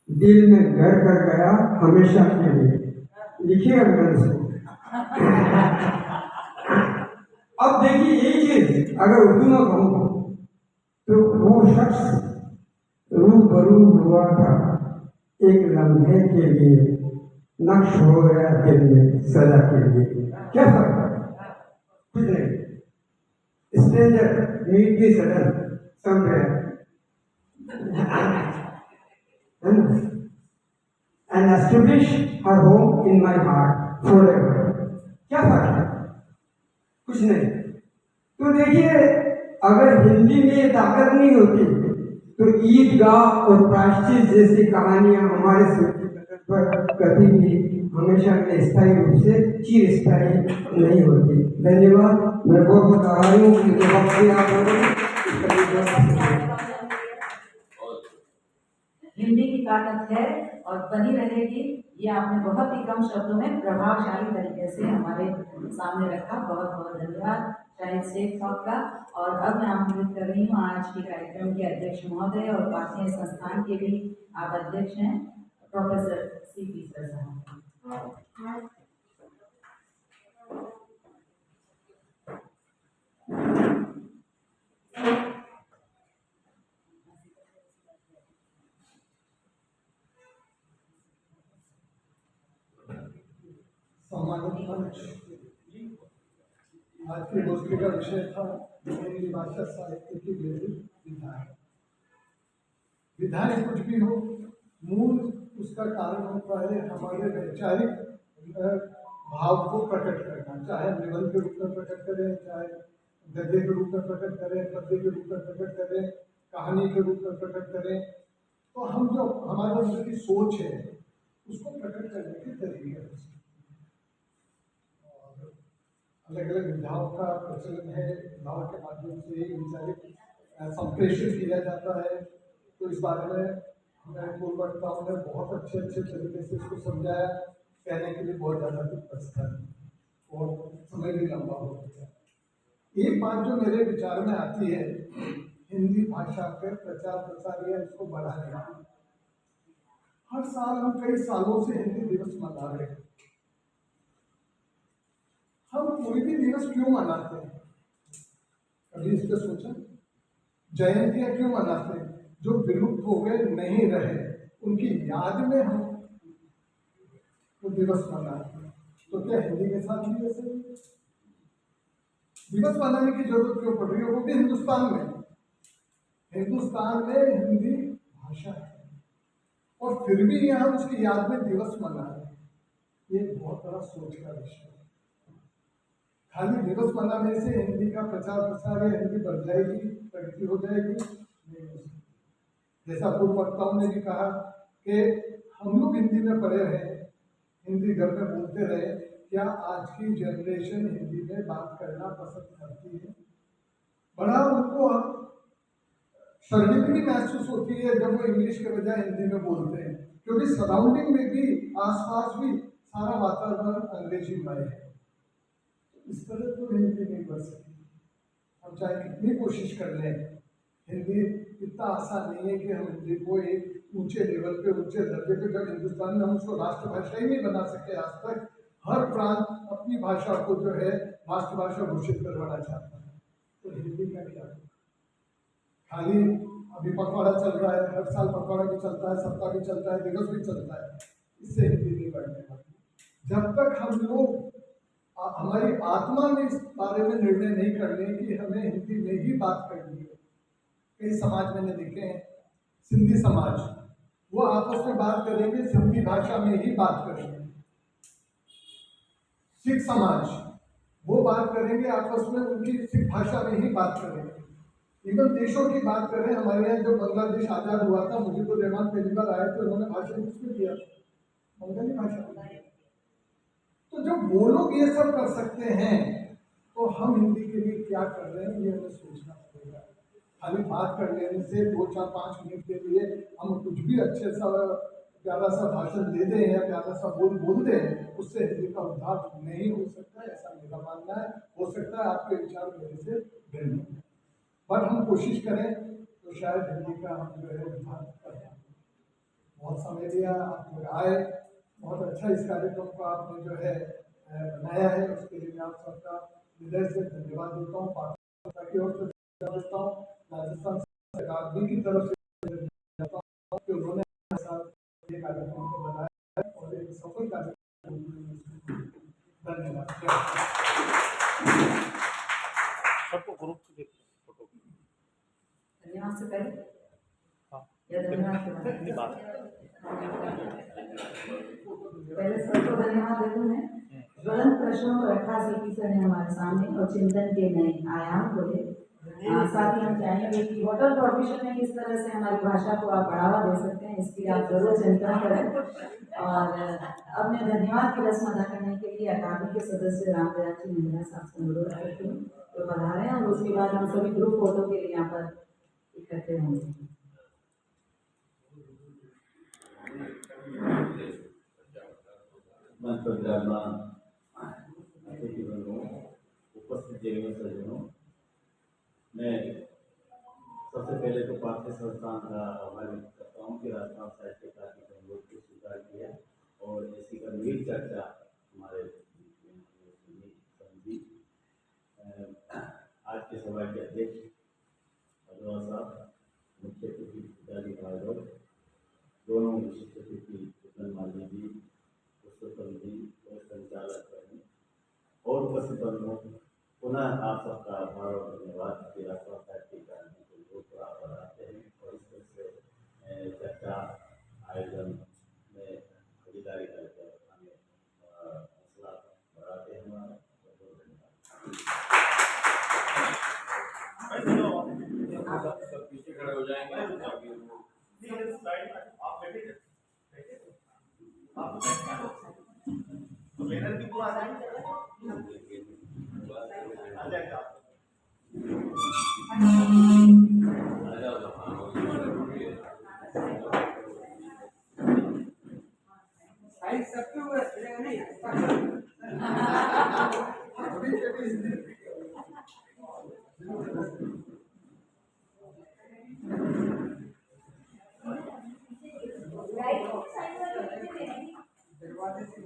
दिल में घर कर गया हमेशा के लिए। लिखिए अगर इसको। अब देखिए यही चीज अगर उर्दू में कहूँ तो वो शख्स रूबरू हुआ था एक लम्हे के लिए, नक्श हो गया दिल में सदा के लिए। क्या फर्क है? कुछ नहीं। Stranger meet me sudden somewhere and establish her home in my heart forever। क्या फर्क है? कुछ नहीं। तो देखिए अगर हिंदी में ये ताकत नहीं होती तो ईदगाह और प्रायश्चित जैसी कहानियां हमारे पर कभी भी हमेशा के स्थायी रूप से चिर स्थायी नहीं होती। धन्यवाद। मैं बहुत आभारी हूँ कि वक्त दिया आप लोगों ने। हिंदी की ताकत है और बनी रहेगी, ये आपने बहुत ही कम शब्दों में प्रभावशाली तरीके से हमारे सामने रखा। बहुत बहुत धन्यवाद शाहिद शेख साहब का। और अब मैं आमंत्रित कर रही हूँ आज के कार्यक्रम के अध्यक्ष महोदय और पाठ्य संस्थान के भी आप अध्यक्ष हैं, प्रोफेसर CP सर साहब। सम्मानित मंच, आज की गोष्ठी का विषय था हिंदी भाषा साहित्य की गहरी विधाएं। विधाएं कुछ भी हो, मूल उसका कारण होता है हमारे वैचारिक भाव को प्रकट करना, चाहे निबंध के रूप में प्रकट करें, चाहे गद्य के रूप में प्रकट करें, पद्य के रूप में प्रकट करें, कहानी के रूप में प्रकट करें। तो हम जो हमारे अंदर की सोच है उसको प्रकट करने के तरीके हैं और अलग अलग विधाओं का प्रचलन है। विधाओं के माध्यम से ही विचारित संप्रेषित किया जाता है। तो इस बारे में हमारे पूर्व वक्ताओं ने बहुत अच्छे तरीके से इसको समझाया। कहने के लिए बहुत ज़्यादा कुछ बचता है और समय भी लंबा हो गया। एक बात जो मेरे विचार में आती है, हिंदी भाषा के प्रचार प्रसार या इसको बढ़ाने की। हर साल हम कई सालों से हिंदी दिवस मना रहे हैं। हम कोई भी दिवस क्यों मनाते हैं, कभी इस पर सोचा? जयंतियां क्यों मनाते हैं? जो विलुप्त हो गए, नहीं रहे, उनकी याद में हम वो दिवस मनाते हैं। तो क्या हिंदी के साथ भी ऐसे दिवस मनाने की जरूरत क्यों पड़ रही है? वो भी हिंदुस्तान में हिंदी भाषा है और फिर भी यहाँ उसकी याद में दिवस मना रहे हैं। ये बहुत बड़ा सोच का विषय है। खाली दिवस मनाने से हिंदी का प्रचार प्रसार या हिंदी बढ़ जाएगी, प्रगति हो जाएगी? नहीं हो सकती। जैसा पूर्व वक्ताओं ने भी कहा कि हम लोग हिंदी में पढ़े रहे, हिंदी घर में बोलते रहे, क्या आज की जनरेशन हिंदी में बात करना पसंद करती है? बड़ा उनको शर्मिंदगी महसूस होती है जब वो इंग्लिश के बजाय हिंदी में बोलते हैं, क्योंकि सराउंडिंग में भी, आसपास भी सारा वातावरण अंग्रेजी में है। इस तरह तो हिंदी नहीं बढ़ सकती। हम चाहे कितनी कोशिश कर लें, हिंदी इतना आसान नहीं है कि हम हिंदी को एक ऊंचे लेवल पे, ऊंचे दर्जे पे, जब हिंदुस्तान में हम उसको राष्ट्रभाषा ही नहीं बना सके आज तक। हर प्रांत अपनी भाषा को जो है राष्ट्रभाषा घोषित करवाना चाहता है, तो हिंदी का क्या? खाली अभी पखवाड़ा चल रहा है, हर साल पखवाड़ा भी चलता है, सप्ताह भी चलता है, दिवस भी चलता है, इससे हिंदी नहीं बढ़ने वाली। जब तक हम लोग हमारी आत्मा में इस बारे में निर्णय नहीं कर लें कि हमें हिंदी में ही बात करनी है। कई समाज मैंने देखे हैं, सिंधी समाज, वो आपस में बात करेंगे, सिंधी भाषा में ही बात करेंगे। सिख समाज, वो बात करेंगे आपस में, उनकी सिख भाषा में ही बात करेंगे। इवन देशों की बात करें, हमारे यहाँ जो बांग्लादेश आजाद हुआ था, मुजीबुर रहमान पहली बार आए तो उन्होंने भाषण किसमें दिया? बंगाली भाषा में। तो जब वो लोग ये सब कर सकते हैं, तो हम हिंदी के लिए क्या कर रहे हैं, ये हमें सोचना पड़ेगा। खाली बात कर लेने से 2, 4, 5 मिनट के लिए हम कुछ भी अच्छे सा प्यारा सा भाषण दे दें या प्यारा सा बोल दें, उससे हिंदी का उद्धार नहीं हो सकता, ऐसा मेरा मानना है। हो सकता है आपके विचार मेरे से भिन्न हो, बट हम कोशिश करें तो शायद हिंदी का हम जो है उद्धार कर पाएं। बहुत समय लिया, आप लोग आए, बहुत अच्छा इस कार्यक्रम को आपने जो है बनाया है, उसके लिए मैं आप सबका हृदय से धन्यवाद देता हूँ। पाकिस्तान की ओर से देता हूँ, राजस्थान सरकार की तरफ से देता हूँ कि उन्होंने ये कार्यक्रम को बनाया है और एक सफल कार्यक्रम। धन्यवाद। सबको ग्रुप से धन्यवाद से पहले पहले सबको धन्यवाद देती हूँ मैं। ज्वलंत प्रश्नों को रखा सीपी सर ने हमारे सामने और चिंतन के नए आयाम खोले। साथ ही हम चाहेंगे कि होटल प्रोफेशन में किस तरह से हमारी भाषा को आप बढ़ावा दे सकते हैं, इसकी आप जरूर चिंतन करें। और अब मैं धन्यवाद की रस्म अदा करने के लिए अकादमी के सदस्य रामदयाल जी मेहरा साहब से अनुरोध करती हूँ तो पधारें, और उसके बाद हम सभी ग्रुप फोटो के लिए यहाँ पर इकट्ठे होंगे। उपस्थित जैन सज्जनों, मैं सबसे पहले तो पाठ्य संस्थान का आभार व्यक्त करता हूँ कि राजस्थान साहित्य अकादमी के अनुरोध को स्वीकार किया और इसी का नील चर्चा हमारे समझी। आज के सभा के अध्यक्ष अग्रवाल साहब, मुख्य अतिथि पिताजी भार्गव, दोनों विशिष्ट अतिथि कुंदन माली जी, पुरुषोत्तम जी और संचालक और उपस्थित बंधुओं, पुनः आप सबका आभार और धन्यवाद कि राजस्थान साहित्य अकादमी के लोग बराबर आते हैं और इस तरह से चर्चा आयोजन में भागीदारी करके हमें हौसला बढ़ाते हैं। हमारा पीछे खड़े हो जाएंगे। अभी के भी हिंदी दरवाजे से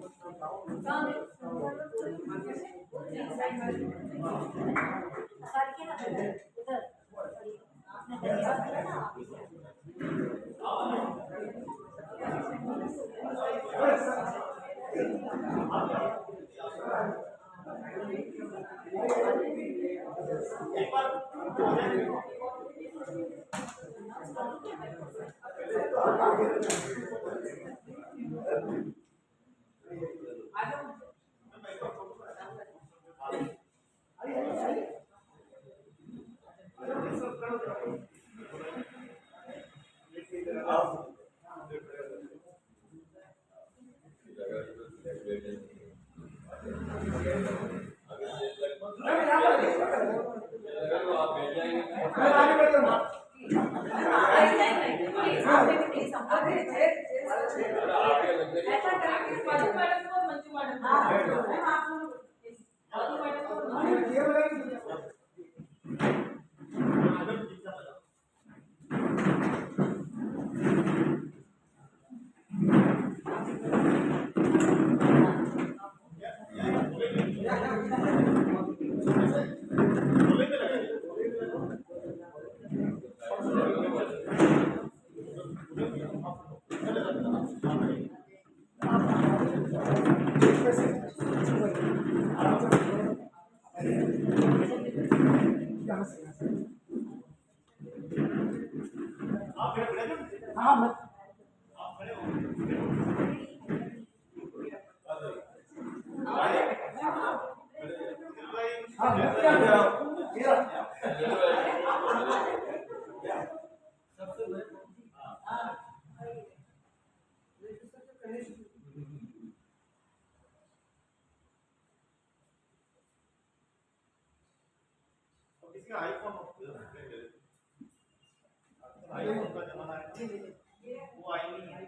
आईफोन का जमाना है, वो आई नहीं है,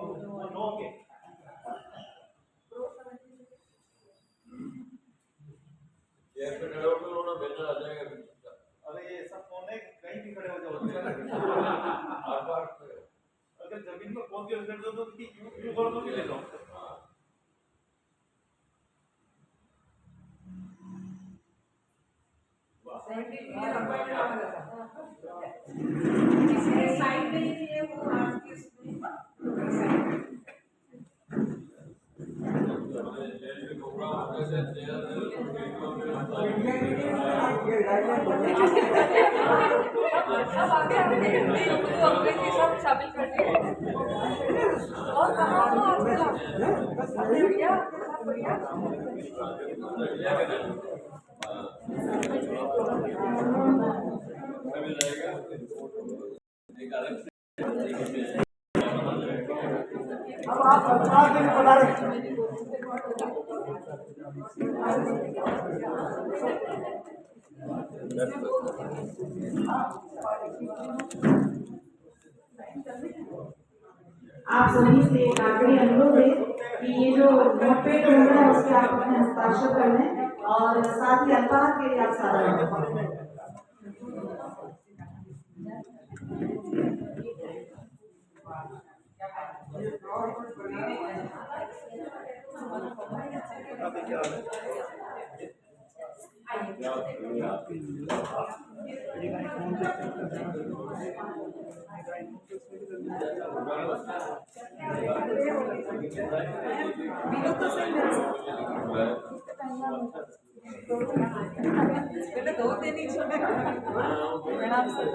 वो नो के अरे ये सब फोन है, कहीं भी खड़े हो जाओ अगर जमीन में फोन के रिजल्ट दो तो क्यों बोलो तो ले जाओ। साइड में ये वो आपके शामिल कर दिए और कहाँ हो आजकल बढ़िया बढ़िया अब आप 4 दिन बता रहे आप सभी से एक आखिरी अनुरोध है कि ये जो नोटपैड हो रहा है उसके आप अपने हस्ताक्षर कर लें और साथ ही अल्पाहार के लिए आप सारा पहले 2 दिन ही छोड़े प्रणाम सर।